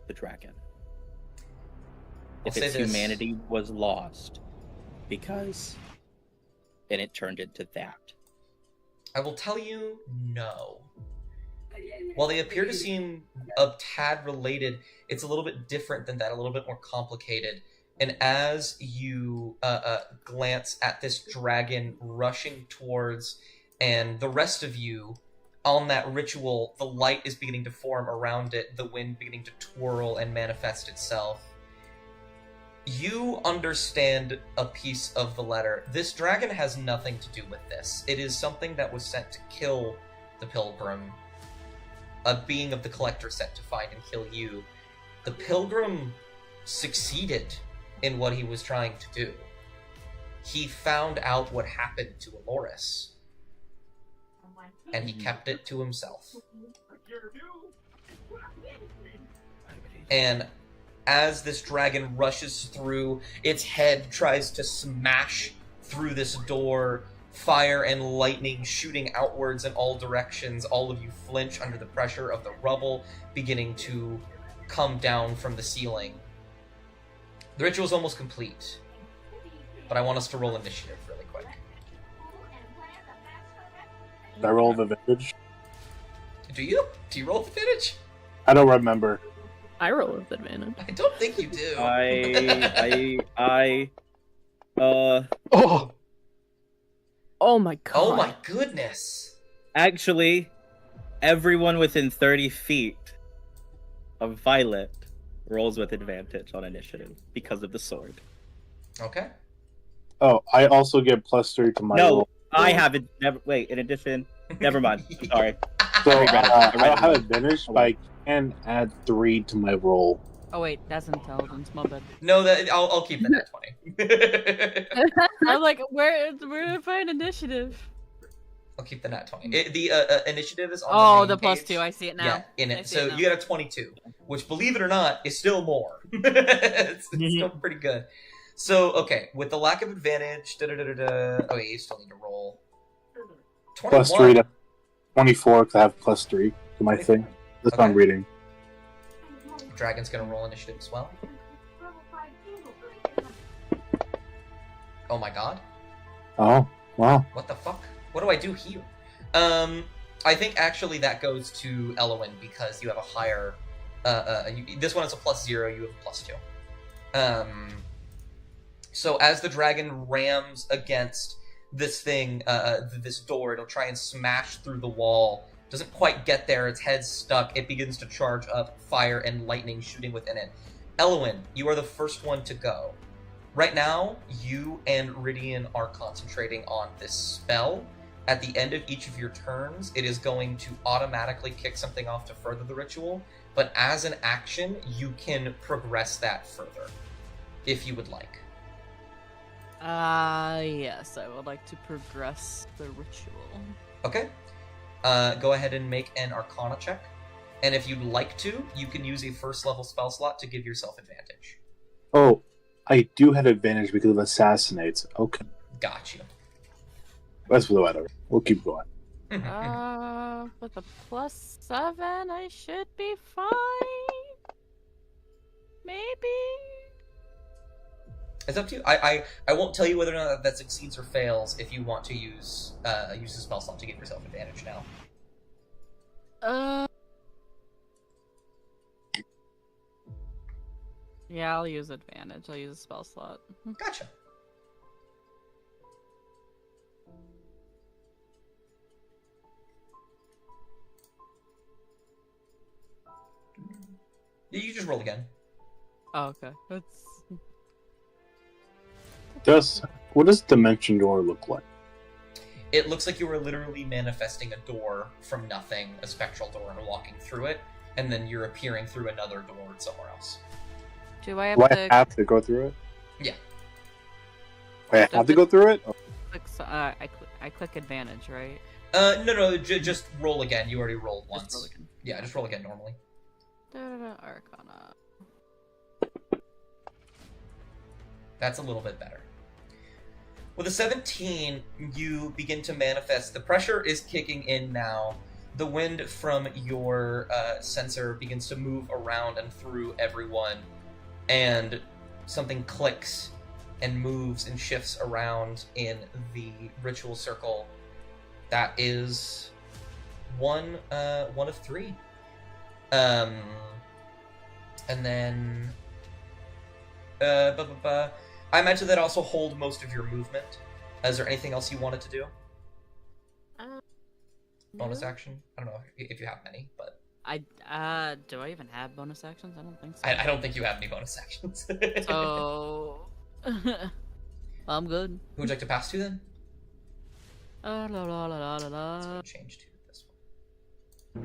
S1: the dragon. If
S6: I'll say
S1: its
S6: this.
S1: humanity was lost because and it turned into that.
S6: I will tell you no. While they appear to seem a tad related, it's a little bit different than that, a little bit more complicated. And as you glance at this dragon rushing towards, and the rest of you on that ritual, the light is beginning to form around it, the wind beginning to twirl and manifest itself. You understand a piece of the letter. This dragon has nothing to do with this. It is something that was sent to kill the pilgrim. A being of the collector sent to find and kill you. The pilgrim succeeded in what he was trying to do. He found out what happened to Aloris, and he kept it to himself. And as this dragon rushes through, its head tries to smash through this door, fire and lightning shooting outwards in all directions. All of you flinch under the pressure of the rubble beginning to come down from the ceiling. The ritual is almost complete, but I want us to roll initiative really quick.
S4: Did I roll the vintage?
S6: Do you? Do you roll the vintage?
S4: I don't remember.
S2: I roll with advantage.
S6: I don't think you do.
S3: Oh,
S2: Oh my god.
S6: Oh my goodness.
S1: Actually, everyone within 30 feet of Violet rolls with advantage on initiative because of the sword.
S6: Okay.
S4: Oh, I also get +3 to my
S1: No,
S4: roll.
S1: I have it. Wait, in addition, never mind. I'm sorry.
S4: So
S1: I read it. I read
S4: I don't
S1: it.
S4: have advantage, but I can add 3 to my roll.
S5: Oh wait, that's intelligence. My bad.
S6: No, I'll keep the net 20.
S5: I'm like, where do I find initiative?
S6: I'll keep the nat 20. The initiative is on
S5: Oh,
S6: the
S5: the
S6: main
S5: +2.
S6: page.
S5: I see it now.
S6: Yeah, in
S5: I
S6: it.
S5: see
S6: So
S5: it now.
S6: you got a 22, which, believe it or not, is still more. It's still pretty good. So, okay, with the lack of advantage, okay, you still need to roll. 21.
S4: +3 to 24 because I have +3 to my thing. That's what I'm
S6: Okay.
S4: reading.
S6: Dragon's gonna roll initiative as well. Oh my god.
S4: Oh, wow.
S6: What the fuck? What do I do here? I think actually that goes to Elowin because you have a higher. This one is a +0. You have a +2. So as the dragon rams against this thing, this door, it'll try and smash through the wall doesn't quite get there. Its head's stuck. It begins to charge up, fire and lightning shooting within it. Elwyn, you are the first one to go. Right now, you and Rydian are concentrating on this spell. At the end of each of your turns, it is going to automatically kick something off to further the ritual, but as an action, you can progress that further, if you would like.
S5: Yes, I would like to progress the ritual.
S6: Okay. Go ahead and make an Arcana check. And if you'd like to, you can use a first level spell slot to give yourself advantage.
S4: Oh, I do have advantage because of Assassinates. Okay.
S6: Got you.
S4: That's whatever. We'll keep going.
S5: With a +7, I should be fine. Maybe.
S6: It's up to you. I won't tell you whether or not that succeeds or fails if you want to use a spell slot to give yourself advantage now.
S5: Yeah, I'll use advantage. I'll use a spell slot.
S6: Gotcha. You just roll again.
S5: Oh, okay.
S4: What does Dimension Door look like?
S6: It looks like you were literally manifesting a door from nothing, a spectral door, and walking through it, and then you're appearing through another door somewhere else.
S5: Do I have
S4: Do
S5: to
S4: I have to go through it?
S6: Yeah.
S4: Wait, I have to go through it?
S5: click? I click advantage, right?
S6: No, just roll again. You already rolled once.
S5: Just roll again.
S6: Yeah, just roll again normally.
S5: Arcana.
S6: That's a little bit better. With a 17, you begin to manifest. The pressure is kicking in now. The wind from your sensor begins to move around and through everyone, and something clicks and moves and shifts around in the ritual circle. That is one of 3. And then I imagine that also hold most of your movement. Is there anything else you wanted to do? Bonus action? I don't know if you have many, but
S5: do I even have bonus actions? I don't think so.
S6: I don't think you have any bonus actions.
S5: So I'm good.
S6: Who would you like to pass to then?
S5: La la la la la la.
S6: Change to this
S5: one.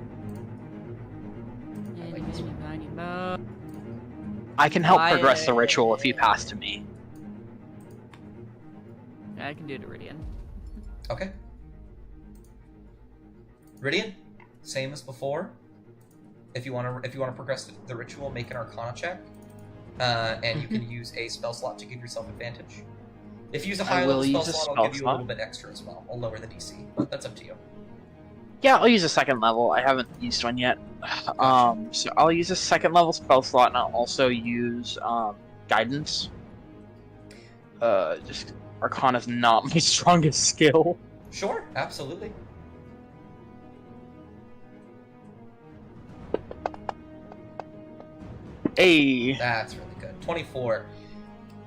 S3: I can help progress the ritual if you pass to me.
S5: I can do it, Rydian.
S6: Okay. Rydian, same as before. If you want to progress the ritual, make an Arcana check, and you can use a spell slot to give yourself advantage. If you use a higher level spell slot, I'll give you a little bit extra as well. I'll lower the DC, but that's up to you.
S3: Yeah, I'll use a second level. I haven't used one yet. So I'll use a second level spell slot, and I'll also use guidance. Just Arcana's not my strongest skill.
S6: Sure, absolutely.
S3: Hey.
S6: That's really good. 24.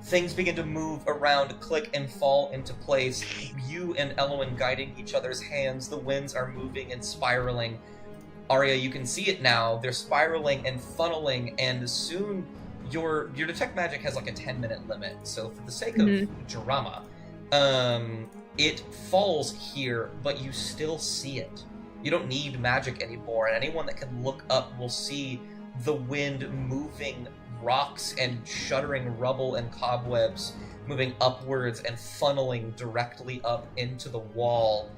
S6: Things begin to move around, click, and fall into place. You and Elwyn guiding each other's hands. The winds are moving and spiraling. Arya, you can see it now. They're spiraling and funneling, and soon your detect magic has like a 10-minute limit. So for the sake of drama, it falls here, but you still see it. You don't need magic anymore, and anyone that can look up will see the wind moving rocks and shuddering rubble and cobwebs, moving upwards and funneling directly up into the wall.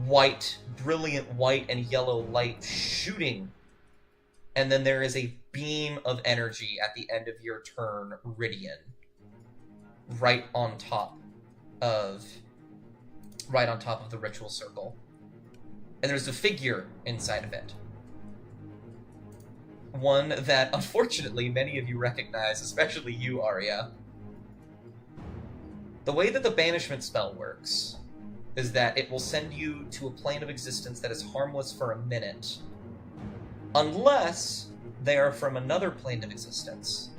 S6: White, brilliant white and yellow light shooting. And then there is a beam of energy at the end of your turn, Rydian. Right on top of the ritual circle. And there's a figure inside of it. One that, unfortunately, many of you recognize, especially you, Arya. The way that the banishment spell works is that it will send you to a plane of existence that is harmless for a minute, unless they are from another plane of existence,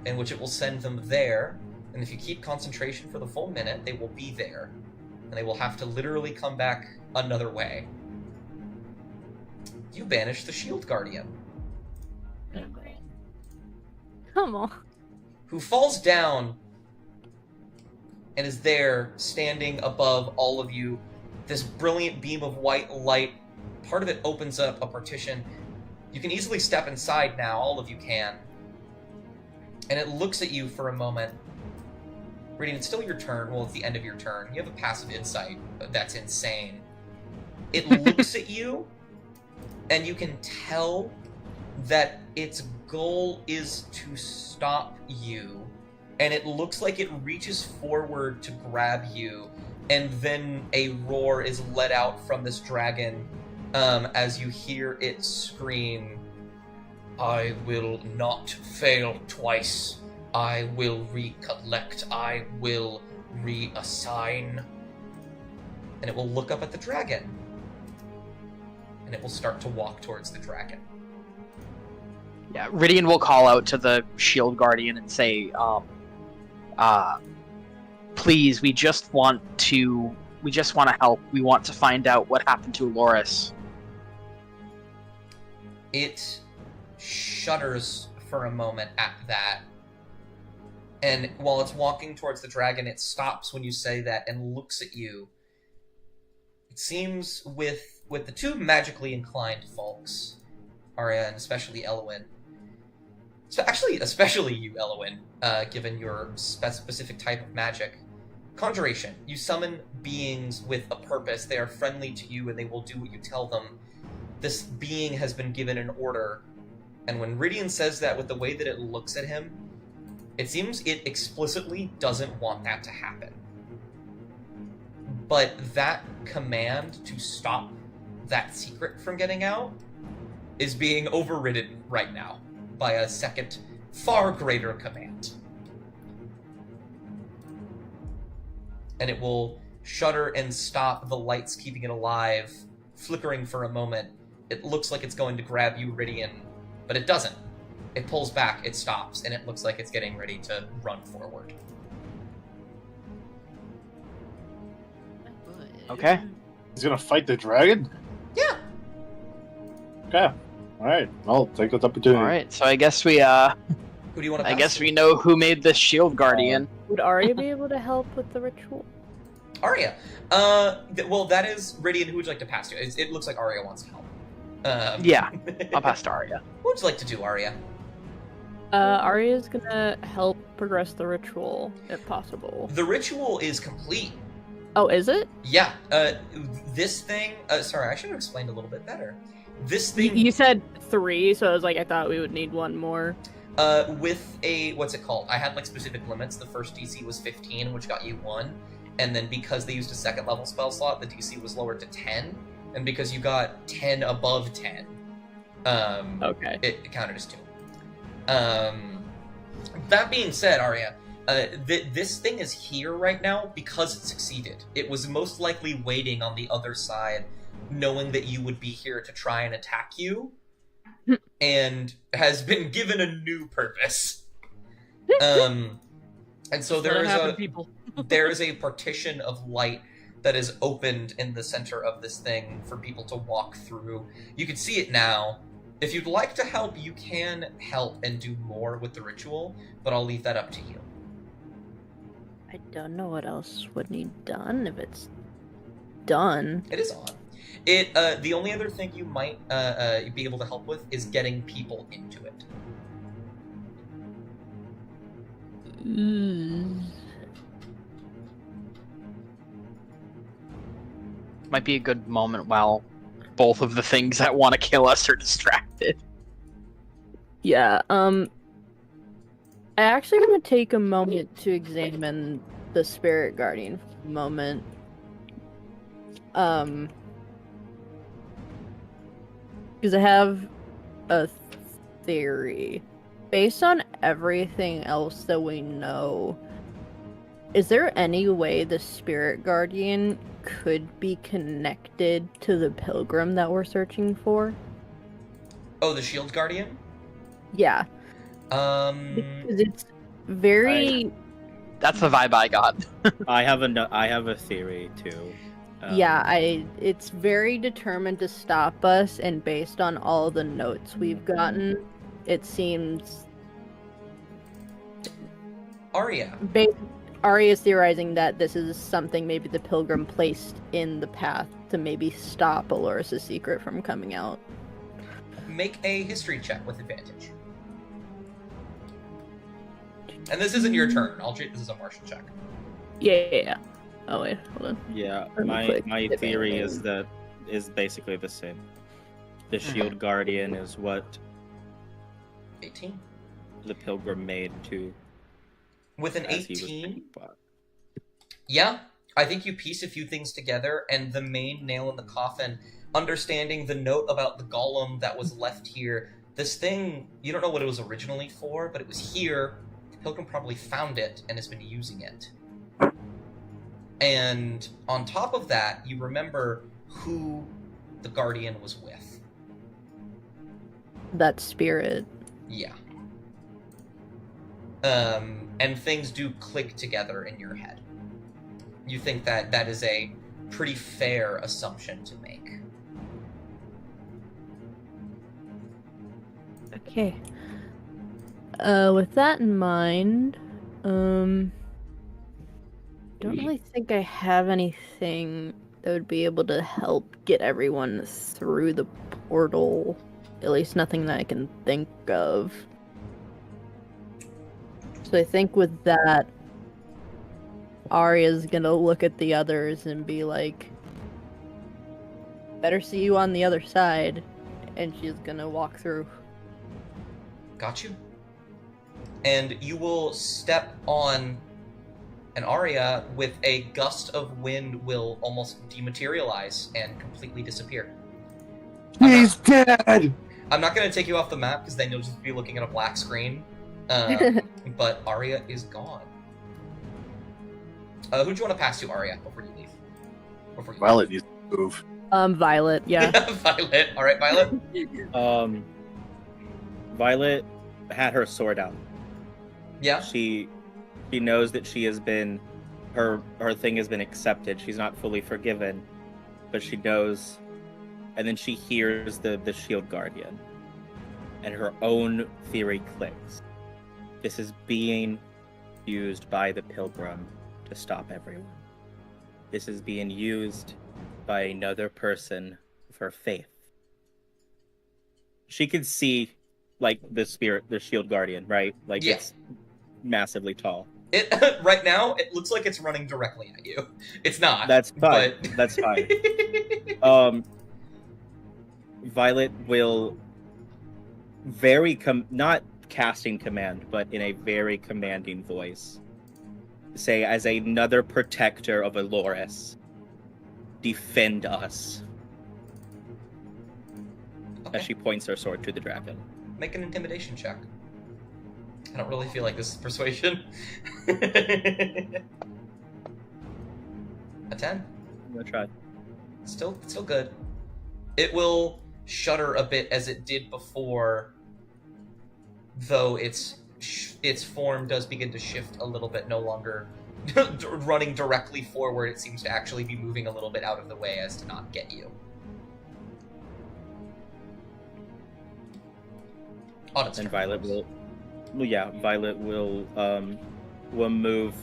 S6: in which it will send them there, and if you keep concentration for the full minute, they will be there, and they will have to literally come back another way. You banish the Shield Guardian,
S2: Come on.
S6: who falls down and is there, standing above all of you. This brilliant beam of white light, part of it opens up a partition. You can easily step inside now, all of you can. And it looks at you for a moment. Radiant, it's still your turn. Well, it's the end of your turn. You have a passive insight. That's insane. It looks at you, and you can tell that its goal is to stop you. And it looks like it reaches forward to grab you, and then a roar is let out from this dragon as you hear it scream, "I will not fail twice. I will recollect. I will reassign." And it will look up at the dragon. And it will start to walk towards the dragon.
S3: Yeah, Rydian will call out to the Shield Guardian and say, please, we just want to help. We want to find out what happened to Loris.
S6: It shudders for a moment at that. And while it's walking towards the dragon, it stops when you say that and looks at you. It seems with the two magically inclined folks, Arya and especially Elwyn, so actually especially you, Elwyn, given your specific type of magic, conjuration. You summon beings with a purpose. They are friendly to you and they will do what you tell them. This being has been given an order, and when Rydian says that, with the way that it looks at him, it seems it explicitly doesn't want that to happen. But that command to stop that secret from getting out is being overridden right now by a second, far greater command. And it will shudder and stop, the lights keeping it alive, flickering for a moment. It looks like it's going to grab you, Rydian, but it doesn't. It pulls back, it stops, and it looks like it's getting ready to run forward.
S3: Okay.
S4: He's gonna fight the dragon?
S6: Yeah.
S4: Okay. Alright, I'll take this opportunity.
S3: Alright, so I guess we,
S6: Who do you want to
S3: I
S6: pass
S3: guess
S6: to?
S3: we know who made the Shield Guardian.
S2: Would Arya be able to help with the ritual?
S6: Arya. Well, that is Rydian. Who would you like to pass to? It looks like Arya wants to help.
S3: Yeah, I'll pass to Arya.
S6: What would you like to do, Arya?
S2: Arya's gonna help progress the ritual, if possible.
S6: The ritual is complete.
S2: Oh, is it?
S6: Yeah. This thing. Sorry, I should have explained a little bit better. This thing.
S2: You said 3, so I was like, I thought we would need one more.
S6: With a, what's it called? I had like specific limits. The first DC was 15, which got you 1. And then because they used a second level spell slot, the DC was lowered to 10. And because you got 10 above 10,
S2: Okay.
S6: it counted as 2. That being said, Arya, this thing is here right now because it succeeded. It was most likely waiting on the other side, knowing that you would be here to try and attack you, and has been given a new purpose. And so there is a partition of light that is opened in the center of this thing for people to walk through. You can see it now. If you'd like to help, you can help and do more with the ritual, but I'll leave that up to you.
S2: I don't know what else would need done if it's done.
S6: It is on. The only other thing you might be able to help with is getting people into it.
S3: Might be a good moment while both of the things that want to kill us are distracted.
S2: Yeah, I actually want to take a moment to examine the Spirit Guardian for a moment. Because I have a theory. Based on everything else that we know, is there any way the Spirit Guardian could be connected to the pilgrim that we're searching for?
S6: Oh, the Shield Guardian?
S2: Yeah. Because it's very...
S3: That's the vibe I got.
S1: I have a theory too.
S2: Yeah, it's very determined to stop us, and based on all the notes we've gotten, it seems
S6: Arya.
S2: Ari is theorizing that this is something maybe the Pilgrim placed in the path to maybe stop Aloris' secret from coming out.
S6: Make a history check with advantage. And this isn't your turn. I'll treat this as a Martian check.
S2: Yeah. Oh wait, hold on.
S1: Yeah,
S2: Let me
S1: my
S2: click
S1: my
S2: the
S1: theory
S2: name.
S1: is basically the same. The Shield Guardian is what
S6: 18.
S1: the Pilgrim made to.
S6: With an
S1: as he was
S6: 18,
S1: thinking about.
S6: yeah, I think you piece a few things together, and the main nail in the coffin, understanding the note about the golem that was left here. This thing, you don't know what it was originally for, but it was here. The Pilgrim probably found it and has been using it. And on top of that, you remember who the Guardian was with.
S2: That spirit.
S6: Yeah. And things do click together in your head. You think that that is a pretty fair assumption to make.
S2: Okay. With that in mind, don't really think I have anything that would be able to help get everyone through the portal. At least nothing that I can think of. So I think with that, Arya's gonna look at the others and be like, better see you on the other side. And she's gonna walk through.
S6: Got you. And you will step on an Arya with a gust of wind will almost dematerialize and completely disappear.
S4: He's dead!
S6: I'm not going to take you off the map because then you'll just be looking at a black screen. But Arya is gone. Who do you want to pass to, Arya, before you leave?
S4: Violet needs to move.
S2: Violet, yeah.
S6: Violet. All right, Violet.
S1: Violet had her sword out.
S6: Yeah.
S1: She knows that she has been her thing has been accepted. She's not fully forgiven, but she knows. And then she hears the Shield Guardian, and her own theory clicks. This is being used by the Pilgrim to stop everyone. This is being used by another person for faith. She could see, like, the Shield Guardian, right? Like,
S6: Yeah.
S1: It's massively tall.
S6: It right now it looks like it's running directly at you. It's not.
S1: That's fine.
S6: But...
S1: That's fine. Violet will not casting command, but in a very commanding voice, say, as another protector of Aloris, defend us.
S6: Okay.
S1: As she points her sword to the dragon.
S6: Make an intimidation check. I don't really feel like this is persuasion. A 10.
S1: I'm gonna try.
S6: Still good. It will shudder a bit as it did before, though its form does begin to shift a little bit, no longer running directly forward. It seems to actually be moving a little bit out of the way as to not get you. On its
S1: And
S6: turn.
S1: Violet will move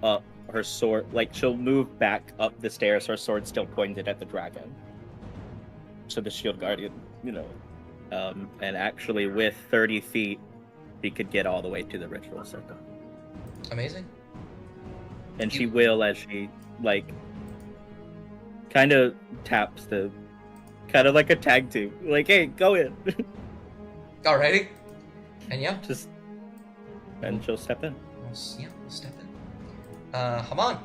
S1: up her sword, like she'll move back up the stairs, her sword still pointed at the dragon. So the Shield Guardian, and actually with 30 feet, he could get all the way to the ritual circle.
S6: Amazing.
S1: And she will, as she, kind of taps kind of like a tag team. Like, hey, go in.
S6: Alrighty. And yeah.
S1: And she'll step in.
S6: We'll step in. Haman,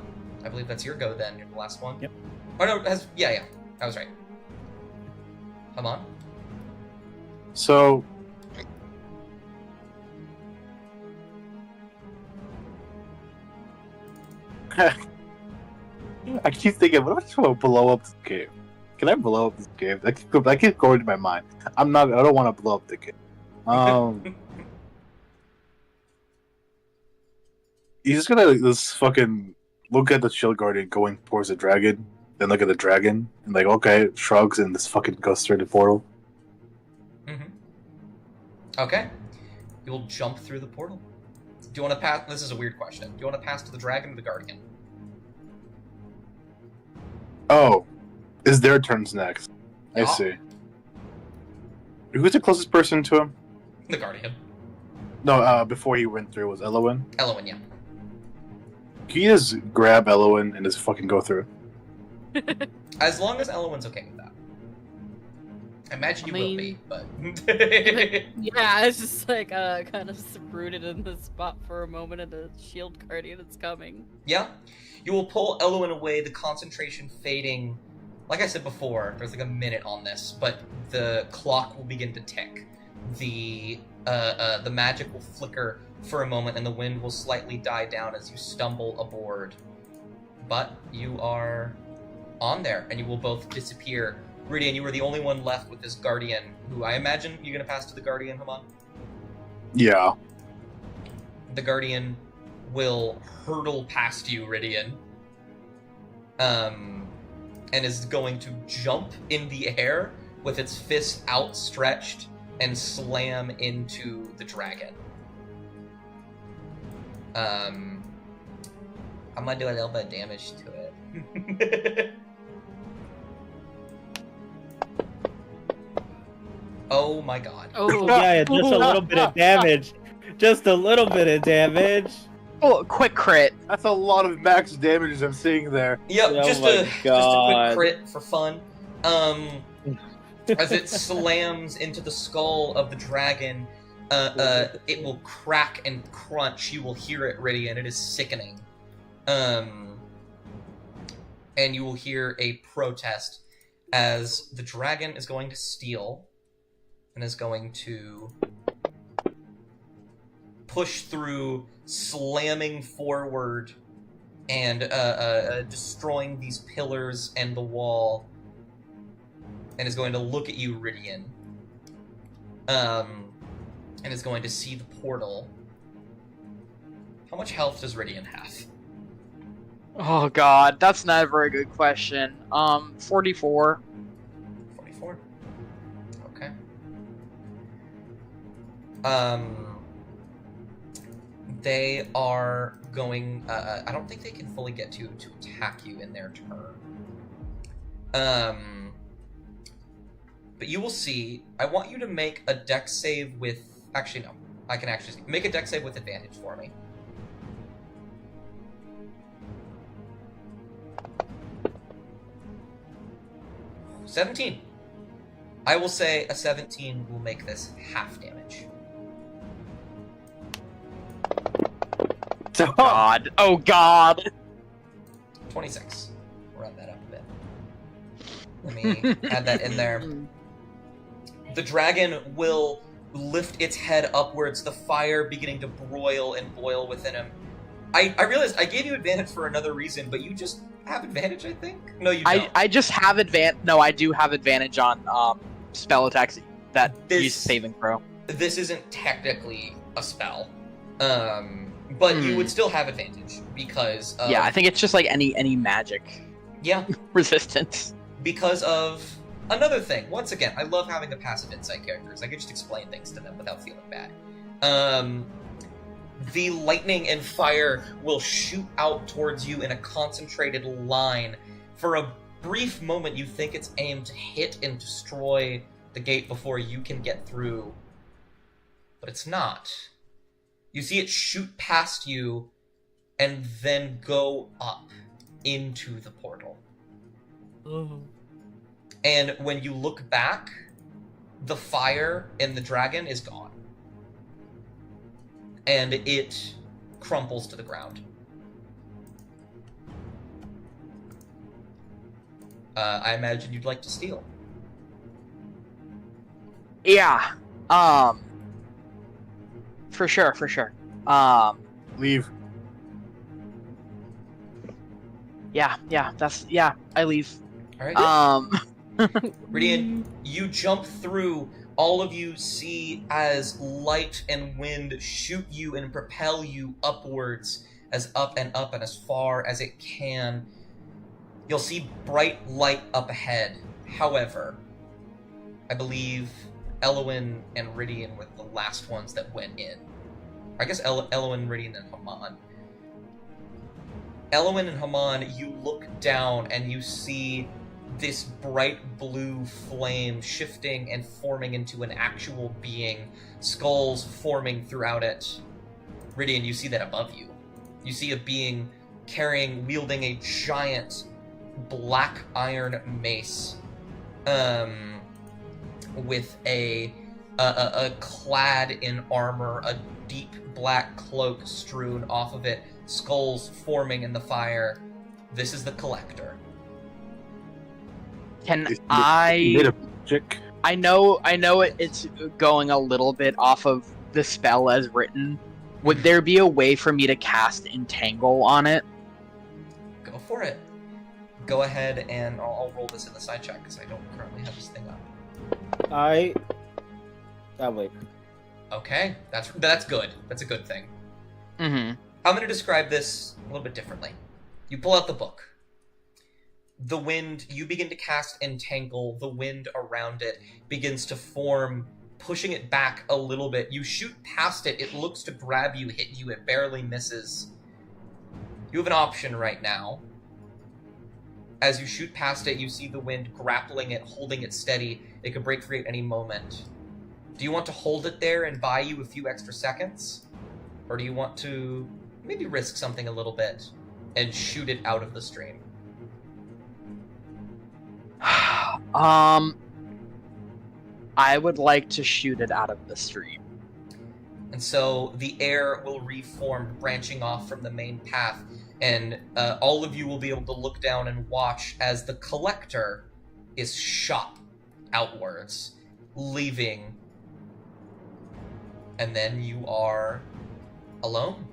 S6: I believe that's your go then. You're the last one.
S1: Yep.
S6: Oh no, yeah. I was right. Haman?
S4: So, I keep thinking, what if I just want to blow up this game? Can I blow up this game? That keeps going to my mind. I don't want to blow up the game. He's just gonna just fucking look at the Shield Guardian going towards the dragon then look at the dragon, and like, okay, shrugs, and this fucking goes through the portal.
S6: Mm-hmm. Okay. You'll jump through the portal. Do you want to pass? This is a weird question. Do you want to pass to the dragon or the guardian?
S4: Oh, it's their turns next. I
S6: Yeah.
S4: see. Who's the closest person to him?
S6: The guardian.
S4: No, before he went through was Elowin.
S6: Elowin, yeah.
S4: Can you just grab Elowin and just fucking go through?
S6: As long as Elowin's okay with that. I imagine you
S5: I
S6: will
S5: mean-
S6: be, but...
S5: Yeah, it's just like kind of rooted in the spot for a moment, and the shield guardian is coming.
S6: Yeah. You will pull Elowin away, the concentration fading. Like I said before, there's like a minute on this, but the clock will begin to tick. The magic will flicker for a moment, and the wind will slightly die down as you stumble aboard. But you are on there, and you will both disappear. Ridian, you were the only one left with this guardian, who I imagine you're gonna pass to the guardian, Haman?
S4: Yeah.
S6: The guardian will hurtle past you, Ridian. And is going to jump in the air with its fists outstretched and slam into the dragon. I'm gonna do a little bit of damage to it. Oh my god.
S5: Oh,
S1: Yeah, just a little bit of damage. Just a little bit of damage.
S3: Oh, quick crit.
S4: That's a lot of max damage I'm seeing there.
S6: Yep,
S1: Oh
S6: just
S1: my
S6: a quick
S1: God.
S6: crit for fun. As it slams into the skull of the dragon, it will crack and crunch. You will hear it, Ridian. It is sickening. And you will hear a protest as the dragon is going to steal and is going to push through, slamming forward and destroying these pillars and the wall, and is going to look at you, Ridian, and is going to see the portal. How much health does Ridian have?
S3: Oh god, that's not a very good question. 44.
S6: 44. Okay. They are going. I don't think they can fully get to attack you in their turn. But you will see. I want you to make a dex save with. Actually, no. I can actually make a dex save with advantage for me. $17. I will say a 17 will make this half damage.
S3: God. Oh god.
S6: 26. Run that up a bit. Let me add that in there. The dragon will lift its head upwards, the fire beginning to broil and boil within him. I realized I gave you advantage for another reason, but you just have advantage, I think? No, you don't.
S3: I just have No, I do have advantage on spell attacks that use saving throw.
S6: This isn't technically a spell. But you would still have advantage because of...
S3: Yeah, I think it's just like any magic
S6: Yeah,
S3: resistance.
S6: because of another thing. Once again, I love having a passive insight characters. I can just explain things to them without feeling bad. The lightning and fire will shoot out towards you in a concentrated line. For a brief moment, you think it's aimed to hit and destroy the gate before you can get through. But it's not. You see it shoot past you and then go up into the portal. And when you look back, the fire in the dragon is gone. And it crumples to the ground. I imagine you'd like to steal.
S3: Yeah. For sure.
S4: Leave.
S3: Yeah, I leave.
S6: Alright. Ridian, you jump through. All of you see as light and wind shoot you and propel you upwards, as up and as far as it can. You'll see bright light up ahead. However, I believe Elwyn and Rydian were the last ones that went in. I guess Elwyn, Rydian, and Haman. Elwyn and Haman, you look down and you see this bright blue flame shifting and forming into an actual being, skulls forming throughout it. Rydian, you see that above you. You see a being wielding a giant black iron mace, with a clad in armor, a deep black cloak strewn off of it, skulls forming in the fire. This is the Collector.
S3: Can
S4: Made
S3: I?
S4: of magic.
S3: I know it's going a little bit off of the spell as written. Would there be a way for me to cast Entangle on it?
S6: Go for it. Go ahead and I'll roll this in the side check because I don't currently have this thing up.
S1: Oh, wait.
S6: Okay, that's good. That's a good thing.
S3: Mm-hmm.
S6: I'm going to describe this a little bit differently. You pull out the book. The wind, you begin to cast Entangle. The wind around it begins to form, pushing it back a little bit. You shoot past it. It looks to grab you, hit you. It barely misses. You have an option right now. As you shoot past it, you see the wind grappling it, holding it steady. It could break free at any moment. Do you want to hold it there and buy you a few extra seconds? Or do you want to maybe risk something a little bit and shoot it out of the stream?
S3: I would like to shoot it out of the stream.
S6: And so the air will reform, branching off from the main path, and all of you will be able to look down and watch as the Collector is shot outwards, leaving. And then you are alone.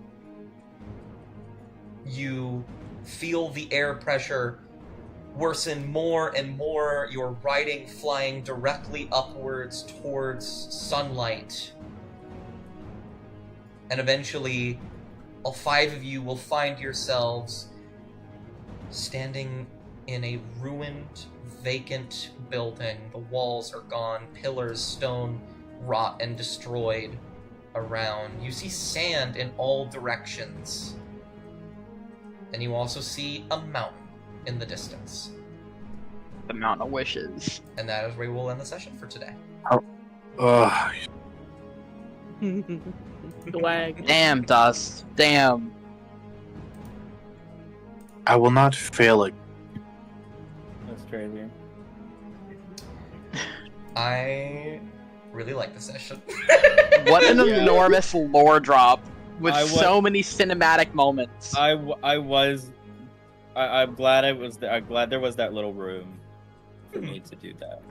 S6: You feel the air pressure worsen more and more. You're riding, flying directly upwards towards sunlight. And eventually, all five of you will find yourselves standing in a ruined, vacant building. The walls are gone, pillars, stone, rot and destroyed around. You see sand in all directions. And you also see a mountain in the distance.
S3: The Mountain of Wishes.
S6: And that is where we will end the session for today.
S2: Swag.
S3: Damn, Dust. Damn.
S4: I will not fail it.
S1: That's crazy.
S6: I really like the session.
S3: What an
S1: Yeah.
S3: enormous lore drop with
S1: I
S3: so many cinematic moments.
S1: I'm glad I'm glad there was that little room for me to do that.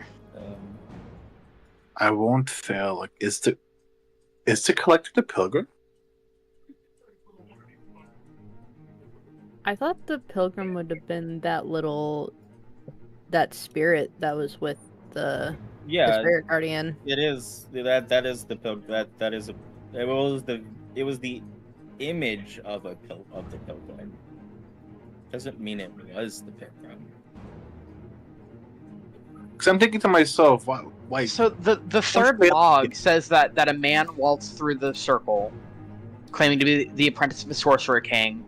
S4: I won't fail. Like, is the Collector the Pilgrim?
S2: I thought the pilgrim would have been that spirit that was with the
S1: Yeah,
S2: spirit guardian.
S1: it is. That is the pilgrim. That is it was the image of the pilgrim. Doesn't mean it was the pilgrim.
S4: Because I'm thinking to myself, why?
S3: So the third log says that a man waltzed through the circle, claiming to be the apprentice of the Sorcerer King,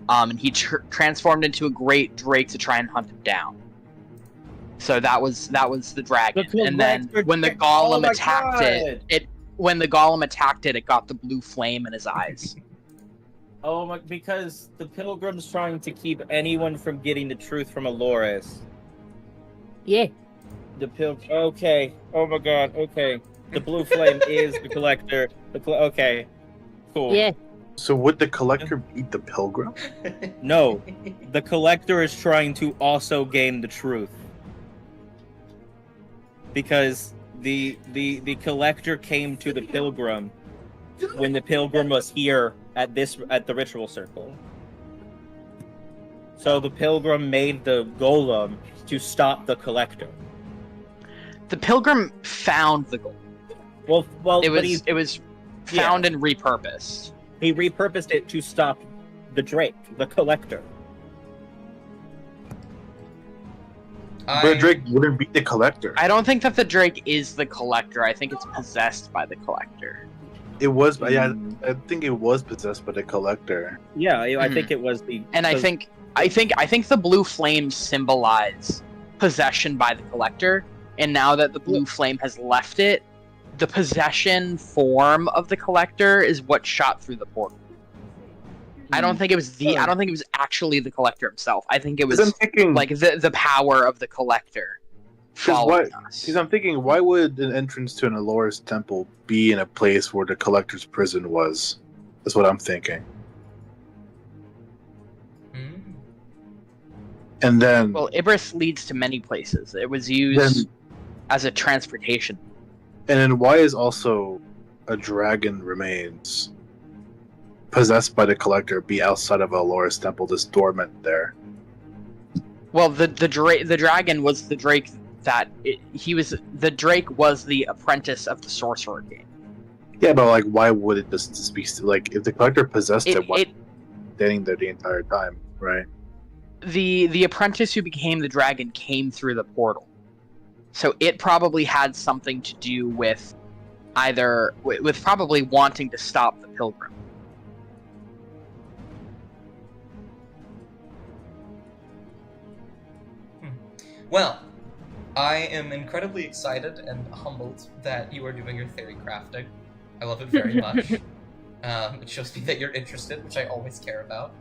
S3: and he transformed into a great drake to try and hunt him down. So that was the dragon, and then when the golem attacked it got the blue flame in his eyes.
S1: Oh my! Because the pilgrim's trying to keep anyone from getting the truth from Aloris.
S2: Yeah.
S1: The pilgrim. Okay. Oh my God. Okay. The blue flame is the Collector. Okay. Cool.
S2: Yeah.
S4: So would the Collector beat the Pilgrim?
S1: No, the Collector is trying to also gain the truth. Because the Collector came to the Pilgrim when the Pilgrim was here at the ritual circle. So the Pilgrim made the golem to stop the Collector.
S3: The Pilgrim found the golem.
S1: Well,
S3: It
S1: but
S3: was found and repurposed.
S1: he repurposed it to stop the Drake, the Collector.
S4: But Drake wouldn't be the collector.
S3: I don't think that the Drake is the collector. I think it's possessed by the collector.
S4: It was, yeah, I think it was possessed by the collector.
S1: Yeah, I think it was the.
S3: And I think the blue flames symbolize possession by the collector. And now that the blue flame has left it, the possession form of the collector is what shot through the portal. I don't think it was I don't think it was actually the collector himself. I think it was like the power of the collector following us.
S4: Because I'm thinking, why would an entrance to an Aloris temple be in a place where the collector's prison was? That's what I'm thinking. And then,
S3: well, Ibris leads to many places. It was used as a transportation.
S4: And then why is also a dragon remains possessed by the collector be outside of Aloris temple, just dormant there?
S3: Well, the dragon was the Drake the Drake was the apprentice of the Sorcerer King.
S4: Yeah, but like, why would it just be like if the collector possessed it? Why standing there the entire time, right?
S3: The apprentice who became the dragon came through the portal, so it probably had something to do with with probably wanting to stop the pilgrim.
S6: Well, I am incredibly excited and humbled that you are doing your theory crafting. I love it very much. It shows me that you're interested, which I always care about.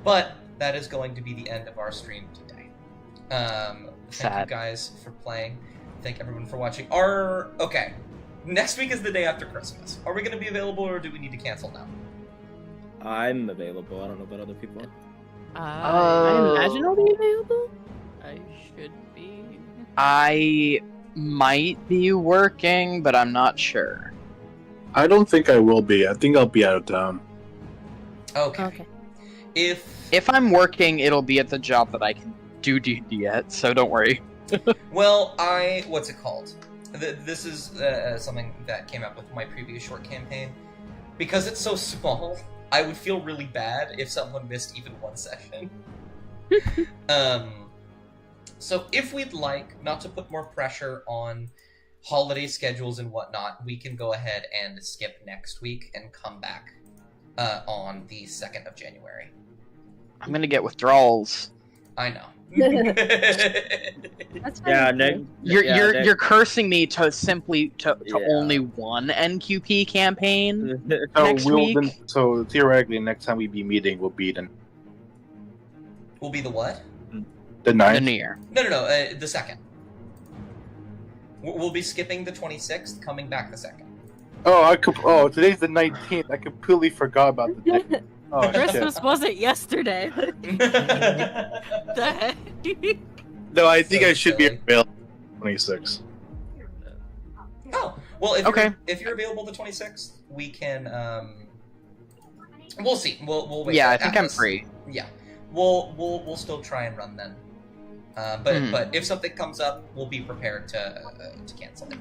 S6: But that is going to be the end of our stream today. Thank you guys for playing. Thank everyone for watching. Okay, next week is the day after Christmas. Are we going to be available, or do we need to cancel now?
S1: I'm available. I don't know about other people.
S2: I imagine I'll be available.
S5: I should be.
S3: I might be working, but I'm not sure.
S4: I don't think I will be. I think I'll be out of town.
S6: Okay.
S3: If I'm working, it'll be at the job that I can do D&D at, so don't worry.
S6: Well, what's it called? This is something that came up with my previous short campaign. Because it's so small, I would feel really bad if someone missed even one session. So if we'd like not to put more pressure on holiday schedules and whatnot, we can go ahead and skip next week and come back on the 2nd of January.
S3: I'm gonna get withdrawals.
S6: I know.
S2: That's
S1: Yeah,
S3: You're cursing me to only one NQP campaign next week.
S4: So theoretically, next time we be meeting will be the
S6: Will be the what?
S4: The 9th?
S3: The New Year.
S6: No, the 2nd. We'll be skipping the 26th, coming back the 2nd.
S4: Oh, today's the 19th. I completely forgot about the day. Oh,
S5: Christmas
S4: shit.
S5: wasn't yesterday. The heck?
S4: No, I think
S6: So
S4: I should be
S6: silly.
S4: available 26.
S6: Oh, well, if you're available the 26th, we can, we'll see. We'll wait.
S3: Yeah,
S6: for
S3: I think I'm
S6: Atlas.
S3: free.
S6: Yeah. We'll still try and run then. But if something comes up, we'll be prepared to cancel it.